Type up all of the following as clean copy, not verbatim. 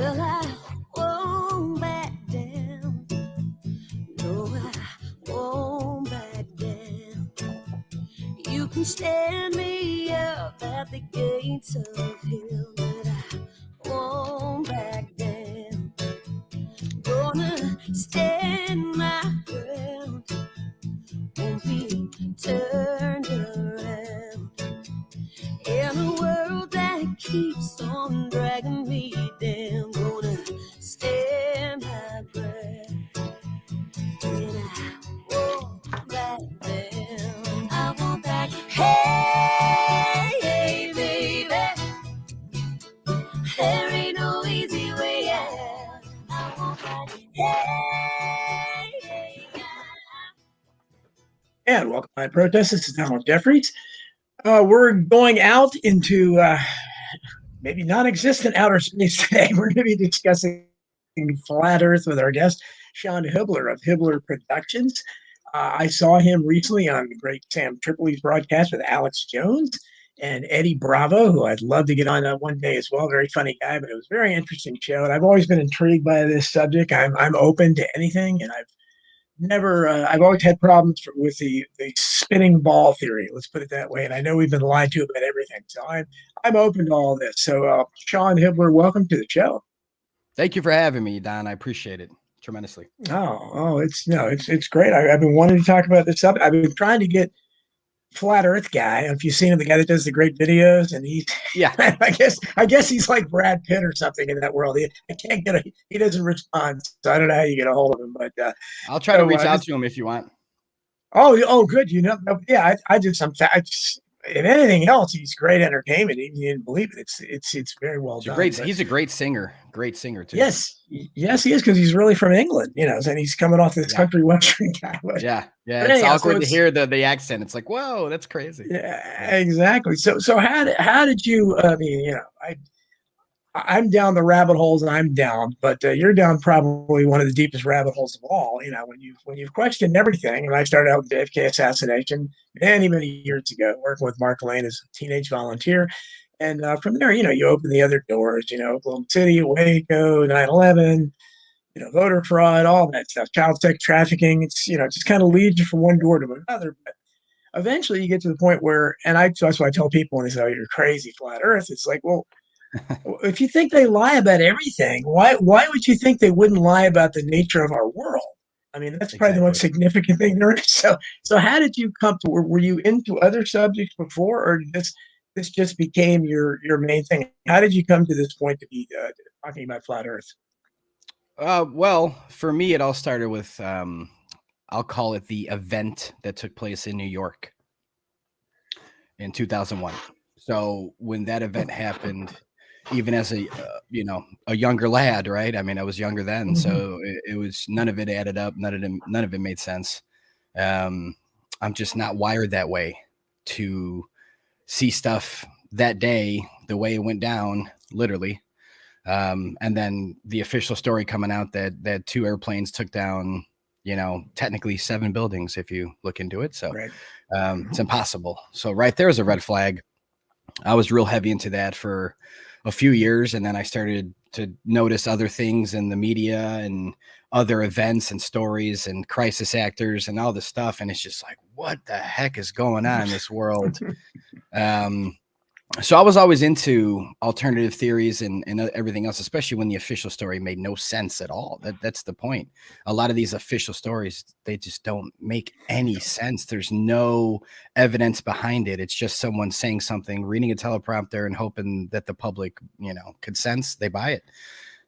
Well, I won't back down. No, I won't back down. You can stand me up at the gates of hell, but I won't back down. Gonna stand my ground, won't be turned around. In a world that keeps on dragging me down, gonna stand my ground. And I won't back down. I won't back. Hey, hey, baby, there ain't no easy way out. I won't back. Hey, hey, And welcome to my protest. This is Donald Jeffries. We're going out into maybe non-existent outer space today. We're going to be discussing flat Earth with our guest, Sean Hibbeler of Hibbeler Productions. I saw him recently on the great Sam Tripoli's broadcast with Alex Jones and Eddie Bravo, who I'd love to get on one day as well. Very funny guy, but it was a very interesting show. And I've always been intrigued by this subject. I'm open to anything, and I've always had problems with the spinning ball theory. Let's put it that way. And I know we've been lied to about everything. So I'm open to all this. So Sean Hibbeler, welcome to the show. Thank you for having me, Don. I appreciate it tremendously. It's great. I've been wanting to talk about this subject. I've been trying to get Flat Earth guy. If you've seen him, the guy that does the great videos, and I guess he's like Brad Pitt or something in that world. He doesn't respond, so I don't know how you get a hold of him. But I'll try to reach out to him if you want. Oh, good. If anything else, he's great entertainment. Even you didn't believe it. It's very well done. He's a great singer too. Yes, he is, because he's really from England, and he's coming off this country western guy. Yeah. It's awkward to hear the accent. It's like, whoa, that's crazy. Yeah, exactly. So how did you? I'm down the rabbit holes, and I'm down, but you're down probably one of the deepest rabbit holes of all. When you've questioned everything. And I started out with the JFK assassination many years ago, working with Mark Lane as a teenage volunteer, and from there, you open the other doors. Oklahoma City, Waco, 9/11, voter fraud, all that stuff, child sex trafficking. It's just kind of leads you from one door to another, but eventually you get to the point where, so that's why I tell people when they say, "Oh, you're crazy, flat Earth." It's like, well, if you think they lie about everything, why would you think they wouldn't lie about the nature of our world? I mean, that's probably the most significant thing there is. So how did you come to? Were you into other subjects before, or this just became your main thing? How did you come to this point to be talking about flat Earth? Well, for me, it all started with I'll call it the event that took place in New York in 2001. So when that event happened, even as a younger lad, right? I mean, I was younger then, so it was, none of it added up. None of it made sense. I'm just not wired that way to see stuff that day the way it went down, literally. And then the official story coming out that 2 airplanes took down, technically 7 buildings if you look into it. So it's impossible. So right there is a red flag. I was real heavy into that for a few years, and then I started to notice other things in the media and other events and stories and crisis actors and all this stuff, and it's just like, what the heck is going on in this world? So I was always into alternative theories and everything else, especially when the official story made no sense at all. That's the point. A lot of these official stories, they just don't make any sense. There's no evidence behind it. It's just someone saying something, reading a teleprompter, and hoping that the public, could sense they buy it.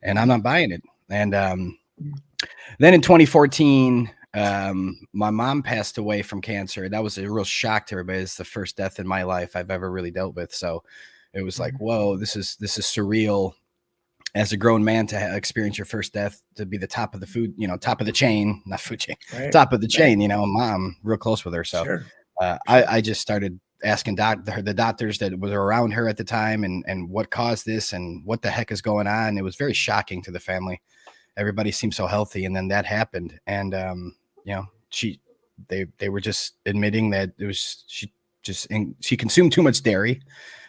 And I'm not buying it. And then in 2014, my mom passed away from cancer. That was a real shock to everybody. It's the first death in my life I've ever really dealt with. So it was like, whoa, this is surreal as a grown man to experience your first death, to be the top of the food, top of the chain, not food chain, top of the chain, mom, real close with her. So I just started asking the doctors that were around her at the time and what caused this and what the heck is going on. It was very shocking to the family. Everybody seemed so healthy. And then that happened. And, they were just admitting that it was, she consumed too much dairy.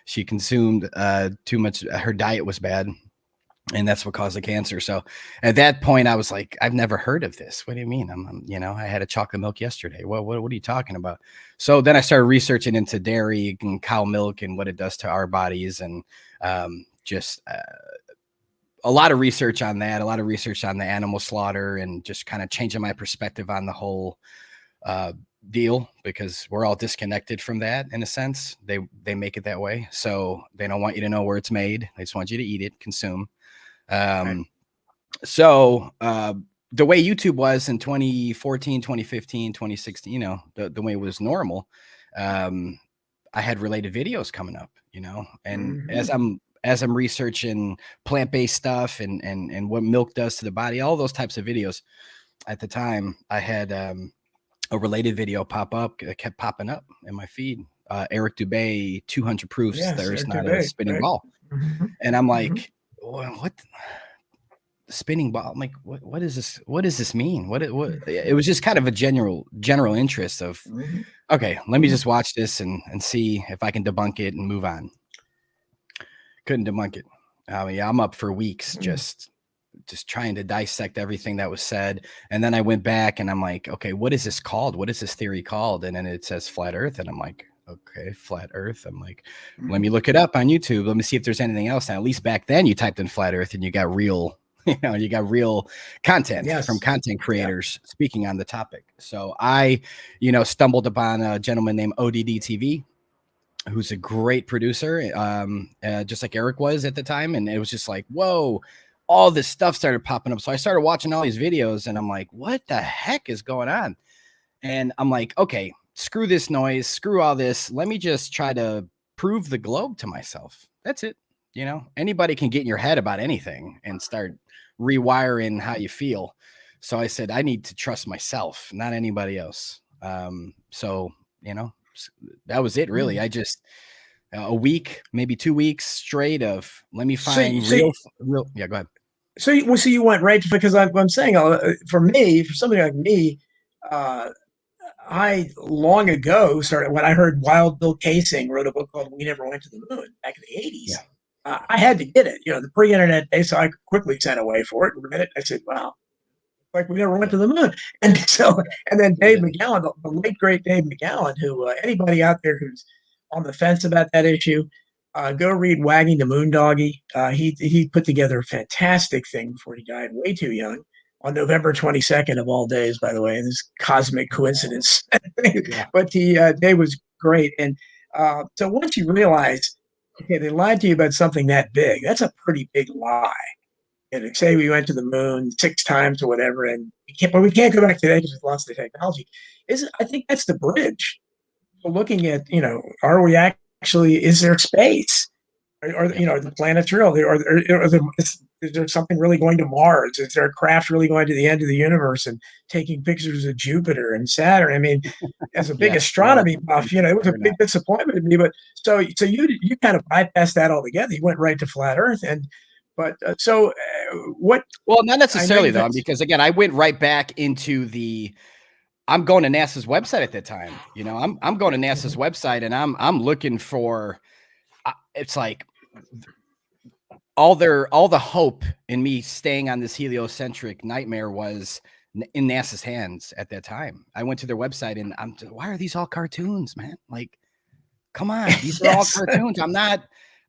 She consumed too much. Her diet was bad. and that's what caused the cancer. So at that point, I was like, I've never heard of this. What do you mean? I had a chocolate milk yesterday. What are you talking about? So then I started researching into dairy and cow milk and what it does to our bodies, and just a lot of research on that, a lot of research on the animal slaughter, and just kind of changing my perspective on the whole deal, because we're all disconnected from that in a sense. They make it that way, so they don't want you to know where it's made. They just want you to eat it, consume. So the way YouTube was in 2014, 2015, 2016, the way it was normal, I had related videos coming up, and as I'm researching plant-based stuff and what milk does to the body, all those types of videos at the time, I had a related video pop up. It kept popping up in my feed. Eric Dubay, 200 proofs there's not a spinning ball. And I'm like, well, what? Spinning ball? I'm like, what is this? What does this mean? What it was just kind of a general interest of, okay, let me just watch this and see if I can debunk it and move on. Couldn't debunk it. I'm up for weeks just trying to dissect everything that was said. And then I went back and I'm like, okay, what is this called? What is this theory called? And then it says flat earth. And I'm like, okay, flat earth. I'm like, let me look it up on YouTube. Let me see if there's anything else. And at least back then you typed in flat earth and you got real, you got real content from content creators speaking on the topic. So I, stumbled upon a gentleman named ODD TV, who's a great producer, just like Eric was at the time. And it was just like, whoa, all this stuff started popping up. So I started watching all these videos and I'm like, what the heck is going on? And I'm like, okay, screw this noise, screw all this. Let me just try to prove the globe to myself. That's it. Anybody can get in your head about anything and start rewiring how you feel. So I said, I need to trust myself, not anybody else. So, that was it really. I just, a week, maybe 2 weeks straight of, let me find real. Yeah, go ahead. So you went right, because I'm saying, for somebody like me, I long ago started, when I heard Wild Bill Kaysing wrote a book called We Never Went to the Moon back in the 80s. I had to get it, the pre-internet days, so I quickly sent away for it. In a minute, I said, wow, like we never went to the moon. And then Dave McGowan, the late great Dave McGowan, who anybody out there who's on the fence about that issue, go read Wagging the Moondoggie. He put together a fantastic thing before he died way too young, on November 22nd of all days, by the way, this cosmic coincidence. But Dave was great. And so once you realize, okay, they lied to you about something that big, that's a pretty big lie. And say we went to the moon 6 times or whatever, and we can't go back today because we've lost the technology. I think that's the bridge. So looking at, are we actually, is there space? Are the planets real? Is there something really going to Mars? Is there a craft really going to the end of the universe and taking pictures of Jupiter and Saturn? I mean, as a big astronomy buff, it was a big disappointment to me. But so you kind of bypassed that altogether. You went right to flat Earth. What? Well, not necessarily though, because again, I went right back into I'm going to NASA's website at that time. I'm going to NASA's website and I'm looking for, it's like all the hope in me staying on this heliocentric nightmare was in NASA's hands at that time. I went to their website and why are these all cartoons, man? Like, come on, these are all cartoons. I'm not,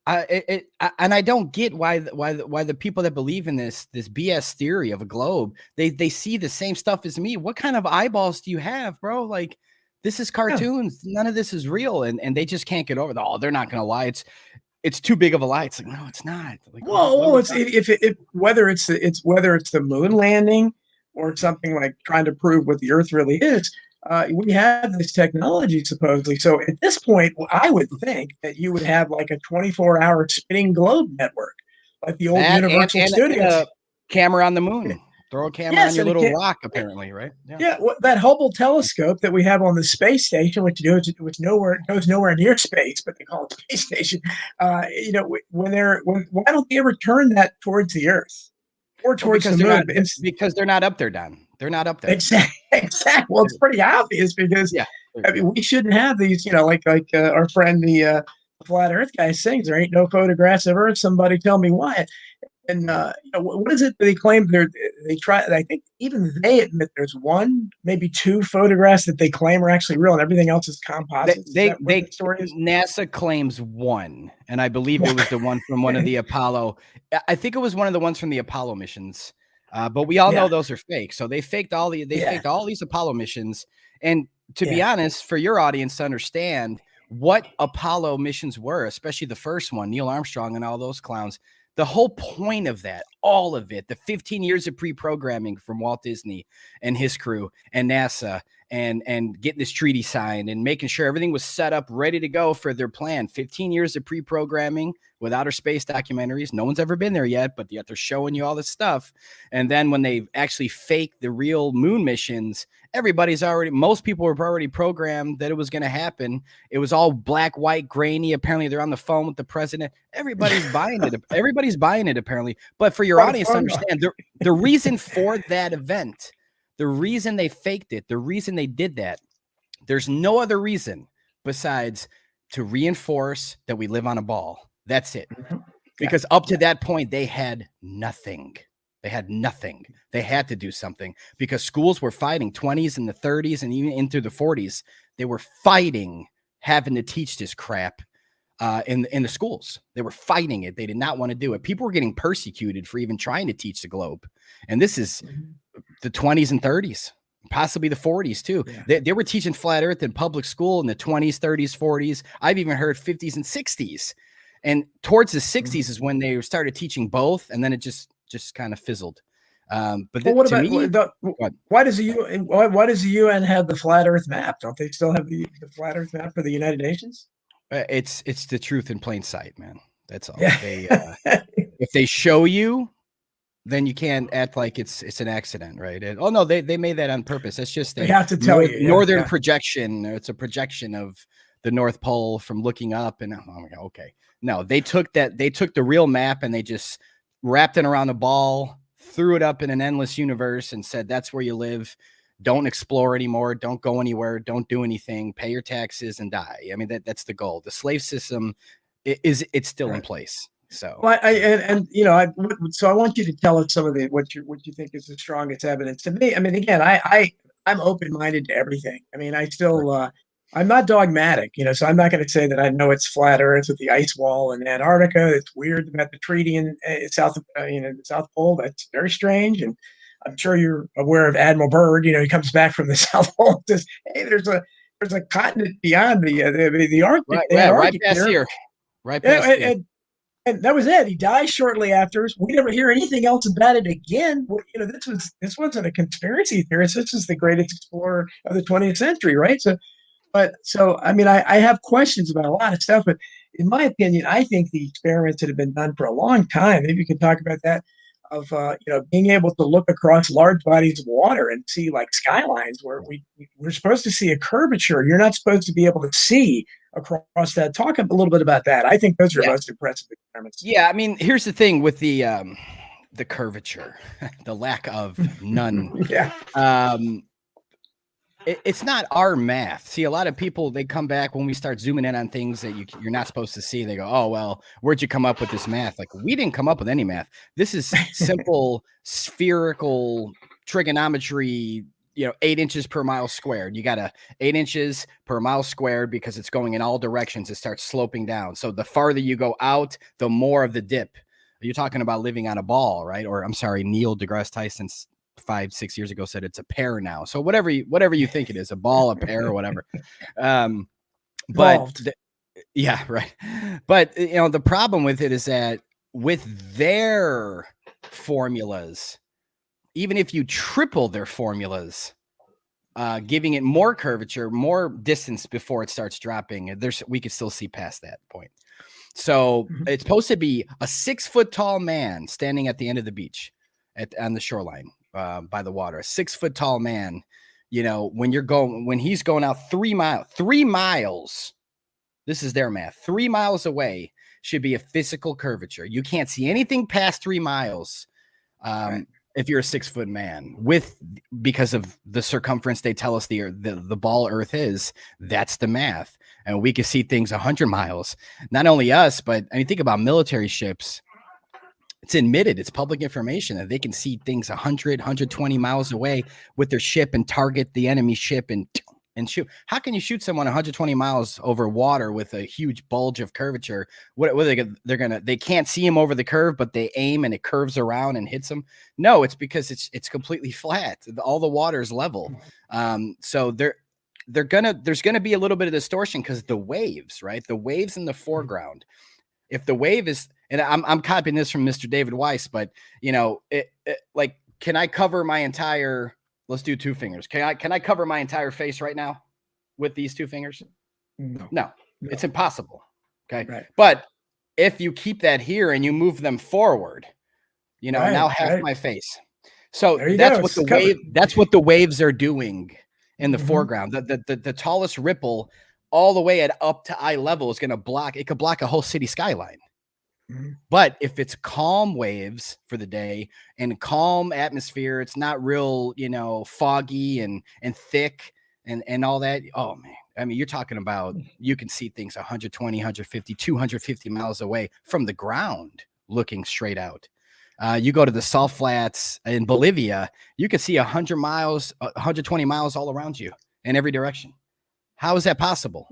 and I don't get why the people that believe in this BS theory of a globe, they see the same stuff as me. What kind of eyeballs do you have, bro? Like, this is cartoons. None of this is real, and they just can't get over that. Oh, they're not gonna lie. It's too big of a lie. It's like, no, it's not. Like, whether it's the moon landing or something like trying to prove what the Earth really is. We have this technology supposedly. So at this point, I would think that you would have like a 24-hour spinning globe network, like the old Universal Studios. And a camera on the moon. Throw a camera on your little rock, apparently, right? Yeah. That Hubble telescope that we have on the space station, which goes nowhere near space, but they call it space station. Why don't they ever turn that towards the Earth or towards the moon? Because they're not up there, Don. They're not up there. Exactly. Well, it's pretty obvious because we shouldn't have these. Like our friend the flat Earth guy sings. There ain't no photographs of Earth. Somebody tell me why. what is it that they claim they try? I think even they admit there's one, maybe two photographs that they claim are actually real, and everything else is composites. Is that what the story is? NASA claims one, and I believe it was the one from one of the Apollo. I think it was one of the ones from the Apollo missions. But we all know those are fake. So they faked all these Apollo missions. And to be honest, for your audience to understand what Apollo missions were, especially the first one, Neil Armstrong and all those clowns, the whole point of that, all of it, the 15 years of pre-programming from Walt Disney and his crew and NASA and getting this treaty signed and making sure everything was set up, ready to go for their plan. 15 years of pre-programming with outer space documentaries. No one's ever been there yet, but yet they're showing you all this stuff. And then when they actually fake the real moon missions, most people were already programmed that it was going to happen. It was all black, white, grainy. Apparently they're on the phone with the president. Everybody's buying it. Everybody's buying it apparently. But for your audience to understand, the reason for that event, the reason they faked it, the reason they did that, there's no other reason besides to reinforce that we live on a ball. That's it. Because up to that point, they had nothing. They had nothing. They had to do something because schools were fighting 20s and the 30s and even into the 40s. They were fighting having to teach this crap in the schools. They were fighting it. They did not want to do it. People were getting persecuted for even trying to teach the globe. And this is the 20s and 30s, possibly the 40s too. Yeah. They were teaching flat earth in public school in the 20s, 30s, 40s. I've even heard 50s and 60s. And towards the 60s is when they started teaching both. And then it just kind of fizzled. But what about why does the UN have the flat earth map? Don't they still have the flat earth map for the United Nations? It's the truth in plain sight, man. That's all. Yeah. If they show you, then you can't act like it's an accident, right? Oh no, they made that on purpose. That's just they have to tell you northern projection. It's a projection of the North Pole from looking up. And okay, no, they took the real map and they just wrapped it around a ball, threw it up in an endless universe, and said that's where you live. Don't explore anymore. Don't go anywhere. Don't do anything. Pay your taxes and die. I mean, that's the goal. The slave system it's still in place. So, well, so I want you to tell us some of what you think is the strongest evidence. To me, I mean, again, I'm open-minded to everything. I mean, I still I'm not dogmatic, so I'm not going to say that I know it's flat Earth with the ice wall in Antarctica. It's weird about the treaty in the South Pole. That's very strange, and I'm sure you're aware of Admiral Byrd. He comes back from the South Pole and says, "Hey, there's a continent beyond the Arctic." Right past here. Right past here. And that was it. He dies shortly after. We never hear anything else about it again. This wasn't a conspiracy theorist. This is the greatest explorer of the 20th century, right? So I mean, I have questions about a lot of stuff, but in my opinion, I think the experiments that have been done for a long time, maybe you can talk about that, of being able to look across large bodies of water and see like skylines where we're supposed to see a curvature. You're not supposed to be able to see across that. Talk a little bit about that. I think those are most impressive experiments. Yeah, I mean, here's the thing with the curvature, the lack of none. It's not our math. See, a lot of people, they come back when we start zooming in on things that you're not supposed to see. They go, oh, well, where'd you come up with this math? Like, we didn't come up with any math. This is simple spherical trigonometry, 8 inches per mile squared. You got 8 inches per mile squared because it's going in all directions. It starts sloping down. So the farther you go out, the more of the dip. You're talking about living on a ball, right? Or I'm sorry, Neil deGrasse Tyson's 5-6 years ago said it's a pair now. So whatever you think it is, a ball, a pair, or whatever. Yeah, right. But the problem with it is that with their formulas, even if you triple their formulas, giving it more curvature, more distance before it starts dropping, we could still see past that point. So it's supposed to be a 6-foot tall man standing at the end of the beach on the shoreline. By the water, a 6-foot tall man, when he's going out 3 miles, this is their math, 3 miles away should be a physical curvature. You can't see anything past 3 miles. If you're a 6-foot man because of the circumference, they tell us the ball Earth is, that's the math. And we can see things 100 miles, not only us, but I mean, think about military ships. It's admitted, it's public information that they can see things 100, 120 miles away with their ship and target the enemy ship and shoot. How can you shoot someone 120 miles over water with a huge bulge of curvature? What are they can't see him over the curve, but they aim and it curves around and hits them. No, it's because it's completely flat. All the water is level. So there's gonna be a little bit of distortion because the waves, right? The waves in the foreground. If the wave is, and I'm copying this from Mr. David Weiss, but like, can I cover my entire? Let's do two fingers. Can I cover my entire face right now with these two fingers? No. It's impossible. Okay. Right. But if you keep that here and you move them forward, now half my face. So that's what that's what the waves are doing in the foreground. The tallest ripple all the way up to eye level is going to block. It could block a whole city skyline. But if it's calm waves for the day and calm atmosphere, it's not real, foggy and thick and all that. Oh man. I mean, you're talking about, you can see things 120, 150, 250 miles away from the ground looking straight out. You go to the salt flats in Bolivia, you can see 100 miles, 120 miles all around you in every direction. How is that possible?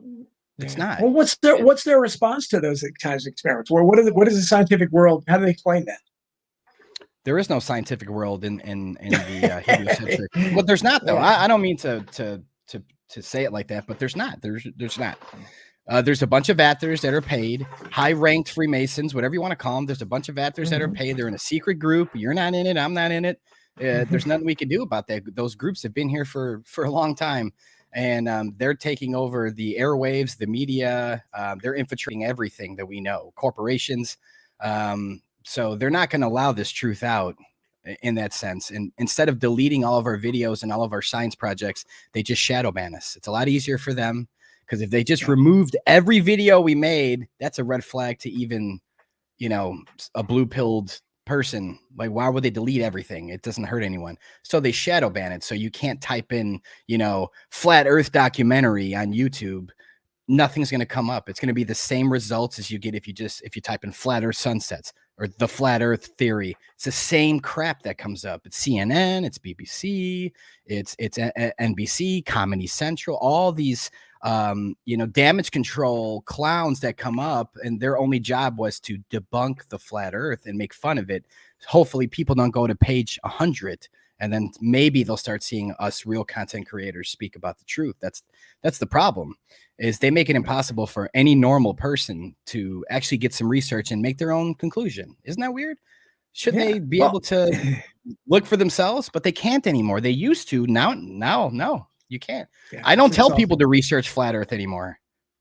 It's not. Well, what's their response to those kinds of experiments? What is the scientific world? How do they explain that? There is no scientific world in the heliocentric. Well, there's not though. I don't mean to say it like that, but there's not. There's not. There's a bunch of actors that are paid, high-ranked Freemasons, whatever you want to call them. There's a bunch of actors that are paid. They're in a secret group. You're not in it. I'm not in it. There's nothing we can do about that. Those groups have been here for a long time. And they're taking over the airwaves, the media. They're infiltrating everything that we know, corporations. So they're not going to allow this truth out in that sense. And instead of deleting all of our videos and all of our science projects, they just shadow ban us. It's a lot easier for them because if they just removed every video we made, that's a red flag to even, a blue-pilled person. Like, why would they delete everything? It doesn't hurt anyone. So they shadow ban it. So you can't type in, flat earth documentary on YouTube. Nothing's going to come up. It's going to be the same results as you get if you type in flat earth sunsets or the flat earth theory. It's the same crap that comes up. It's CNN, it's BBC, it's NBC, Comedy Central, all these damage control clowns that come up, and their only job was to debunk the flat earth and make fun of it. Hopefully people don't go to page 100, and then maybe they'll start seeing us real content creators speak about the truth. That's the problem, is they make it impossible for any normal person to actually get some research and make their own conclusion. Isn't that weird? Should they be able to look for themselves? But they can't anymore. They used to. Now, no. You can't. Yeah, I don't tell people to research flat earth anymore.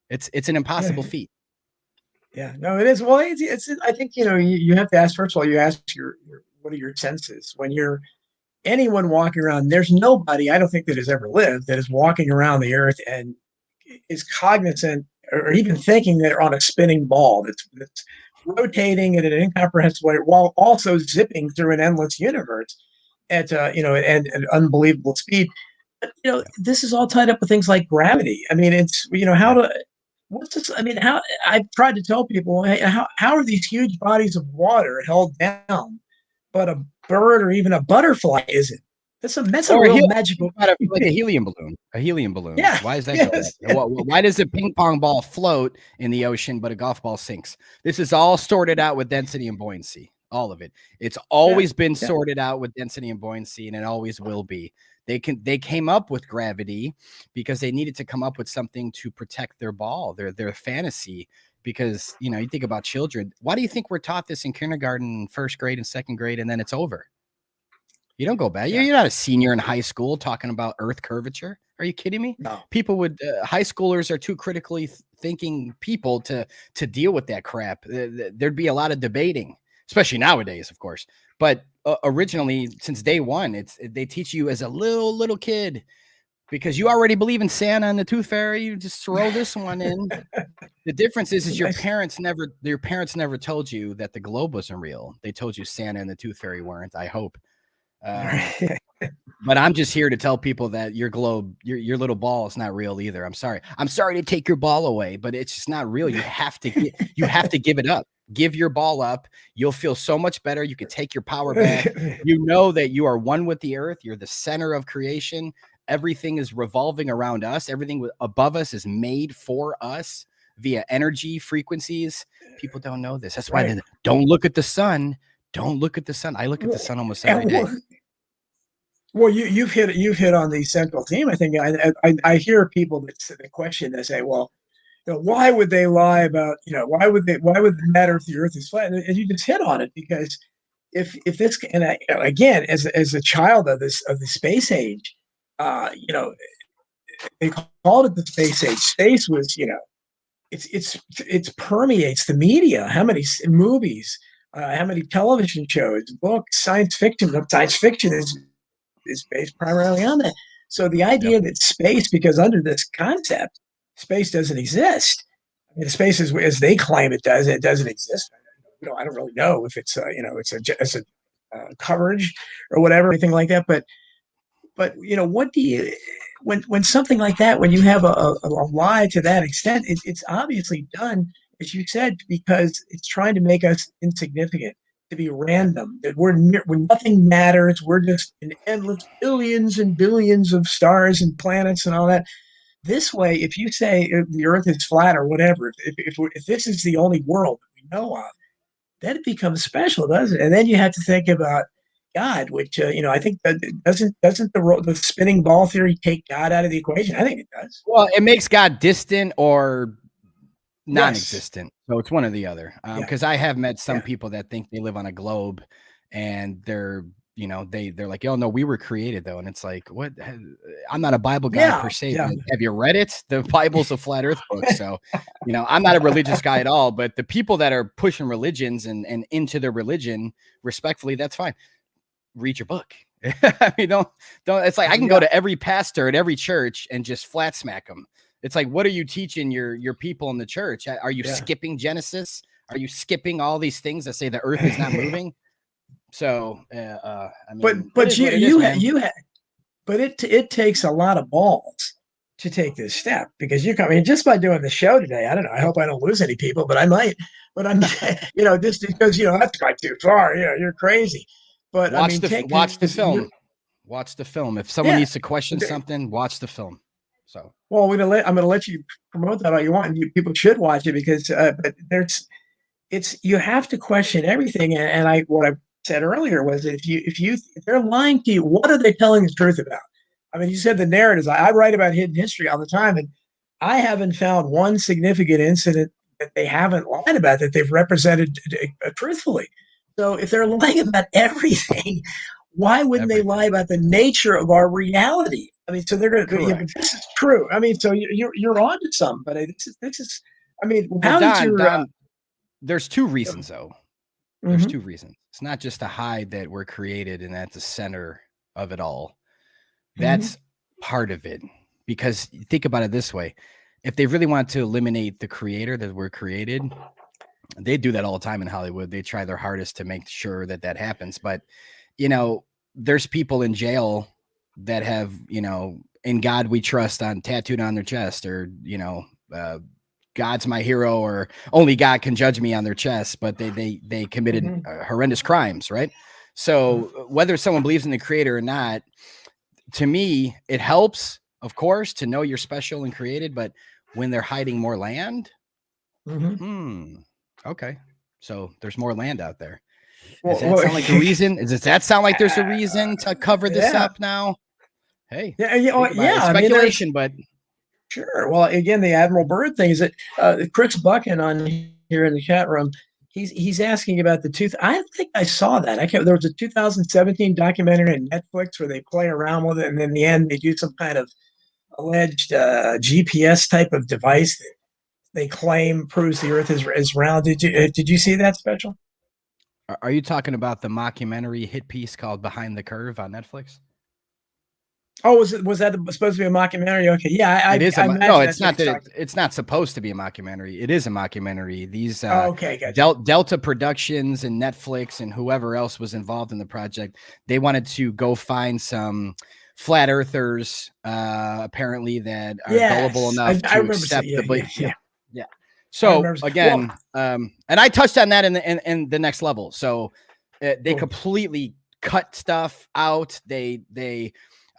It's an impossible feat. Yeah, no, it is. Well, it's I think, you have to ask, first of all, you ask what are your senses when you're anyone walking around. There's nobody, I don't think, that has ever lived that is walking around the earth and is cognizant or even thinking that they're on a spinning ball that's rotating in an incomprehensible way while also zipping through an endless universe at an unbelievable speed. This is all tied up with things like gravity. I mean, it's, what's this? I mean, how I've tried to tell people, how are these huge bodies of water held down, but a bird or even a butterfly isn't? That's a real magical, like a helium balloon. A helium balloon. Yeah. Why is that? Why does a ping pong ball float in the ocean, but a golf ball sinks? This is all sorted out with density and buoyancy. All of it. It's always been sorted out with density and buoyancy, and it always will be. They came up with gravity because they needed to come up with something to protect their ball, their fantasy. Because, you think about children. Why do you think we're taught this in kindergarten, first grade, and second grade, and then it's over? You don't go back. You're not a senior in high school talking about Earth curvature. Are you kidding me? No. People high schoolers are too critically thinking people to deal with that crap. There'd be a lot of debating, especially nowadays, of course. But originally, since day one, they teach you as a little kid, because you already believe in Santa and the Tooth Fairy. You just throw this one in. The difference is your parents never told you that the globe wasn't real. They told you Santa and the Tooth Fairy weren't. I hope. But I'm just here to tell people that your globe, your little ball, is not real either. I'm sorry to take your ball away, but it's just not real. You have to give it up. give your ball up. You'll feel so much better. You can take your power back. You know that you are one with the earth. You're the center of creation. Everything is revolving around us. Everything above us is made for us via energy frequencies. People don't know this. That's why they don't look at the sun. Don't look at the sun. I look at the sun almost every day. Well, you've hit on the central theme. I think I hear people that question this, say, well, why would they lie about, why would it matter if the earth is flat? And you just hit on it, because if this, and again, as a child of the space age, they called it the space age. Space was, it's permeates the media. How many movies, how many television shows, books, science fiction. Science fiction is based primarily on that. So the idea that space, because under this concept, space doesn't exist. I mean, space is as they claim it does. It doesn't exist. I don't really know if it's it's a coverage or whatever, anything like that. But what do you, when something like that, when you have a lie to that extent, it's obviously done, as you said, because it's trying to make us insignificant, to be random, that when nothing matters, we're just in endless billions and billions of stars and planets and all that. This way, if you say the Earth is flat or whatever, if this is the only world that we know of, then it becomes special, doesn't it? And then you have to think about God, which I think that doesn't the spinning ball theory take God out of the equation? I think it does. Well, it makes God distant or non-existent. Yes. So it's one or the other. Because I have met some people that think they live on a globe, and they're like, oh no, we were created though. And it's like, what? I'm not a Bible guy per se. Yeah. Have you read it? The Bible's a flat earth book. So, I'm not a religious guy at all, but the people that are pushing religions and into their religion, respectfully, that's fine. Read your book. I mean, don't, it's like, I can go to every pastor at every church and just flat smack them. It's like, what are you teaching your people in the church? Are you skipping Genesis? Are you skipping all these things that say the earth is not moving? So, I mean, but it takes a lot of balls to take this step, because just by doing the show today, I don't know, I hope I don't lose any people, but I might, I'm just because, that's gone too far. You're crazy. But watch the film. Watch the film. If someone needs to question something, watch the film. So, well, I'm going to let you promote that all you want, and people should watch it, because but you have to question everything. And what I said earlier was that if they're lying to you, what are they telling the truth about? I mean, you said the narratives. I write about hidden history all the time, and I haven't found one significant incident that they haven't lied about, that they've represented truthfully. So if they're lying about everything, why wouldn't they lie about the nature of our reality? I mean, so they're going to. This is true. I mean, so you're on to something. But this is. I mean, Don, there's two reasons though. There's two reasons. It's not just to hide that we're created and that's the center of it all. That's part of it. Because think about it this way: if they really want to eliminate the creator that we're created, they do that all the time in Hollywood. They try their hardest to make sure that happens. But, there's people in jail that have, "In God We Trust" tattooed on their chest, or, God's my hero, or only God can judge me on their chest, but they committed horrendous crimes. Right. So whether someone believes in the creator or not, to me, it helps, of course, to know you're special and created, but when they're hiding more land, okay, so there's more land out there. Does that sound like a reason? Does that sound like there's a reason to cover this up now? Hey, speculation, but sure. Well, again, the Admiral Byrd thing is that Chris Buchan on here in the chat room, he's asking about the tooth. I think I saw that. There was a 2017 documentary on Netflix where they play around with it, and in the end, they do some kind of alleged GPS type of device that they claim proves the Earth is round. Did you see that special? Are you talking about the mockumentary hit piece called "Behind the Curve" on Netflix? Oh, was that supposed to be a mockumentary? Okay, yeah, it is. No, it's not that. It's not supposed to be a mockumentary. It is a mockumentary. These gotcha. Delta Productions and Netflix and whoever else was involved in the project, they wanted to go find some flat earthers, apparently, that are gullible enough to accept the. Yeah. So remember. again, and I touched on that in the next level. So they completely cut stuff out. They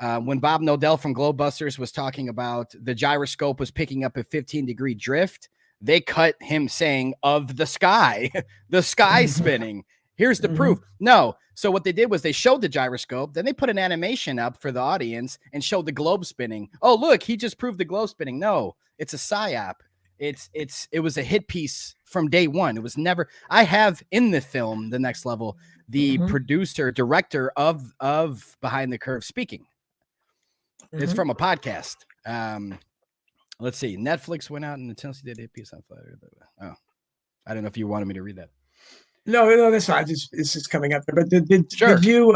when Bob Nodell from Globebusters was talking about the gyroscope was picking up a 15-degree drift, they cut him saying of the sky, the sky spinning. Here's the proof. No. So what they did was they showed the gyroscope, then they put an animation up for the audience and showed the globe spinning. Oh, look, he just proved the globe spinning. No, it's a psyop. It was a hit piece from day one. It was never. I have in the film, The Next Level, the producer, director of Behind the Curve speaking. It's from a podcast. Let's see. Netflix went out and the Tennessee did a hit piece on fire. Oh, I don't know if you wanted me to read that. No, that's fine. It's just coming up there. But did you?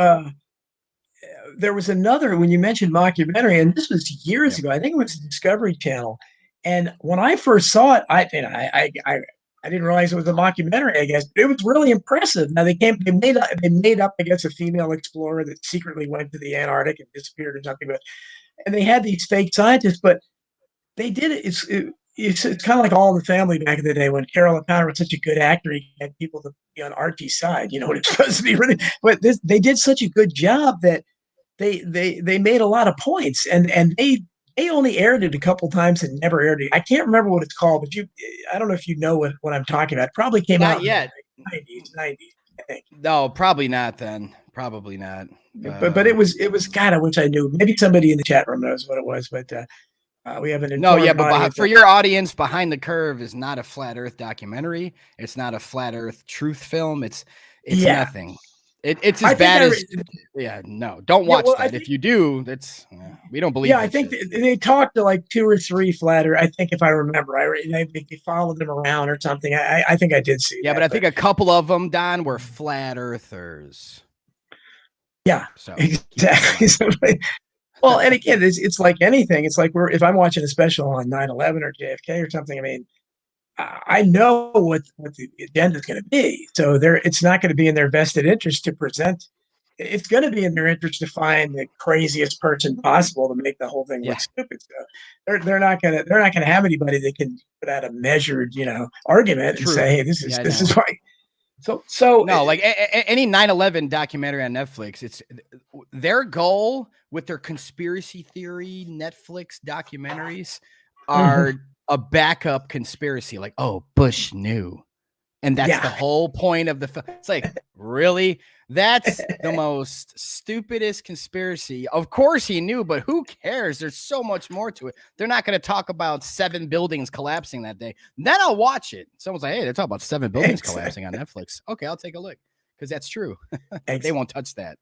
There was another when you mentioned mockumentary, and this was years ago. I think it was Discovery Channel. And when I first saw it, I didn't realize it was a mockumentary. I guess it was really impressive. Now they made up I guess a female explorer that secretly went to the Antarctic and disappeared or something. And they had these fake scientists, but they did it. It's kind of like All in the Family back in the day when Carol O'Connor was such a good actor. He had people to be on Archie's side, what it's supposed to be really. But they did such a good job that they made a lot of points, and they only aired it a couple times and never aired it. I can't remember what it's called, but I don't know if you know what I'm talking about. It probably came out yet. In the 90s, I think. No, probably not then. Probably not. But it was God, I wish I knew. Maybe somebody in the chat room knows what it was, but we have an but for your audience, Behind the Curve is not a flat Earth documentary. It's not a flat Earth truth film. It's nothing. It's as bad as no. Don't watch that. If you do, that's we don't believe. Yeah, I think they talked to like 2 or 3 flat Earth. I think if I remember, they followed them around or something. I think I did see. Yeah, but I think a couple of them, Don, were flat Earthers. Yeah, so exactly. Well, and again, it's like anything. It's like if I'm watching a special on 9/11 or JFK or something. I mean, I know what the agenda is going to be. So it's not going to be in their vested interest to present. It's going to be in their interest to find the craziest person possible to make the whole thing look stupid. So they're not going to have anybody that can put out a measured, argument and say, hey, this is why. So no, like any 9/11 documentary on Netflix, it's their goal with their conspiracy theory Netflix documentaries are a backup conspiracy. Like, oh, Bush knew, and that's the whole point of the film. It's like, really? That's the most stupidest conspiracy. Of course he knew, but who cares? There's so much more to it. They're not going to talk about 7 buildings collapsing that day. Then I'll watch it. Someone's like, hey, they're talking about 7 buildings collapsing on Netflix. Okay, I'll take a look because that's true. They won't touch that.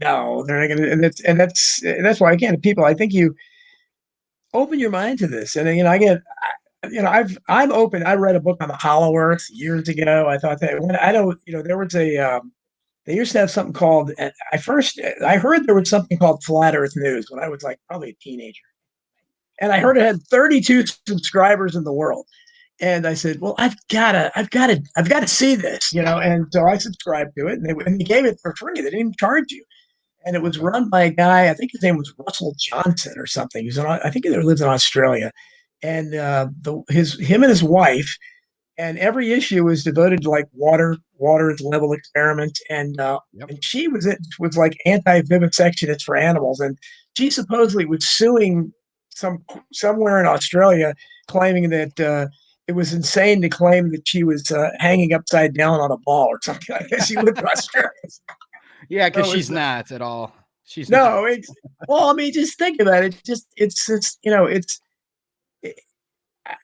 No, they're not going to. And that's why, again, people, I think you open your mind to this. And, I'm open. I read a book on the Hollow Earth years ago. I thought that there was they used to have something called, I heard there was something called Flat Earth News when I was like probably a teenager. And I heard it had 32 subscribers in the world. And I said, well, I've got to see this, and so I subscribed to it, and they gave it for free. They didn't even charge you. And it was run by a guy, I think his name was Russell Johnson or something. I think he lives in Australia. And him and his wife, and every issue was devoted to like water level experiments, and she was like anti-vivisectionist for animals, and she supposedly was suing somewhere in Australia, claiming that it was insane to claim that she was hanging upside down on a ball or something. I guess she lived in Australia. Yeah, because she's not at all. She's no. not. Well, I mean, just think about it.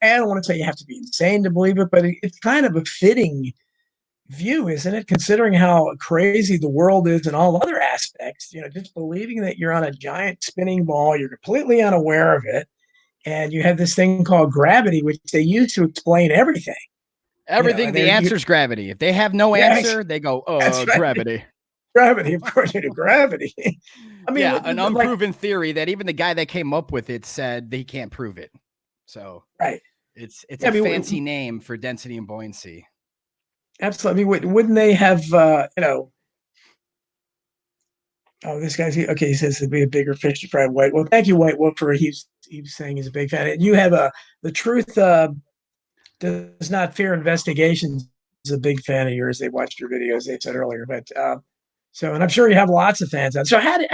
I don't want to say you have to be insane to believe it, but it's kind of a fitting view, isn't it? Considering how crazy the world is in all other aspects, just believing that you're on a giant spinning ball, you're completely unaware of it, and you have this thing called gravity, which they use to explain everything. Everything, the answer is gravity. If they have no answer, they go, gravity. Gravity, of course, gravity. I mean, an unproven theory that even the guy that came up with it said they can't prove it. So it's a fancy name for density and buoyancy. Absolutely. I mean, wouldn't they have oh, this guy's okay. He says to be a bigger fish to fry. Well, thank you, White Wolf, for he's saying he's a big fan. And you have the truth. does not fear investigations. Is a big fan of yours. They watched your videos. They said earlier, but so, and I'm sure you have lots of fans out. So how did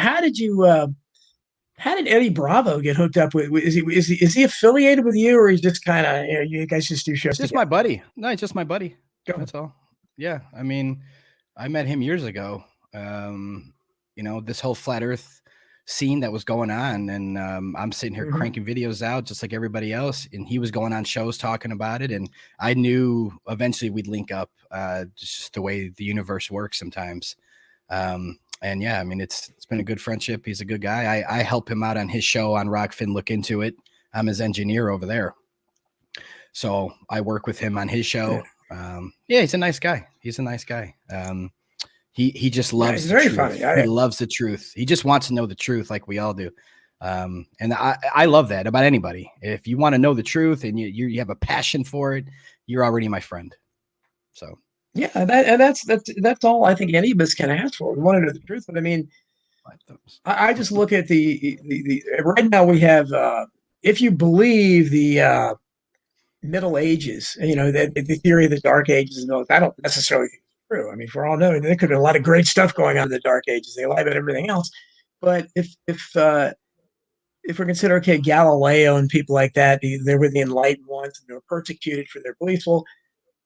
Eddie Bravo get hooked up with? Is he affiliated with you, or he's just kind of you guys just do shows Just together? my buddy. No, it's just my buddy. Go. That's all. Yeah, I mean, I met him years ago. This whole flat Earth scene that was going on, and I'm sitting here cranking videos out just like everybody else, and he was going on shows talking about it, and I knew eventually we'd link up. Just the way the universe works sometimes. And yeah, I mean, it's been a good friendship. He's a good guy. I help him out on his show on Rockfin. Look into it. I'm his engineer over there. So I work with him on his show. Yeah, he's a nice guy. He's a nice guy. He just loves the truth. Funny. He loves the truth. He just wants to know the truth like we all do. And I love that about anybody. If you want to know the truth and you have a passion for it, you're already my friend. So yeah, that's all I think any of us can ask for. We want to know the truth, but I mean, I just look at the right now we have if you believe the Middle Ages, the theory of the Dark Ages, I don't necessarily think it's true. I mean, for all knowing, there could be a lot of great stuff going on in the Dark Ages. They lie about everything else, but if we consider, okay, Galileo and people like that, they were the enlightened ones and they were persecuted for their beliefs. Well,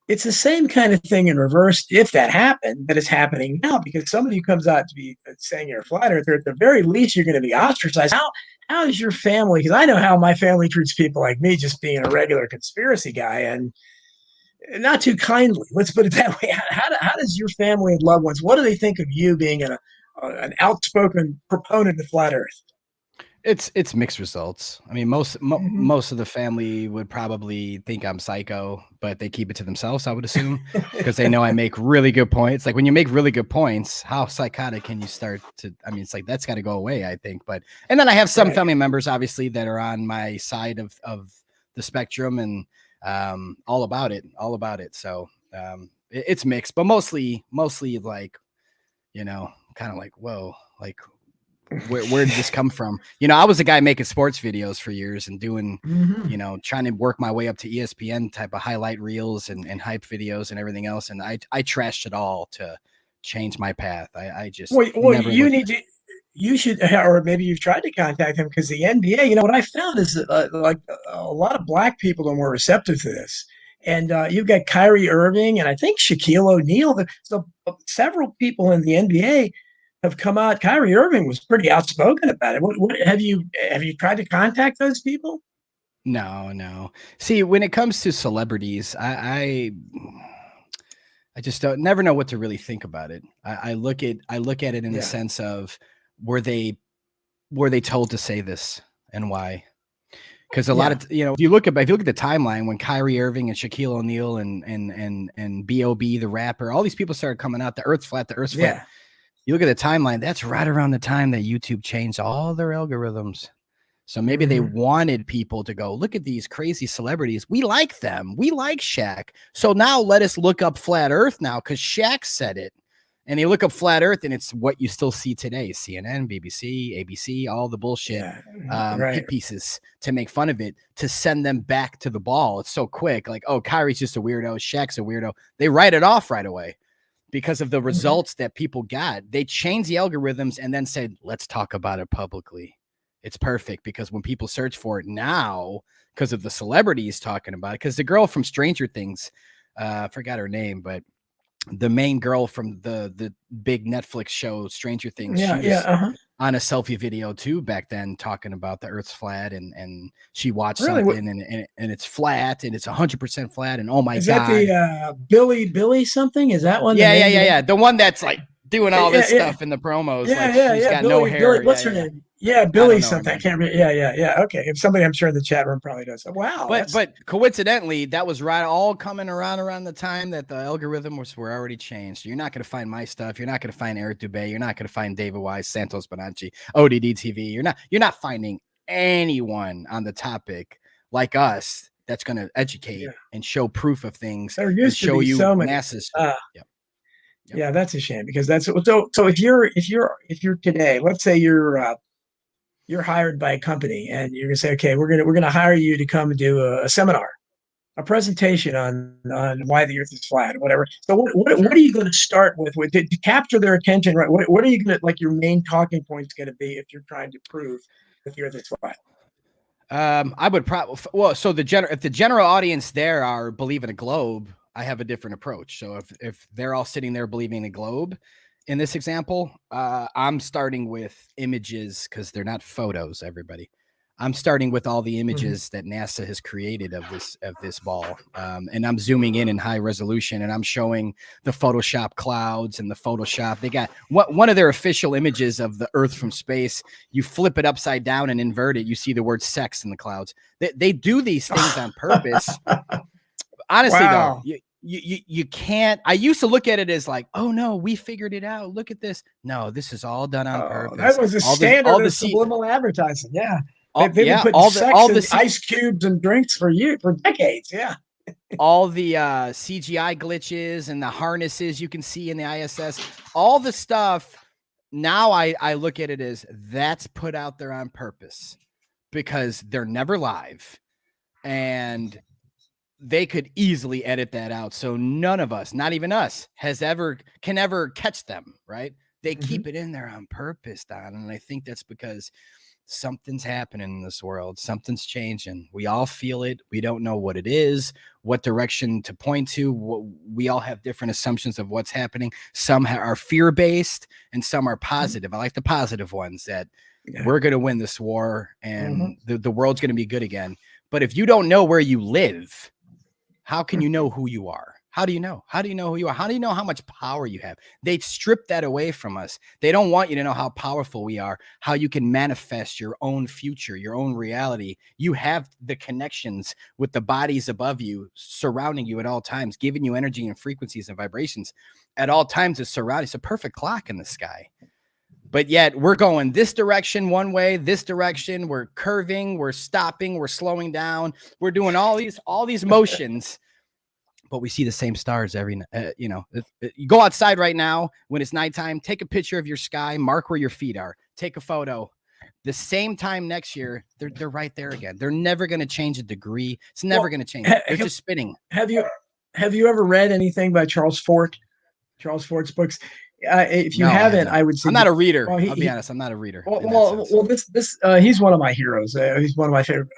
it's the same kind of thing in reverse, if that happened, that is happening now, because somebody who comes out to be saying you're a flat earther, at the very least, you're going to be ostracized. How is your family? Because I know how my family treats people like me, just being a regular conspiracy guy, and not too kindly. Let's put it that way. How does your family and loved ones, what do they think of you being an outspoken proponent of flat Earth? It's mixed results. I mean, most of the family would probably think I'm psycho, but they keep it to themselves, I would assume, because they know I make really good points. Like when you make really good points, how psychotic can you start to? I mean, it's like that's got to go away, I think. But and then I have some family members, obviously, that are on my side of the spectrum and all about it. So it's mixed, but mostly like kind of like whoa, like. Where did this come from? I was a guy making sports videos for years and doing, trying to work my way up to ESPN type of highlight reels and hype videos and everything else. And I trashed it all to change my path. I just, you should, or maybe you've tried to contact him, because the NBA, what I found is like a lot of black people are more receptive to this. And you've got Kyrie Irving and I think Shaquille O'Neal. So several people in the NBA have come out. Kyrie Irving was pretty outspoken about it. What have you tried to contact those people? No. See, when it comes to celebrities, I just never know what to really think about it. I look at it in the sense of were they told to say this and why? Because a lot of if you look at the timeline when Kyrie Irving and Shaquille O'Neal and B.O.B. the rapper, all these people started coming out. The Earth's flat. You look at the timeline, that's right around the time that YouTube changed all their algorithms. So maybe they wanted people to go, look at these crazy celebrities. We like them. We like Shaq. So now let us look up flat Earth now because Shaq said it. And they look up flat Earth and it's what you still see today. CNN, BBC, ABC, all the bullshit hit pieces to make fun of it, to send them back to the ball. It's so quick. Like, oh, Kyrie's just a weirdo. Shaq's a weirdo. They write it off right away. Because of the results that people got, they changed the algorithms and then said, let's talk about it publicly. It's perfect because when people search for it now, because of the celebrities talking about it, because the girl from Stranger Things, I forgot her name, but the main girl from the big Netflix show, Stranger Things, she was on a selfie video too back then talking about the Earth's flat and she watched something and it's flat and it's 100% flat and oh my God. Is that the Billy something? Is that one? Yeah. The one that's like doing all this stuff in the promos. She's got Billy, no hair. What's her name? Yeah, Billy something. I can't remember. Yeah. Okay. If somebody, I'm sure in the chat room probably does. Wow. But coincidentally, that was right all coming around the time that the algorithms were already changed. You're not going to find my stuff. You're not going to find Eric Dubé. You're not going to find David Wise, Santos Bonacci, ODD TV. You're not finding anyone on the topic like us that's going to educate and show proof of things. There used and show to be you so many. masses. Yeah, that's a shame because that's so. If you're today, let's say you're hired by a company and you're gonna say, okay, we're gonna hire you to come and do a seminar, a presentation on why the Earth is flat or whatever. So what are you going to start with to capture their attention? Right? What are you going to, like, your main talking points going to be if you're trying to prove that the Earth is flat? I would probably, well, so if the general audience there are believe in a globe, I have a different approach. So if they're all sitting there believing in a globe in this example, I'm starting with images because they're not photos, everybody. I'm starting with all the images that NASA has created of this ball, and I'm zooming in high resolution, and I'm showing the Photoshop clouds and the Photoshop. They got one of their official images of the Earth from space. You flip it upside down and invert it, you see the word sex in the clouds. They do these things on purpose. Honestly, Wow. though, you can't. I used to look at it as like, oh no, we figured it out. Look at this. No, this is all done on purpose. That was a standard of subliminal advertising. Yeah. They've been putting sex in ice cubes and drinks for decades. Yeah. All the CGI glitches and the harnesses you can see in the ISS, all the stuff. Now I look at it as that's put out there on purpose because they're never live, and they could easily edit that out. So none of us, not even us, can ever catch them. Right? They keep it in there on purpose, Don, and I think that's because something's happening in this world. Something's changing. We all feel it. We don't know what it is, what direction to point to. We all have different assumptions of what's happening. Some are fear-based and some are positive. I like the positive ones that we're going to win this war and the world's going to be good again. But if you don't know where you live, how can you know who you are? How do you know? How do you know who you are? How do you know how much power you have? They strip that away from us. They don't want you to know how powerful we are, how you can manifest your own future, your own reality. You have the connections with the bodies above you, surrounding you at all times, giving you energy and frequencies and vibrations at all times. It's surrounding. It's a perfect clock in the sky. But yet we're going this direction one way, this direction. We're curving, we're stopping, we're slowing down. We're doing all these motions. But we see the same stars every, you go outside right now when it's nighttime, take a picture of your sky, mark where your feet are, take a photo. The same time next year, they're right there again. They're never going to change a degree. It's never going to change. They're just spinning. Have you ever read anything by Charles Fort? Charles Fort's books? If you haven't, I would say I'm not a reader. I'll be honest. I'm not a reader. He's one of my heroes. He's one of my favorite.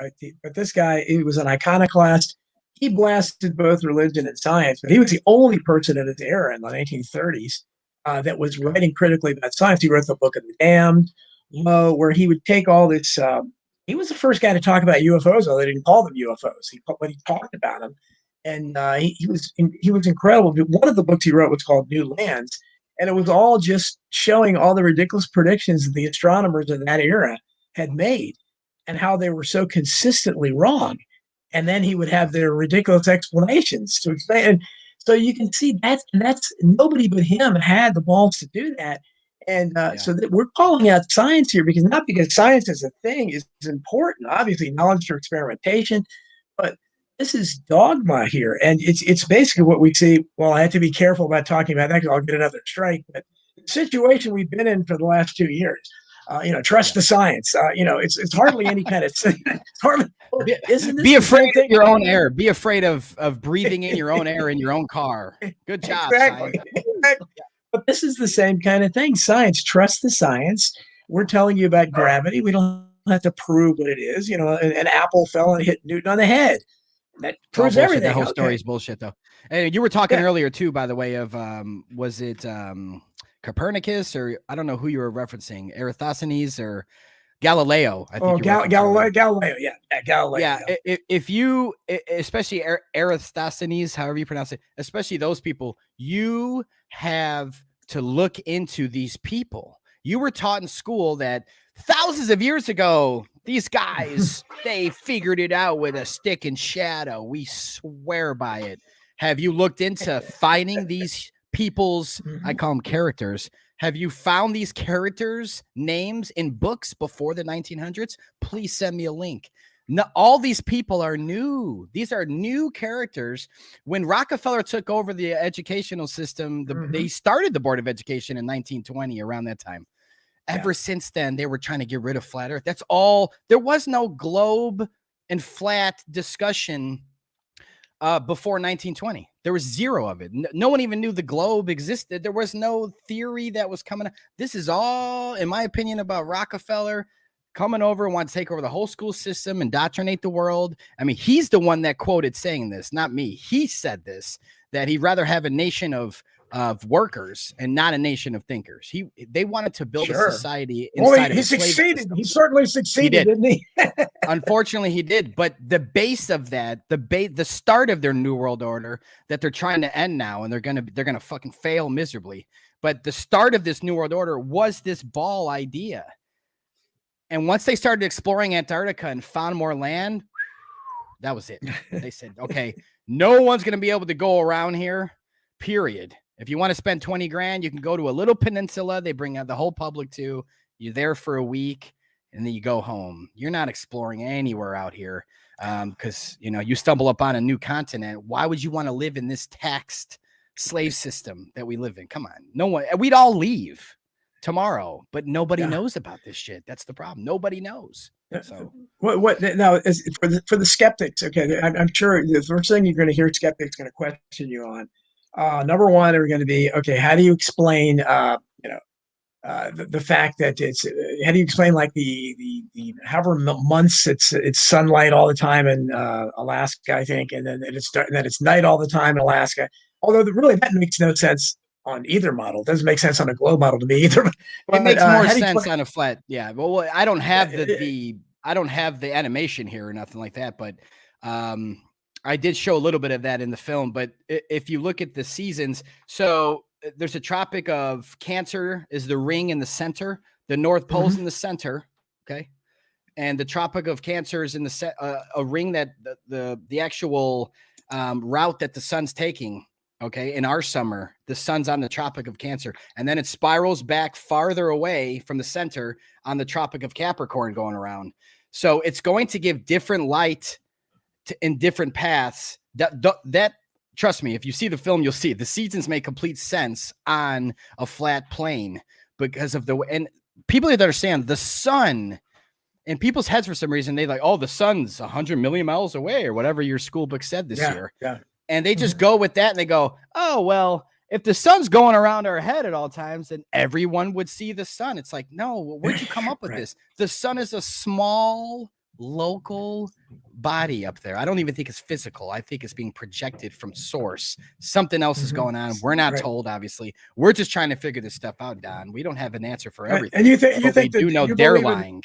But this guy, he was an iconoclast. He blasted both religion and science, but he was the only person in his era in the 1930s that was writing critically about science. He wrote the Book of the Damned, where he would take all this. He was the first guy to talk about UFOs, although they didn't call them UFOs. But he talked about them, and he was incredible. One of the books he wrote was called New Lands, and it was all just showing all the ridiculous predictions that the astronomers in that era had made, and how they were so consistently wrong. And then he would have their ridiculous explanations to explain. And so you can see that's nobody but him had the balls to do that. And so that we're calling out science here not because science as a thing is important, obviously knowledge through experimentation, but this is dogma here. And it's basically what we see. Well, I have to be careful about talking about that because I'll get another strike. But the situation we've been in for the last 2 years, trust the science. It's hardly any kind of. Be afraid of your own air. Be afraid of breathing in your own air in your own car. Good job. Exactly. But this is the same kind of thing. Science. Trust the science. We're telling you about gravity. We don't have to prove what it is. An apple fell and hit Newton on the head. That proves everything. That whole story is bullshit, though. And you were talking earlier too, by the way, of was it Copernicus, or I don't know who you were referencing, Eratosthenes or Galileo? I think Galileo. Galileo. Yeah. If you, especially Eratosthenes, however you pronounce it, especially those people, you have to look into these people. You were taught in school that thousands of years ago, these guys, they figured it out with a stick and shadow. We swear by it. Have you looked into finding these people's, I call them characters. Have you found these characters' names in books before the 1900s? Please send me a link. No, all these people are new. These are new characters. When Rockefeller took over the educational system, they started the Board of Education in 1920, around that time. Ever since then, they were trying to get rid of flat Earth. That's all. There was no globe and flat discussion before 1920. There was zero of it. No one even knew the globe existed. There was no theory that was coming. This is all, in my opinion, about Rockefeller coming over and want to take over the whole school system, indoctrinate the world. I mean, he's the one that quoted saying this, not me. He said this, that he'd rather have a nation of workers and not a nation of thinkers. They wanted to build a society inside of a slave system. He certainly succeeded, didn't he? Unfortunately, he did. But the base of that, the start of their New World Order that they're trying to end now, and they're gonna fucking fail miserably. But the start of this New World Order was this ball idea. And once they started exploring Antarctica and found more land, that was it. They said, okay, no one's gonna be able to go around here, period. If you want to spend 20 grand, you can go to a little peninsula. They bring out the whole public to. You're there for a week, and then you go home. You're not exploring anywhere out here because, you stumble upon a new continent. Why would you want to live in this taxed slave system that we live in? Come on. No one. We'd all leave tomorrow, but nobody knows about this shit. That's the problem. Nobody knows. So what now is for the skeptics? Okay, I'm sure the first thing you're going to hear skeptics going to question you on. Number one, are going to be, okay, how do you explain, the fact that how do you explain like the however months it's sunlight all the time in Alaska, I think, and then it's night all the time in Alaska. Although really that makes no sense on either model. It doesn't make sense on a globe model to me either. But, it makes more sense on a flat. Yeah. Well, I don't have I don't have the animation here or nothing like that, but I did show a little bit of that in the film, but if you look at the seasons, so there's a Tropic of Cancer is the ring in the center, the North Pole's in the center. Okay. And the Tropic of Cancer is in the a ring that the actual route that the sun's taking. Okay. In our summer, the sun's on the Tropic of Cancer, and then it spirals back farther away from the center on the Tropic of Capricorn going around. So it's going to give different light in different paths. That trust me, if you see the film, you'll see the seasons make complete sense on a flat plane because of and people need to understand the sun in people's heads. For some reason, they like, oh, the sun's 100 million miles away or whatever your school book said this year. Yeah. And they just go with that and they go, oh, well, if the sun's going around our head at all times, then everyone would see the sun. It's like, no, where'd you come up with this? The sun is a small local body up there. I don't even think it's physical. I think it's being projected from source. Something else is going on. We're not told, obviously. We're just trying to figure this stuff out, Don. We don't have an answer for everything. And you think we do know they're lying.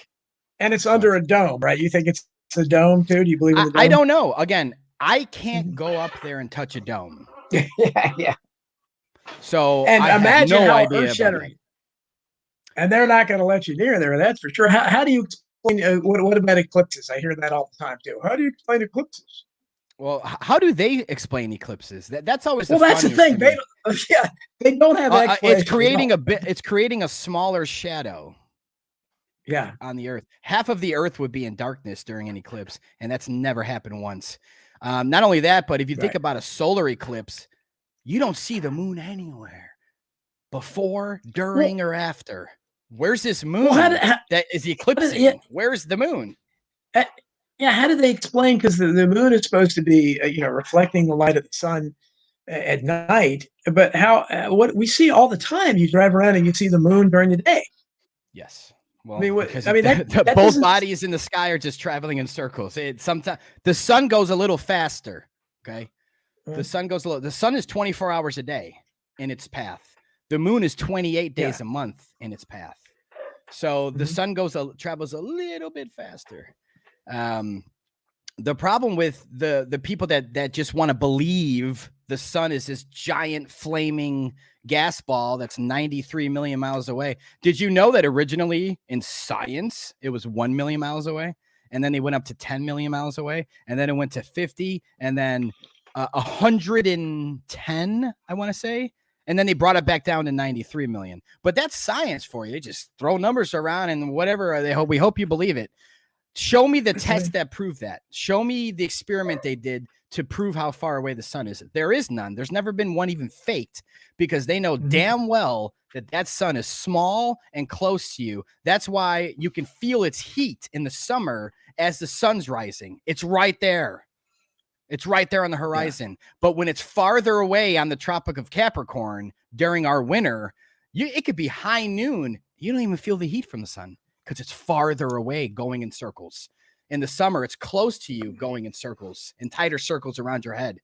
And it's under a dome, right? You think it's a dome too? Do you believe in the dome? I don't know. Again, I can't go up there and touch a dome. Yeah. So and I imagine have no how idea earth-shattering. And they're not going to let you near there. That's for sure. How do you explain what about eclipses? I hear that all the time too. How do you explain eclipses? Well, how do they explain eclipses? That's always that's the thing. They don't have explanation. It's creating a smaller shadow. Yeah, on the Earth. Half of the Earth would be in darkness during an eclipse, and that's never happened once. Not only that, but if you think about a solar eclipse, you don't see the moon anywhere before, during, or after. Where's this moon that is eclipsing? Where's the moon? How do they explain? Because the moon is supposed to be, reflecting the light of the sun at night. But what we see all the time, you drive around and you see the moon during the day. Yes. Well, both bodies in the sky are just traveling in circles. Sometimes the sun goes a little faster. Okay. The sun is 24 hours a day in its path. The moon is 28 days a month in its path. So the sun travels a little bit faster. The problem with the people that just want to believe the sun is this giant flaming gas ball that's 93 million miles away. Did you know that originally in science, it was 1 million miles away? And then they went up to 10 million miles away. And then it went to 50 and then 110, I want to say. And then they brought it back down to 93 million. But that's science for you. They just throw numbers around and whatever. We hope you believe it. Show me the test that proved that. Show me the experiment they did to prove how far away the sun is. There is none. There's never been one even faked because they know damn well that sun is small and close to you. That's why you can feel its heat in the summer as the sun's rising. It's right there. It's right there on the horizon. But when it's farther away on the Tropic of Capricorn during our winter, it could be high noon. You don't even feel the heat from the sun because it's farther away going in circles. In the summer, it's close to you going in circles, in tighter circles around your head.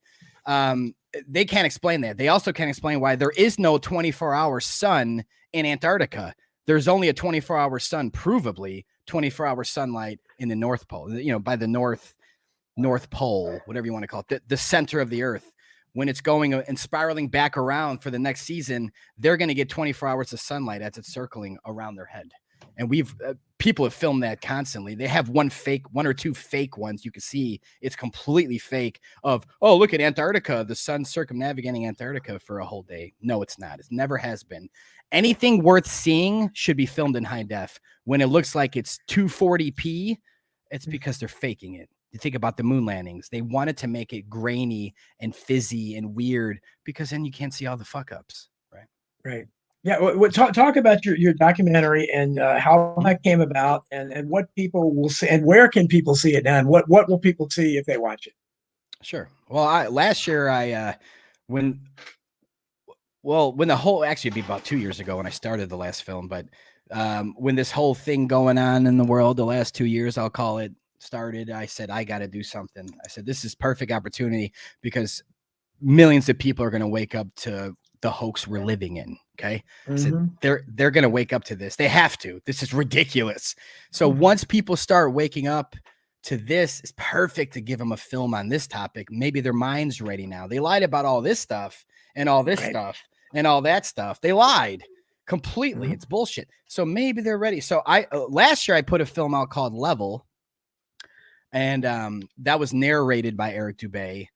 They can't explain that. They also can't explain why there is no 24-hour sun in Antarctica. There's only a 24-hour sun, provably 24-hour sunlight in the North Pole, by the North Pole, whatever you want to call it, the center of the Earth. When it's going and spiraling back around for the next season, they're going to get 24 hours of sunlight as it's circling around their head. And people have filmed that constantly. They have one or two fake ones. You can see it's completely fake of, oh, look at Antarctica. The sun's circumnavigating Antarctica for a whole day. No, it's not. It never has been. Anything worth seeing should be filmed in high def. When it looks like it's 240p, it's because they're faking it. You think about the moon landings. They wanted to make it grainy and fizzy and weird because then you can't see all the fuck ups. Right. Right. Yeah. Talk about your documentary and how that came about and what people will see and where can people see it now and what will people see if they watch it? Sure. Well, last year when the whole, actually it'd be about 2 years ago when I started the last film, but when this whole thing going on in the world, the last 2 years, I'll call it, started, I said, I got to do something. I said, this is perfect opportunity because millions of people are going to wake up to the hoax we're living in. Okay. So they're going to wake up to this. They have to. This is ridiculous. So once people start waking up to this, it's perfect to give them a film on this topic. Maybe their mind's ready now. They lied about all this stuff and all this stuff and all that stuff. They lied completely. It's bullshit. So maybe they're ready. So last year I put a film out called Level. And that was narrated by Eric Dubay.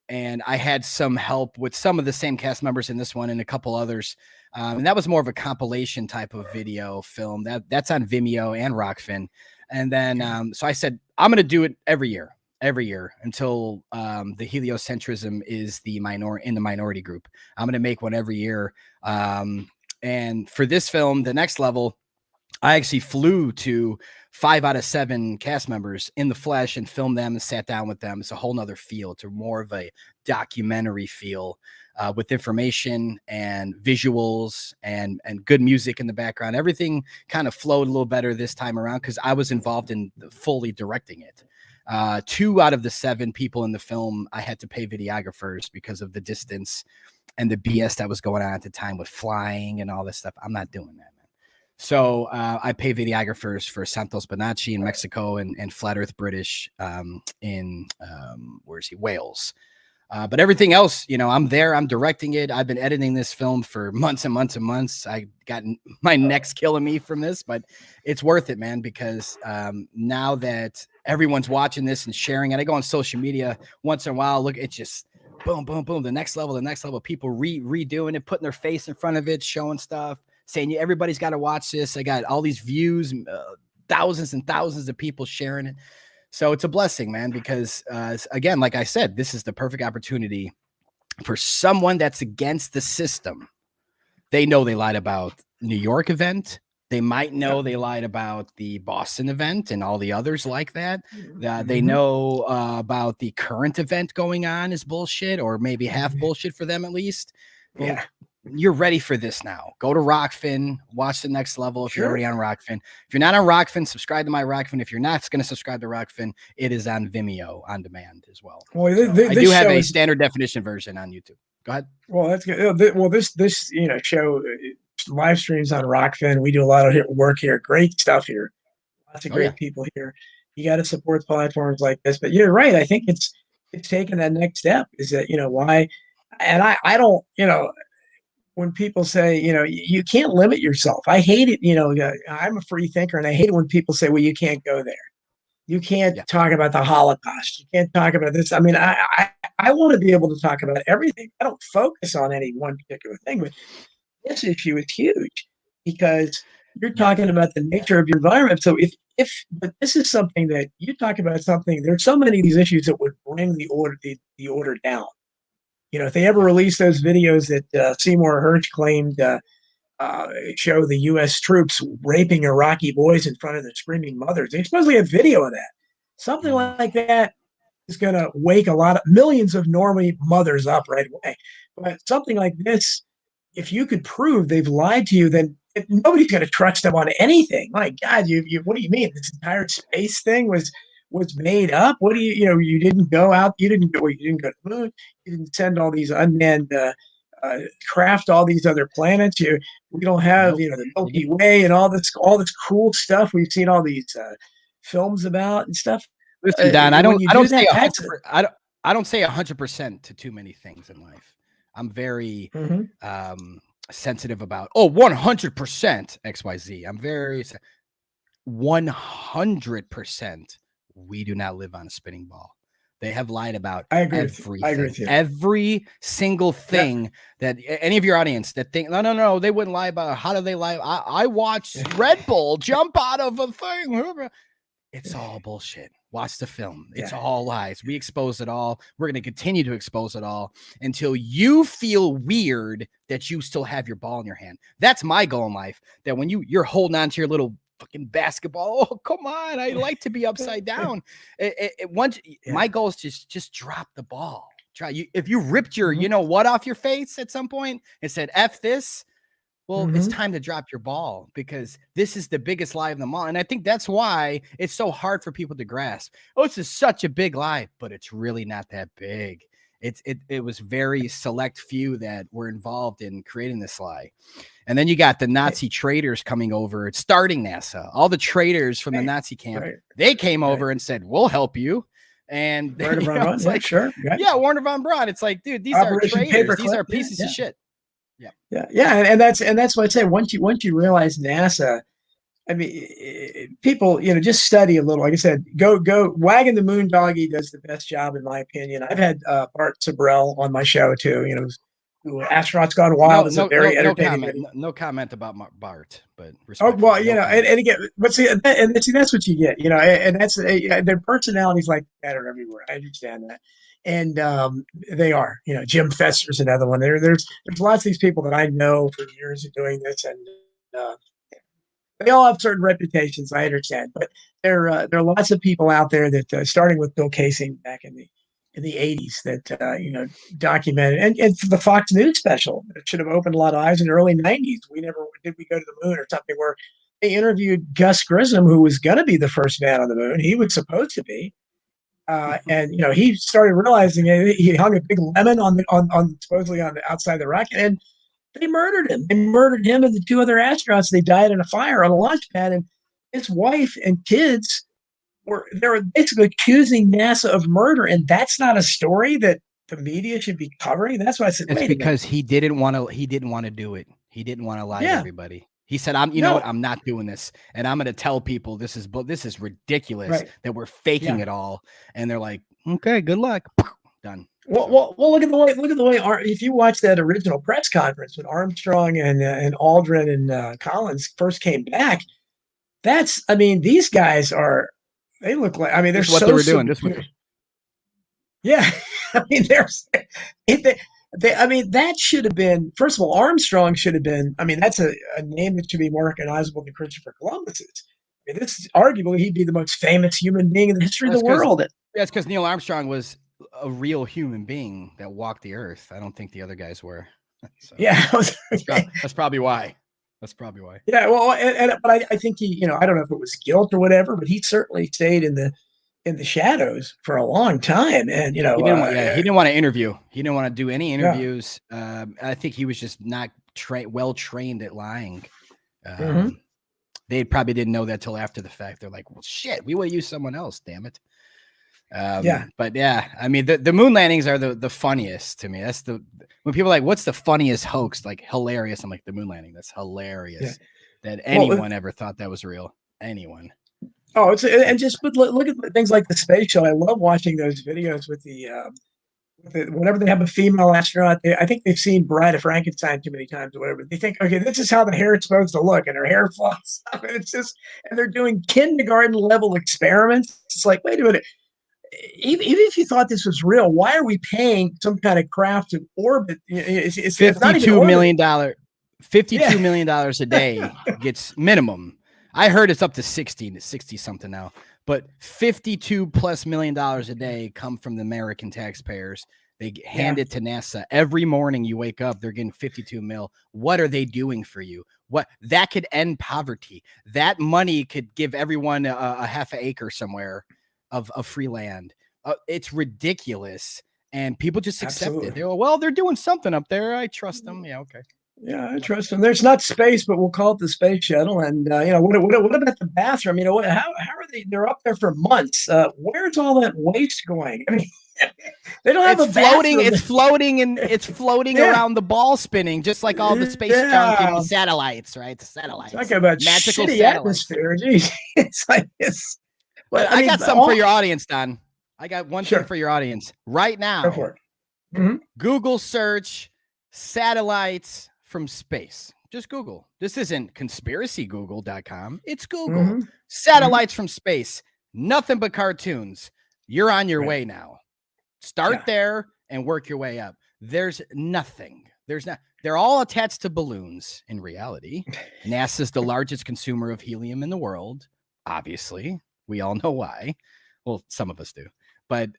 And I had some help with some of the same cast members in this one and a couple others. And that was more of a compilation type of video film. That's on Vimeo and Rockfin. And then so I said, I'm going to do it every year until the heliocentrism is in the minority group. I'm going to make one every year. And for this film, The Next Level, I actually flew to 5 out of 7 cast members in the flesh and filmed them and sat down with them. It's a whole nother feel. It's more of a documentary feel with information and visuals and good music in the background. Everything kind of flowed a little better this time around because I was involved in fully directing it. 2 out of the 7 people in the film, I had to pay videographers because of the distance and the BS that was going on at the time with flying and all this stuff. I'm not doing that. So I pay videographers for Santos Bonacci in Mexico and Flat Earth British in Wales. But everything else, I'm there. I'm directing it. I've been editing this film for months and months and months. I got my neck's killing me from this, but it's worth it, man, because now that everyone's watching this and sharing it, I go on social media once in a while. Look, it's just boom, boom, boom. The next level. People redoing it, putting their face in front of it, showing stuff. Saying everybody's got to watch this. I got all these views, thousands and thousands of people sharing it. So it's a blessing, man, because again, like I said, this is the perfect opportunity for someone that's against the system. They know they lied about New York event. They might know they lied about the Boston event and all the others like that. They know about the current event going on is bullshit or maybe half bullshit for them at least. Well, you're ready for this now. Go to Rockfin, watch The Next Level if you're already on Rockfin. If you're not on Rockfin, subscribe to my Rockfin. If you're not going to subscribe to Rockfin, it is on Vimeo on demand as well. Well, I do have a standard definition version on YouTube. Go ahead. Well, that's good. Well, this show live streams on Rockfin. We do a lot of work here. Great stuff here. Lots of great people here. You got to support platforms like this. But you're right. I think it's taking that next step. Is that why? And I don't when people say, you can't limit yourself. I hate it. I'm a free thinker and I hate it when people say, well, you can't go there. You can't talk about the Holocaust. You can't talk about this. I mean, I want to be able to talk about everything. I don't focus on any one particular thing, but this issue is huge because you're talking about the nature of your environment. So but this is something that you talk about there's so many of these issues that would bring the order down. If they ever release those videos that Seymour Hersh claimed show the U.S. troops raping Iraqi boys in front of their screaming mothers, they supposedly have video of that. Something like that is going to wake millions of normally mothers up right away. But something like this, if you could prove they've lied to you, then nobody's going to trust them on anything. My God, what do you mean? This entire space thing was made up? What do you didn't go out, you didn't go to the moon, you didn't send all these unmanned craft, all these other planets. We don't have the Milky Way and all this cool stuff we've seen all these films about and stuff. Listen, Don, I don't say 100%. I don't say 100% to too many things in life. I'm very sensitive about 100% XYZ. I'm very 100%. We do not live on a spinning ball. They have lied about everything. I agree with you. Every single thing that any of your audience that think, no, they wouldn't lie about. How do they lie? I watched Red Bull jump out of a thing. It's all bullshit. Watch the film. It's all lies. We expose it all. We're going to continue to expose it all until you feel weird that you still have your ball in your hand. That's my goal in life. That when you're holding on to your little fucking basketball, come on, I like to be upside down. My goal is just drop the ball. If you ripped your off your face at some point and said F this, well, it's time to drop your ball, because this is the biggest lie of them all. And I think that's why it's so hard for people to grasp. This is such a big lie, but it's really not that big. It was very select few that were involved in creating this lie. And then you got the Nazi traitors coming over, starting NASA. All the traitors from the Nazi camp, they came over and said, we'll help you. And Werner von Braun, sure. Werner von Braun. It's like, dude, these are traitors. These are pieces of shit. And that's what I'd say. Once you realize NASA, I mean, people, just study a little. Like I said, go Wagging the Moon Doggy does the best job in my opinion. I've had Bart Sabrell on my show too. Astronauts Gone Wild is a very entertaining. No comment about Bart, but and again, but see, that's what you get. And that's their personalities like that are everywhere. I understand that. And they are, Jim Fester's another one. There's lots of these people that I know for years of doing this, and they all have certain reputations. I understand, but there are lots of people out there that, starting with Bill Casing back in the 80s, that documented, and the Fox News special that should have opened a lot of eyes in the early 90s. We go to the moon or something, where they interviewed Gus Grissom, who was going to be the first man on the moon. He was supposed to be. And he started realizing he hung a big lemon on supposedly on the outside of the rocket, and they murdered him. They murdered him and the two other astronauts. They died in a fire on a launch pad, and his wife and kids they were basically accusing NASA of murder, and that's not a story that the media should be covering. That's why I said, it's because he didn't want to do it. He didn't want to lie to everybody. He said, "You know what? I'm not doing this, and I'm going to tell people this is ridiculous that we're faking it all." And they're like, "Okay, good luck." Done. Well, look at the way. If you watch that original press conference when Armstrong and Aldrin and Collins first came back, these guys are. They look like. They're what they were doing. This was. Yeah, that should have been, first of all, Armstrong should have been, that's a name that should be more recognizable than Christopher Columbus's. This is arguably, he'd be the most famous human being in the history of the world. That's because Neil Armstrong was a real human being that walked the earth. I don't think the other guys were. So, that's probably why. Yeah, well, but I think he, I don't know if it was guilt or whatever, but he certainly stayed in the shadows for a long time, and he didn't want to interview. He didn't want to do any interviews. I think he was just not well trained at lying. They probably didn't know that till after the fact. They're like, "Well, shit, we would use someone else, damn it." But the moon landings are the funniest to me. That's when people are like, "What's the funniest hoax?" Like, hilarious. I'm like, the moon landing. That's hilarious. That anyone ever thought that was real. Anyone. Oh, but look at things like the space show. I love watching those videos with whenever they have a female astronaut. I think they've seen Bride of Frankenstein too many times or whatever. They think, okay, this is how the hair is supposed to look, and her hair falls up, and and they're doing kindergarten level experiments. It's like, wait a minute. Even if you thought this was real, why are we paying some kind of craft to orbit? It's $52 million. $52 million a day gets minimum. I heard it's up to 60 something now, but $52+ million a day come from the American taxpayers. They hand it to NASA every morning. You wake up, they're getting 52 mil. What are they doing for you? What that could end poverty. That money could give everyone a half an acre somewhere of free land. It's ridiculous. And people just accept it. They go, well, they're doing something up there. I trust them. Yeah, okay. Yeah, I trust them. There's not space, but we'll call it the space shuttle. And what about the bathroom? How are they? They're up there for months. Where's all that waste going? I mean, they don't have it's a floating. bathroom. It's floating and it's floating around the ball spinning, just like all the space junk and the satellites, right? The satellites. Talk about magical shitty satellites. atmosphere. Geez, it's like this. But I got something for your audience, Don. I got one thing for your audience right now. Go for it. Google search satellites from space. Just Google. This isn't conspiracygoogle.com. It's Google. Satellites from space. Nothing but cartoons. You're on your way now. Start there and work your way up. There's nothing. They're all attached to balloons in reality. NASA's the largest consumer of helium in the world. Obviously, we all know why. Well, some of us do. But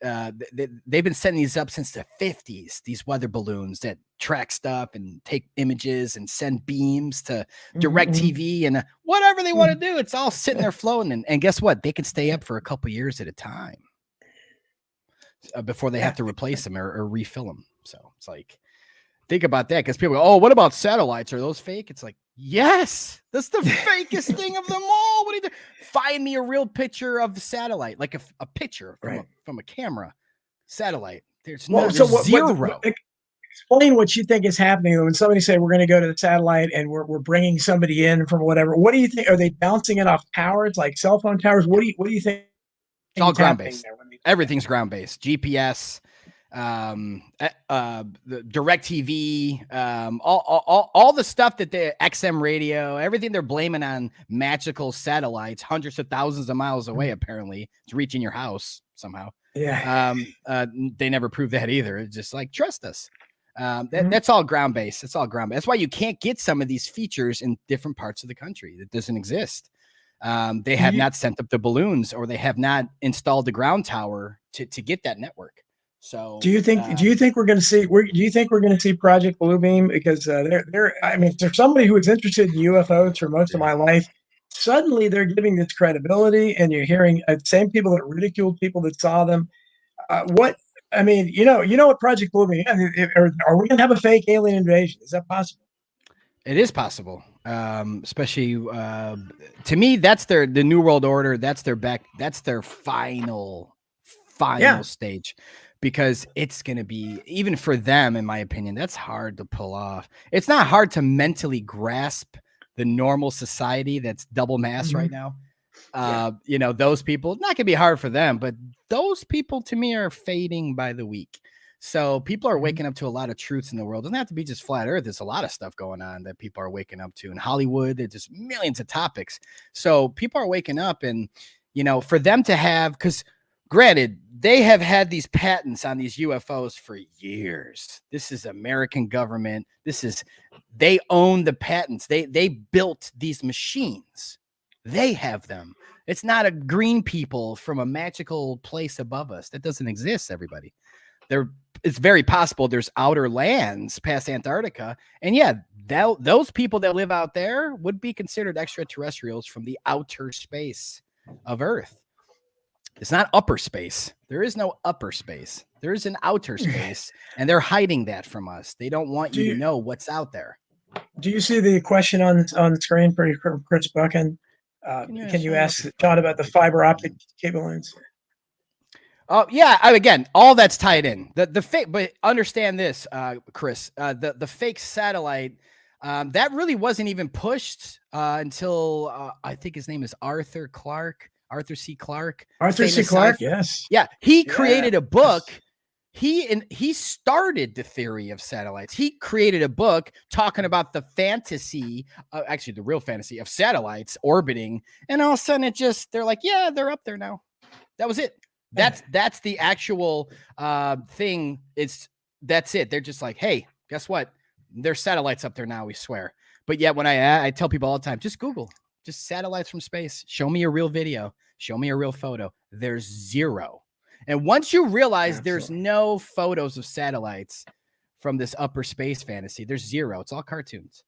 they've been setting these up since the 50s, these weather balloons that track stuff and take images and send beams to direct TV and whatever they want to do. It's all sitting there floating. And guess what? They can stay up for a couple years at a time before they have to replace them or refill them. So it's like, think about that, because people go, oh, what about satellites? Are those fake? It's like, yes, that's the fakest thing of them all. What do you do? Find me a real picture of the satellite, like a picture from a camera satellite. There's zero. Explain what you think is happening when somebody say we're going to go to the satellite and we're bringing somebody in from whatever. What do you think? Are they bouncing it off towers like cell phone towers? What do you think? It's all ground based. Everything's ground based. GPS. The direct TV, all the stuff that the XM radio, everything they're blaming on magical satellites, hundreds of thousands of miles away. Apparently it's reaching your house somehow. They never proved that either. It's just like, trust us. That's all ground based. It's all ground based. That's why you can't get some of these features in different parts of the country. That doesn't exist. They have not sent up the balloons, or they have not installed the ground tower to get that network. So do you think we're going to see Project Bluebeam? Because for somebody who was interested in UFOs for most of my life, suddenly they're giving this credibility, and you're hearing same people that ridiculed people that saw them. What Project Bluebeam? Are we going to have a fake alien invasion? Is that possible? It is possible, especially to me. That's the New World Order. That's their final stage. Because it's going to be, even for them, in my opinion, that's hard to pull off. It's not hard to mentally grasp the normal society that's double mass right now. Those people, not going to be hard for them, but those people to me are fading by the week. So people are waking up to a lot of truths in the world. It doesn't have to be just flat earth. There's a lot of stuff going on that people are waking up to in Hollywood. There's just millions of topics. So people are waking up, and, for them to have, because granted, they have had these patents on these UFOs for years. This is American government. They own the patents. They built these machines. They have them. It's not a green people from a magical place above us. That doesn't exist, everybody. It's very possible there's outer lands past Antarctica. And those people that live out there would be considered extraterrestrials from the outer space of Earth. It's not upper space. There is no upper space. There is an outer space, and they're hiding that from us. They don't want you to know what's out there. Do you see the question on the screen for Chris Buchan? Can you ask John about the fiber optic cable lines? Oh yeah. Again, all that's tied in. The fake, but understand this, Chris. The fake satellite that really wasn't even pushed until I think his name is Arthur C. Clarke. Yes. Yeah. He created a book. He started the theory of satellites. He created a book talking about the fantasy, actually the real fantasy of satellites orbiting. And all of a sudden they're like, yeah, they're up there now. That was it. That's the actual thing. That's it. They're just like, hey, guess what? There's satellites up there now, we swear. But yet when I tell people all the time, just Google just satellites from space. Show me a real video. Show me a real photo. There's zero. And once you realize there's no photos of satellites from this upper space fantasy, there's zero. It's all cartoons.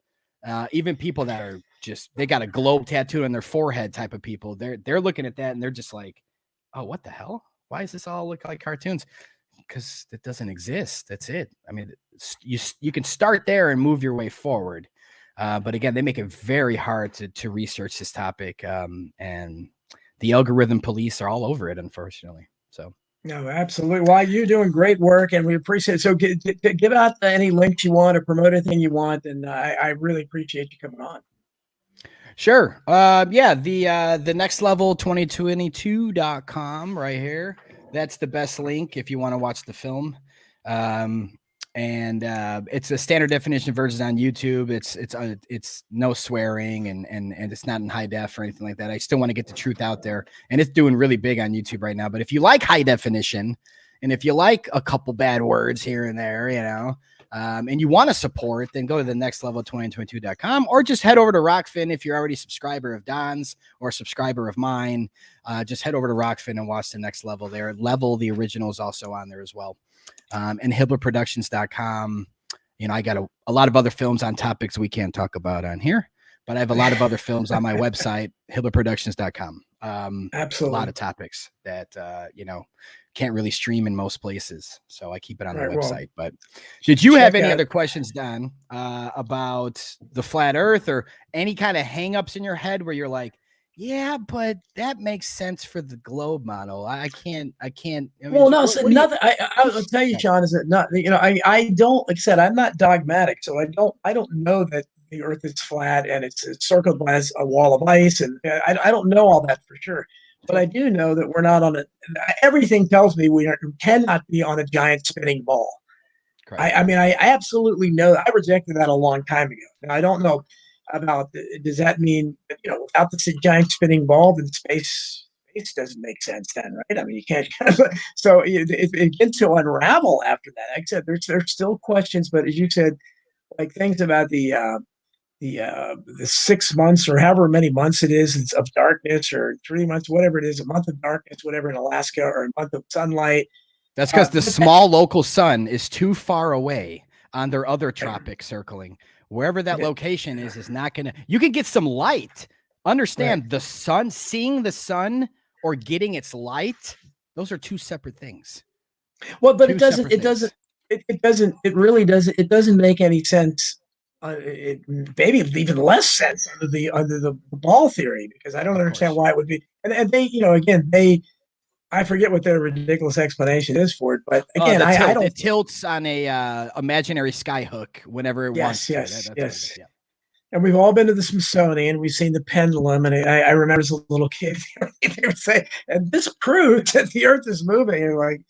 Even people that are just, they got a globe tattoo on their forehead type of people, they're looking at that and they're just like, oh, what the hell? Why does this all look like cartoons? Because it doesn't exist. That's it. I mean, you can start there and move your way forward. But again, they make it very hard to research this topic. And the algorithm police are all over it, unfortunately. So. No, absolutely. Well, you're doing great work, and we appreciate it. So give out any links you want or promote anything you want, and I really appreciate you coming on. Sure. Yeah, the next level 2022.com right here. That's the best link if you want to watch the film. And it's a standard definition version on YouTube. It's no swearing and it's not in high def or anything like that. I still want to get the truth out there, and it's doing really big on YouTube right now. But if you like high definition, and if you like a couple bad words here and there, you know, and you want to support, then go to the next level 2022.com, or just head over to Rockfin if you're already a subscriber of Don's or a subscriber of mine. Just head over to Rockfin and watch the next level there. Level, the original, is also on there as well. And HibblerProductions.com. You know, I got a lot of other films on topics we can't talk about on here, but I have a lot of other films on my website, HibblerProductions.com. Absolutely. A lot of topics that, you know, can't really stream in most places. So I keep it on the website. But did you have any other questions, Don, about the flat earth or any kind of hangups in your head where you're like, yeah, but that makes sense for the globe model. I can't. I mean, well, no, so nothing. I'll tell you, Sean, is that not? You know, I don't. Like I said, I'm not dogmatic, so I don't know that the Earth is flat and it's circled by a wall of ice, and I don't know all that for sure. But I do know that we're not on a. Everything tells me we cannot be on a giant spinning ball. I mean, I absolutely know. I rejected that a long time ago. And I don't know about, does that mean, you know, without the giant spinning ball, then space doesn't make sense then, right? I mean, you can't. So it begins to unravel after that. Like I said, there's still questions, but as you said, like things about the 6 months or however many months it is of darkness, or 3 months, whatever it is, a month of darkness, whatever in Alaska, or a month of sunlight. That's because the small local sun is too far away on their other tropic circling. Wherever that location is not going to, you can get some light. Understand the sun, seeing the sun or getting its light. Those are two separate things. Well, but it really doesn't make any sense. Maybe even less sense under the ball theory, because I don't understand why it would be. And they, you know, again, I forget what their ridiculous explanation is for it, but again, I don't. It tilts on a imaginary sky hook whenever it wants to. Yes. And we've all been to the Smithsonian. We've seen the pendulum, and I remember as a little kid, they would say, "And this proves that the Earth is moving." And like,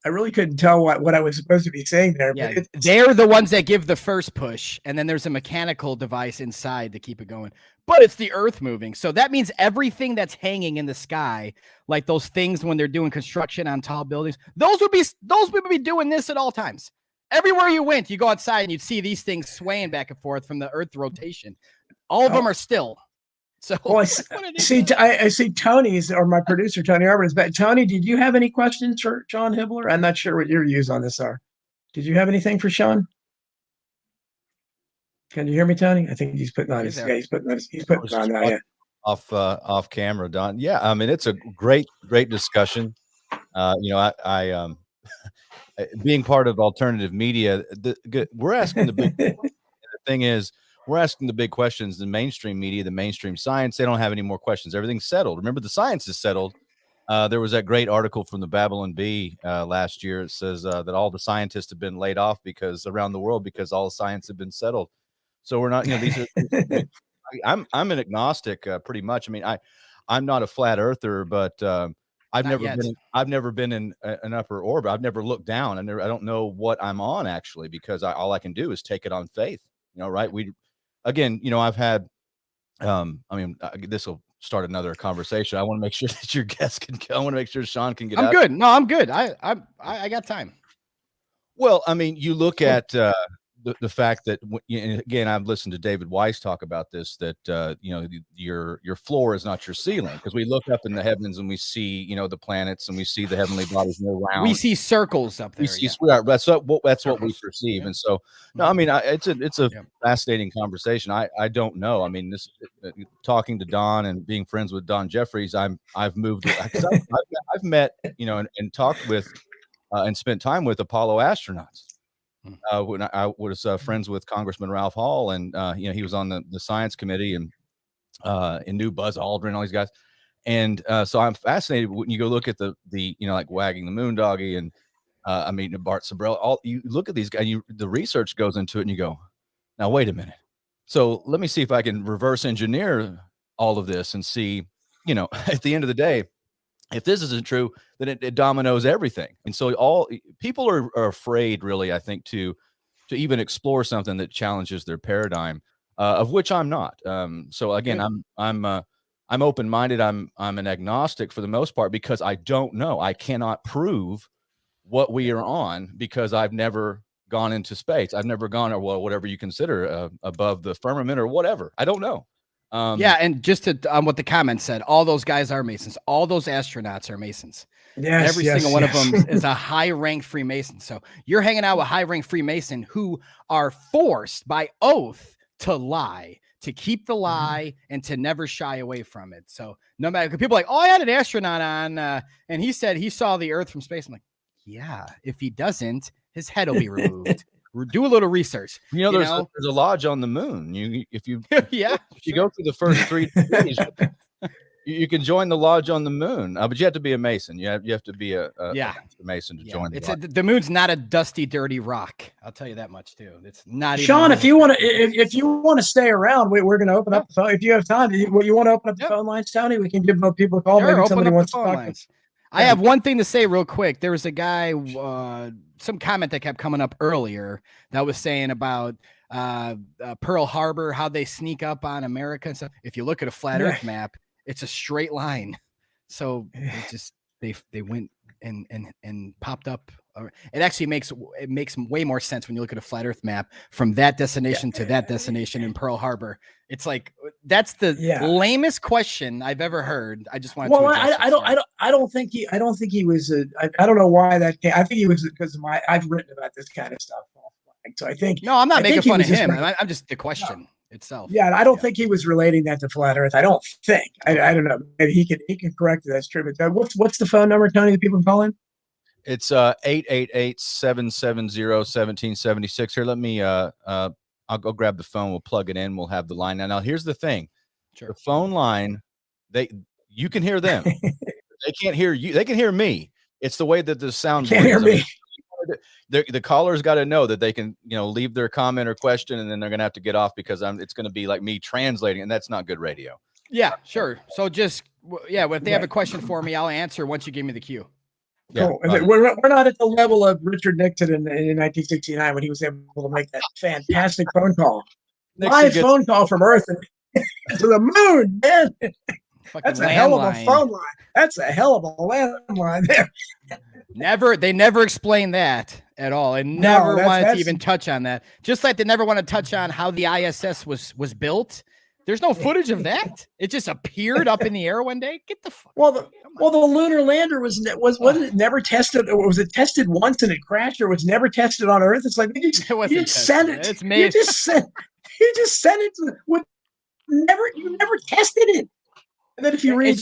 I really couldn't tell what I was supposed to be saying there. Yeah, but they're the ones that give the first push, and then there's a mechanical device inside to keep it going. But it's the Earth moving. So that means everything that's hanging in the sky, like those things when they're doing construction on tall buildings, those would be doing this at all times. Everywhere you went, you go outside and you'd see these things swaying back and forth from the Earth's rotation. All of them are still. So I see Tony's, or my producer, Tony Arbor, is back. Tony, did you have any questions for Sean Hibbeler? I'm not sure what your views on this are. Did you have anything for Sean? Can you hear me, Tony? I think he's putting on he's putting on now. Yeah. Off camera, Don. Yeah, I mean, it's a great discussion. You know, I being part of alternative media, we're asking the big. The thing is, we're asking the big questions. The mainstream media, the mainstream science, they don't have any more questions. Everything's settled. Remember, the science is settled. There was that great article from the Babylon Bee last year. It says that all the scientists have been laid off around the world because all the science had been settled. So we're not, you know, these are. I'm an agnostic, pretty much. I mean, I'm not a flat earther, but I've never been in an upper orbit. I've never looked down. I don't know what I'm on, actually, because all I can do is take it on faith. You know, right? Again, you know, I've had. I mean, this will start another conversation. I want to make sure that your guest can. I want to make sure Sean can get. I'm good. No, I'm good. I got time. Well, I mean, you look at the the fact that and again, I've listened to David Weiss talk about this, that your floor is not your ceiling, because we look up in the heavens and we see the planets and we see the heavenly bodies move around. We see circles up there. That's what we perceive. And so, no, I mean, it's a fascinating conversation. I don't know. I mean, this talking to Don and being friends with Don Jeffries, I've moved because I've met and talked with and spent time with Apollo astronauts. When I was friends with Congressman Ralph Hall, and he was on the science committee, and knew Buzz Aldrin, all these guys. And so I'm fascinated when you go look at the like Wagging the Moon Doggy and Bart Sabrell. You look at these guys, the research goes into it, and you go, now wait a minute. So let me see if I can reverse engineer all of this and see, at the end of the day, if this isn't true, then it dominoes everything. And so all people are afraid, really, I think, to even explore something that challenges their paradigm, of which I'm not. So again, I'm open-minded. I'm an agnostic for the most part, because I don't know. I cannot prove what we are on, because I've never gone into space. I've never gone, or whatever you consider above the firmament or whatever. I don't know. And just to what the comment said, all those guys are Masons. All those astronauts are Masons. Yes, every single one of them is a high-ranked Freemason. So you're hanging out with high-ranked Freemason who are forced by oath to lie, to keep the lie, and to never shy away from it. So no matter, people are like, oh, I had an astronaut on, and he said he saw the Earth from space. I'm like, yeah, if he doesn't, his head will be removed. Do a little research. There's a lodge on the moon. If you go through the first 3 days, you can join the lodge on the moon. But you have to be a Mason. You have to be a Mason to join. The moon's not a dusty, dirty rock. I'll tell you that much too. It's not. Sean, if you want to stay around, we're going to open up the phone. If you have time, you want to open up the phone lines, Tony? We can give people a call. Sure, maybe somebody wants to talk. Lines. I have one thing to say real quick. There was a guy, some comment that kept coming up earlier that was saying about Pearl Harbor, how they sneak up on America and stuff. If you look at a flat Earth map, it's a straight line. So they went and popped up. It actually makes way more sense when you look at a flat Earth map from that destination to that destination in Pearl Harbor. It's like, that's the lamest question I've ever heard. I just wanted to I don't think he was I don't know why that came. I think he was because I've written about this kind of stuff. So I think I'm not making fun of him. I'm just the question itself. Yeah, I don't think he was relating that to flat Earth. I don't think. I don't know. Maybe he can correct it. That's true. But what's the phone number, Tony, that people can call in? It's 888-770-1776. Here, let me I'll go grab the phone. We'll plug it in. We'll have the line. Now here's the thing. Sure. The phone line, you can hear them. They can't hear you. They can hear me. It's the way that the sound. Can't hear me. The caller's got to know that they can, leave their comment or question, and then they're going to have to get off, because it's going to be like me translating, and that's not good radio. Yeah, sure. So just, if they have a question for me, I'll answer once you give me the cue. Yeah, we're not at the level of Richard Nixon in 1969 when he was able to make that fantastic phone call from Earth to the moon, man. That's a hell of a phone line. That's a hell of a landline there. They never explained that at all, and never wanted to even touch on that. Just like they never want to touch on how the ISS was built. There's no footage of that. It just appeared up in the air one day. Get the fuck. The lunar lander wasn't it never tested? Or was it tested once and it crashed, or was never tested on Earth? It's like you just sent it. It's made. You just sent it you never tested it. And then if you read,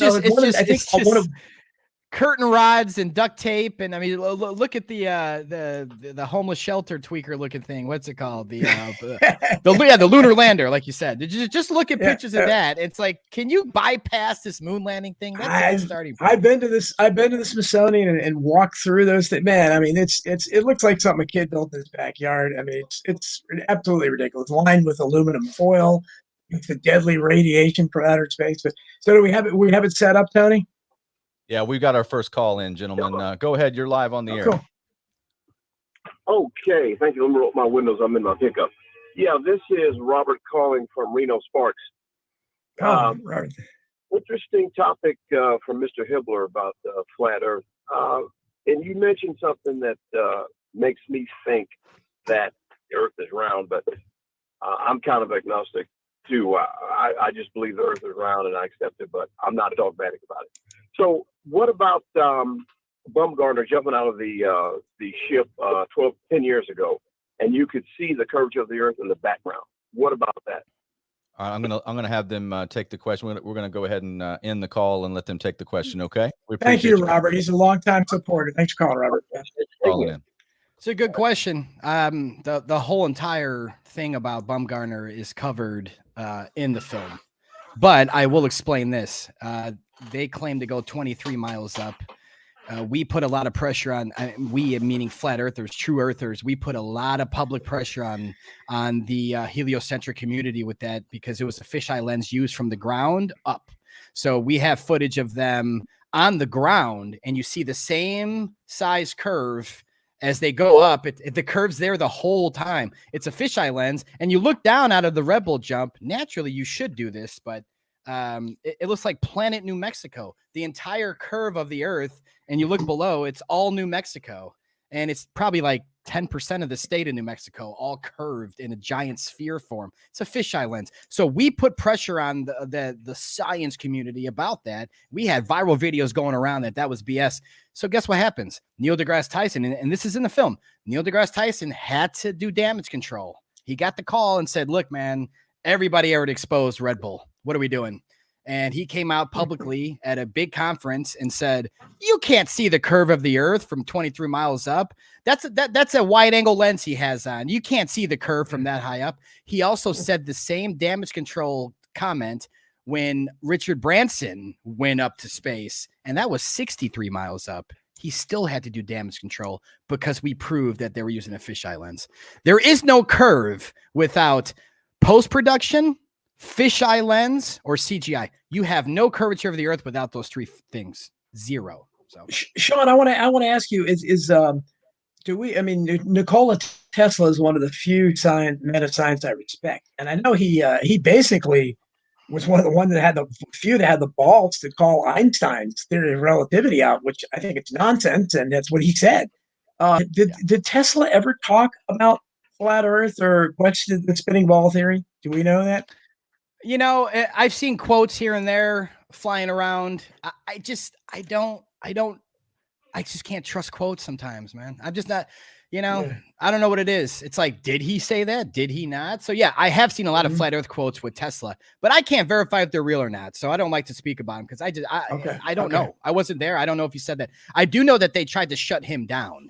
curtain rods and duct tape, and I mean, look at the homeless shelter tweaker looking thing. What's it called? The lunar lander, like you said. Just look at pictures of that. It's like, can you bypass this moon landing thing? That's a good starting point. I've been to the Smithsonian and walked through those things. Man, I mean, it looks like something a kid built in his backyard. I mean, it's absolutely ridiculous. Lined with aluminum foil, with the deadly radiation from outer space. So do we have it set up, Tony? Yeah, we've got our first call in, gentlemen. Go ahead. You're live on the air. Cool. Okay. Thank you. Let me roll up my windows. I'm in my pickup. Yeah, this is Robert calling from Reno Sparks. Right. Interesting topic from Mr. Hibbeler about flat Earth. And you mentioned something that makes me think that the Earth is round, but I'm kind of agnostic too. I just believe the Earth is round and I accept it, but I'm not dogmatic about it. So, what about Bumgarner jumping out of the ship 10 years ago, and you could see the curvature of the Earth in the background? What about that? I'm gonna have them take the question. We're gonna go ahead and end the call and let them take the question. Okay. We Thank appreciate you, Robert. He's a longtime supporter. Thanks for calling, Robert. calling in. It's a good question. The whole entire thing about Bumgarner is covered in the film, but I will explain this. They claim to go 23 miles up. We put a lot of pressure on we, meaning flat earthers, true earthers. We put a lot of public pressure on the heliocentric community with that because it was a fisheye lens used from the ground up. So we have footage of them on the ground, and you see the same size curve as they go up. The curve's there the whole time. It's a fisheye lens, and you look down out of the Red Bull jump. Naturally, you should do this, but it looks like Planet New Mexico. The entire curve of the Earth, and you look below, it's all New Mexico, and it's probably like 10% of the state of New Mexico, all curved in a giant sphere form. It's a fisheye lens. So we put pressure on the science community about that. We had viral videos going around that was BS. So guess what happens? Neil deGrasse Tyson, and this is in the film, Neil deGrasse Tyson had to do damage control. He got the call and said, look, man, everybody already exposed Red Bull. What are we doing? And he came out publicly at a big conference and said, you can't see the curve of the Earth from 23 miles up. That's a wide angle lens he has on. You can't see the curve from that high up. He also said the same damage control comment when Richard Branson went up to space, and that was 63 miles up. He still had to do damage control because we proved that they were using a fisheye lens. There is no curve without post-production, fisheye lens, or CGI. You have no curvature of the Earth without those three things. Zero. So, Sean, I want to ask you: Nikola Tesla is one of the few men of science I respect, and I know he basically was one of the ones that had the balls to call Einstein's theory of relativity out, which I think it's nonsense, and that's what he said. Did Tesla ever talk about flat Earth or question the spinning ball theory? Do we know that? You know, I've seen quotes here and there flying around. I just can't trust quotes sometimes, man. I'm just not, I don't know what it is. It's like, did he say that? Did he not? So yeah, I have seen a lot of flat Earth quotes with Tesla, but I can't verify if they're real or not. So I don't like to speak about them because I don't know. I wasn't there. I don't know if he said that. I do know that they tried to shut him down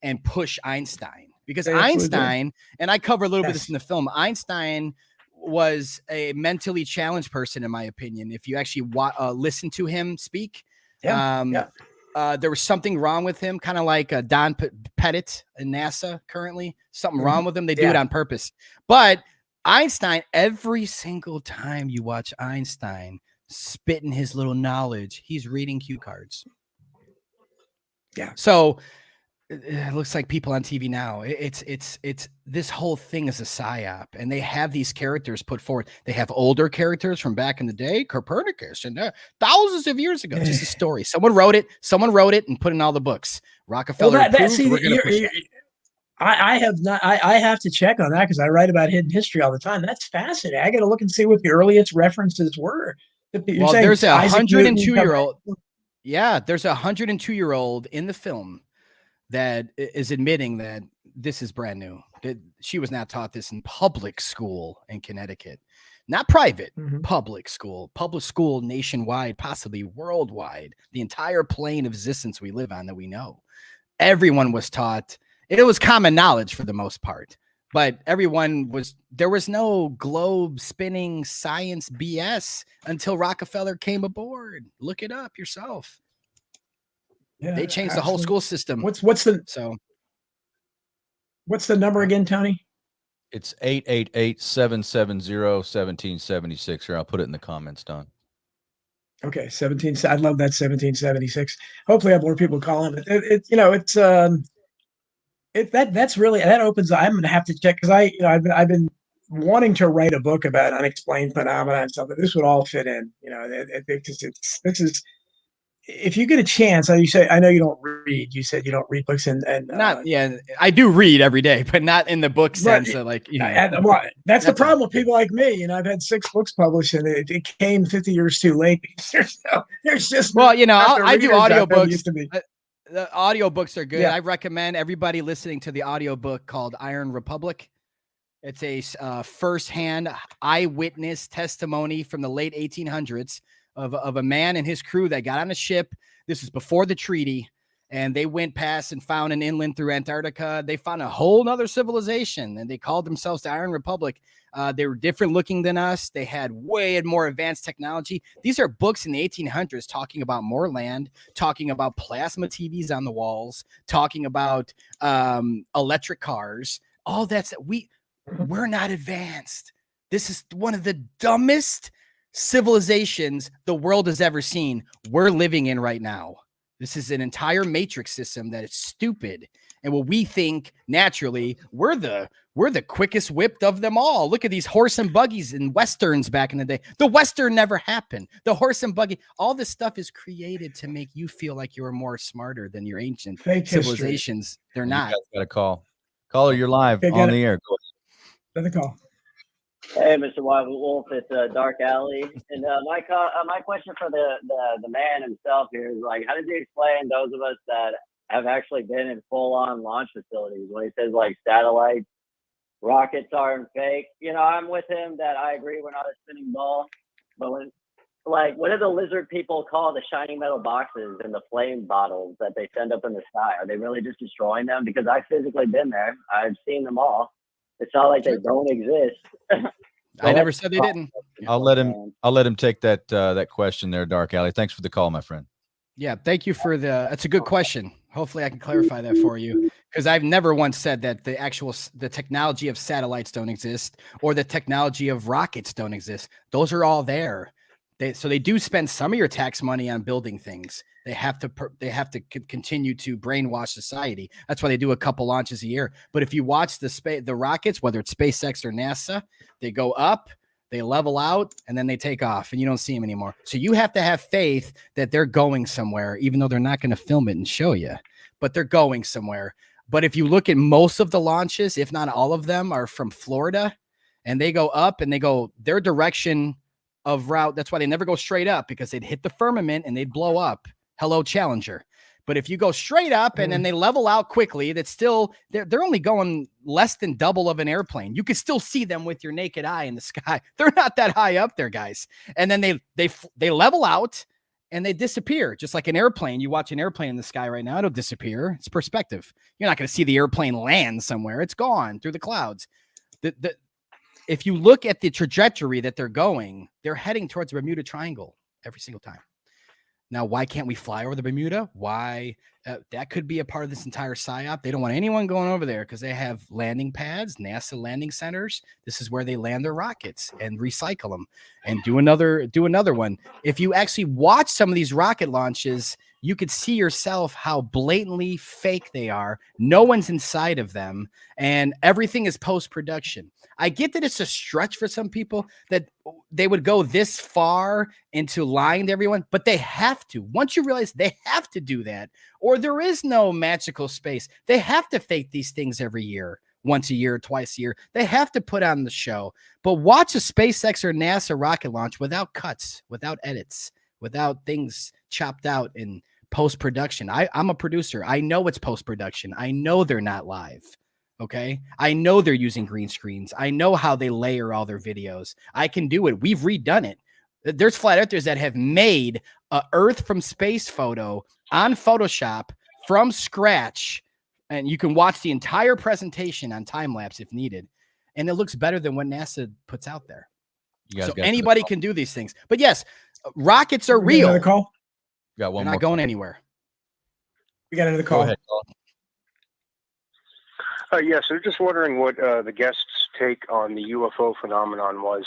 and push Einstein because Einstein, and I cover a little bit of this in the film, Einstein was a mentally challenged person, in my opinion. If you actually listen to him speak, there was something wrong with him, kind of like Don Pettit in NASA currently. Something wrong with him. They do it on purpose. But Einstein, every single time you watch Einstein spitting his little knowledge, he's reading cue cards. Yeah. So it looks like people on TV now. It's this whole thing is a psyop, and they have these characters put forward. They have older characters from back in the day, Copernicus, and thousands of years ago. It's just a story. Someone wrote it and put in all the books. Rockefeller approved. We're going to push it. I have not. I have to check on that because I write about hidden history all the time. That's fascinating. I got to look and see what the earliest references were. Well, there's a 102-year-old. Yeah, there's a 102-year-old in the film that is admitting that this is brand new. She was not taught this in public school in Connecticut, not private, public school nationwide, possibly worldwide, the entire plane of existence we live on that we know. Everyone was taught. It was common knowledge for the most part, but there was no globe spinning science BS until Rockefeller came aboard. Look it up yourself. Yeah, they changed the whole school system. What's the number again, Tony? It's 888-770-1776. Here, I'll put it in the comments, Don. Okay, 17. I love that 1776. Hopefully, I have more people calling. That's really that opens. I'm going to have to check because I've been wanting to write a book about unexplained phenomena and stuff. But this would all fit in. if you get a chance, you say, I know you don't read. You said you don't read books, and Not, yeah, I do read every day, but not in the book but sense of like, you know. well, that's the That's all. problem with people like me. You know, I've had 6 books published, and it came 50 years too late. There's just Well, you know, not the I do readers out there there audiobooks. used to be. The audiobooks are good. Yeah. I recommend everybody listening to the audiobook called Iron Republic. It's a firsthand eyewitness testimony from the late 1800s of a man and his crew that got on a ship. This is before the treaty, and they went past and found an inland through Antarctica. They found a whole nother civilization, and they called themselves the Iron Republic. They were different looking than us. They had way more advanced technology. These are books in the 1800s talking about more land, talking about plasma TVs on the walls, talking about electric cars. All that's we're not advanced. This is one of the dumbest civilizations the world has ever seen. We're living in right now. This is an entire matrix system that is stupid. And what we think naturally, we're the quickest whipped of them all. Look at these horse and buggies in Westerns back in the day. The Western never happened. The horse and buggy, all this stuff is created to make you feel like you're more smarter than your ancient Fake civilizations. history. They're You not. guys got a call. Caller, you're live Okay, on the air. Go Another call. Hey, Mr. Wolf, it's Dark Alley, and my question for the man himself here is like, how did you explain those of us that have actually been in full-on launch facilities when he says like satellites, rockets aren't fake? You know, I'm with him that I agree we're not a spinning ball, but what do the lizard people call the shiny metal boxes and the flame bottles that they send up in the sky? Are they really just destroying them? Because I've physically been there. I've seen them all. It's not like they don't exist. I never said they didn't. I'll let him take that question there, Dark Alley. Thanks for the call, my friend. Yeah, thank you for that's a good question. Hopefully I can clarify that for you, because I've never once said that the technology of satellites don't exist or the technology of rockets don't exist. Those are all there. So they do spend some of your tax money on building things. They have to continue to brainwash society. That's why they do a couple launches a year. But if you watch the rockets, whether it's SpaceX or NASA, they go up, they level out, and then they take off, and you don't see them anymore. So you have to have faith that they're going somewhere, even though they're not going to film it and show you, but they're going somewhere. But if you look at most of the launches, if not all of them, are from Florida, and they go up and they go their direction of route. That's why they never go straight up, because they'd hit the firmament and they'd blow up. Hello, Challenger. But if you go straight up and then they level out quickly, that's still they're only going less than double of an airplane. You can still see them with your naked eye in the sky. They're not that high up there, guys. And then they level out and they disappear, just like an airplane. You watch an airplane in the sky right now, it'll disappear. It's perspective. You're not going to see the airplane land somewhere. It's gone through the clouds. If you look at the trajectory that they're going, they're heading towards the Bermuda Triangle every single time. Now, why can't we fly over the Bermuda? Why? That could be a part of this entire psyop. They don't want anyone going over there because they have landing pads, NASA landing centers. This is where they land their rockets and recycle them and do another one. If you actually watch some of these rocket launches, you could see yourself how blatantly fake they are. No one's inside of them, and everything is post-production. I get that it's a stretch for some people that they would go this far into lying to everyone, but they have to. Once you realize they have to do that, or there is no magical space, they have to fake these things every year, once a year, twice a year. They have to put on the show. But watch a SpaceX or NASA rocket launch without cuts, without edits, without things chopped out in post-production. I'm a producer. I know it's post-production. I know they're not live. Okay. I know they're using green screens. I know how they layer all their videos. I can do it. We've redone it. There's flat earthers that have made a Earth from space photo on Photoshop from scratch. And you can watch the entire presentation on time lapse if needed. And it looks better than what NASA puts out there. So anybody can do these things. But yes, rockets are real. Another call? Got one They're not going anywhere. We got another call. Go ahead, caller. Yes, I was just wondering what the guest's take on the UFO phenomenon was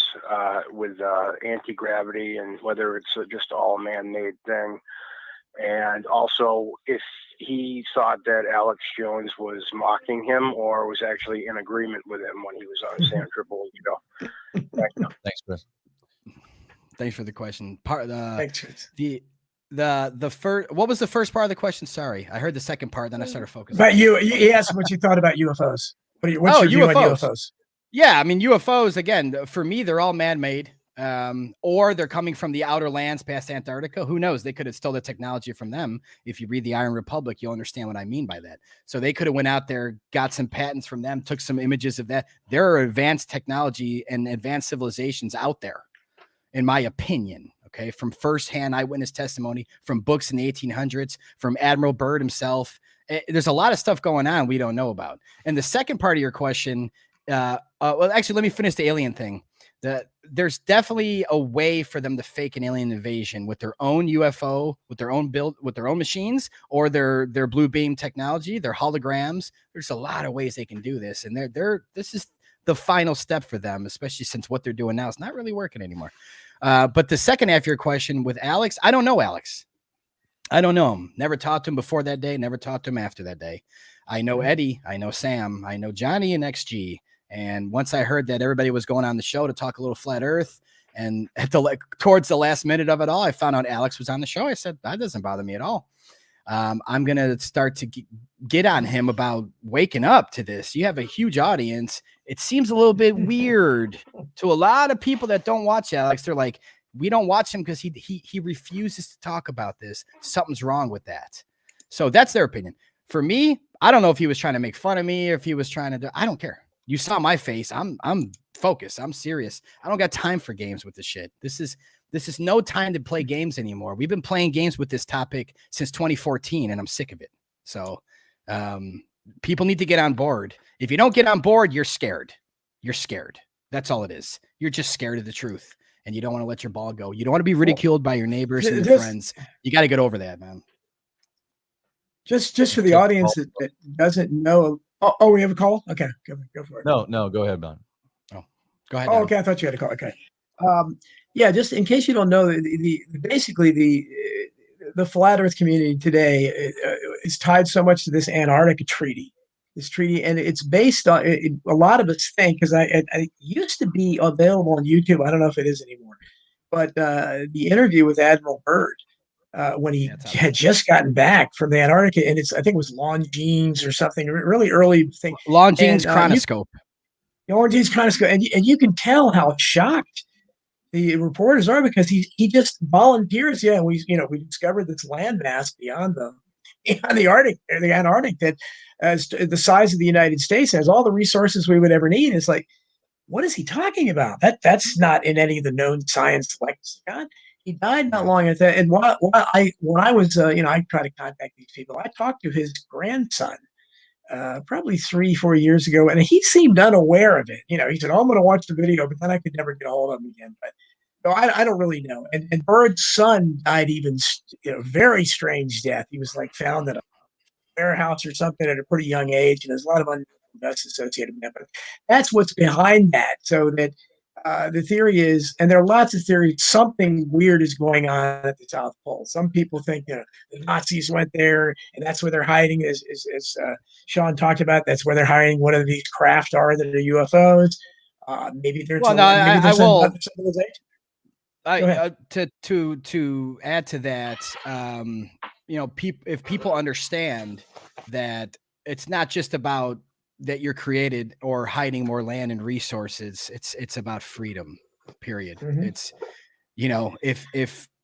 with anti-gravity, and whether it's just all man-made thing. And also if he thought that Alex Jones was mocking him or was actually in agreement with him when he was on San Triple ago. Thanks, Chris. Thanks for the question. Thanks, Chris. the first, what was the first part of the question? Sorry, I heard the second part, then I started focusing. But he asked what you thought about UFOs. What's your view on UFOs? Yeah, I mean, UFOs, again, for me, they're all man-made, or they're coming from the outer lands past Antarctica. Who knows? They could have stole the technology from them. If you read the Iron Republic, you'll understand what I mean by that. So they could have went out there, got some patents from them, took some images of that. There are advanced technology and advanced civilizations out there, in my opinion. Okay, from firsthand eyewitness testimony, from books in the 1800s, from Admiral Byrd himself. There's a lot of stuff going on we don't know about. And the second part of your question, well, actually, let me finish the alien thing. There's definitely a way for them to fake an alien invasion with their own UFO, with their own build, with their own machines, or their blue beam technology, their holograms. There's a lot of ways they can do this, and this is the final step for them, especially since what they're doing now is not really working anymore. But the second half of your question with Alex, I don't know Alex. I don't know him. Never talked to him before that day. Never talked to him after that day. I know Eddie. I know Sam. I know Johnny and XG. And once I heard that everybody was going on the show to talk a little flat Earth, and towards the last minute of it all, I found out Alex was on the show. I said, that doesn't bother me at all. I'm going to start to get on him about waking up to this. You have a huge audience. It seems a little bit weird to a lot of people that don't watch Alex. They're like, we don't watch him because he refuses to talk about this. Something's wrong with that. So that's their opinion. For me, I don't know if he was trying to make fun of me or if he was trying to I don't care. You saw my face. I'm focused. I'm serious. I don't got time for games with this shit. This is no time to play games anymore. We've been playing games with this topic since 2014, and I'm sick of it. So people need to get on board. If you don't get on board, you're scared. You're scared. That's all it is. You're just scared of the truth, and you don't want to let your ball go. You don't want to be ridiculed by your neighbors and your friends. You got to get over that, man. Just for the audience that doesn't know. Oh, we have a call? Okay, go for it. No, go ahead, Don. Oh, go ahead. Oh, okay, I thought you had a call. Okay. Yeah, just in case you don't know, basically the flat Earth community today is tied so much to this Antarctica treaty. This treaty, and it's based on a lot of us think, because I used to be available on YouTube. I don't know if it is anymore, but the interview with Admiral Byrd when he had just gotten back from the Antarctica, and I think it was Longines or something, really early thing. Longines chronoscope. Longines chronoscope, and you can tell how shocked the reporters are, because he just volunteers. Yeah, we discovered this landmass beyond the Arctic, or the Antarctic, that as the size of the United States has all the resources we would ever need. It's like, what is he talking about? That's not in any of the known science. Like, God, he died not long after that. And when I was I try to contact these people. I talked to his grandson probably 3-4 years ago, and he seemed unaware of it. He said, "Oh, I'm going to watch the video," but then I could never get a hold of him again. But no, I don't really know. And Bird's son died even very strange death. He was like found in a warehouse or something at a pretty young age, and there's a lot of unknown deaths associated with that. But that's what's behind that. So that the theory is, and there are lots of theories, something weird is going on at the South Pole. Some people think the Nazis went there, and that's where they're hiding. As Sean talked about, that's where they're hiding one of these craft are that are UFOs. Maybe there's another civilization. To add to that, if people understand that it's not just about that you're created or hiding more land and resources, it's about freedom, period. Mm-hmm. It's,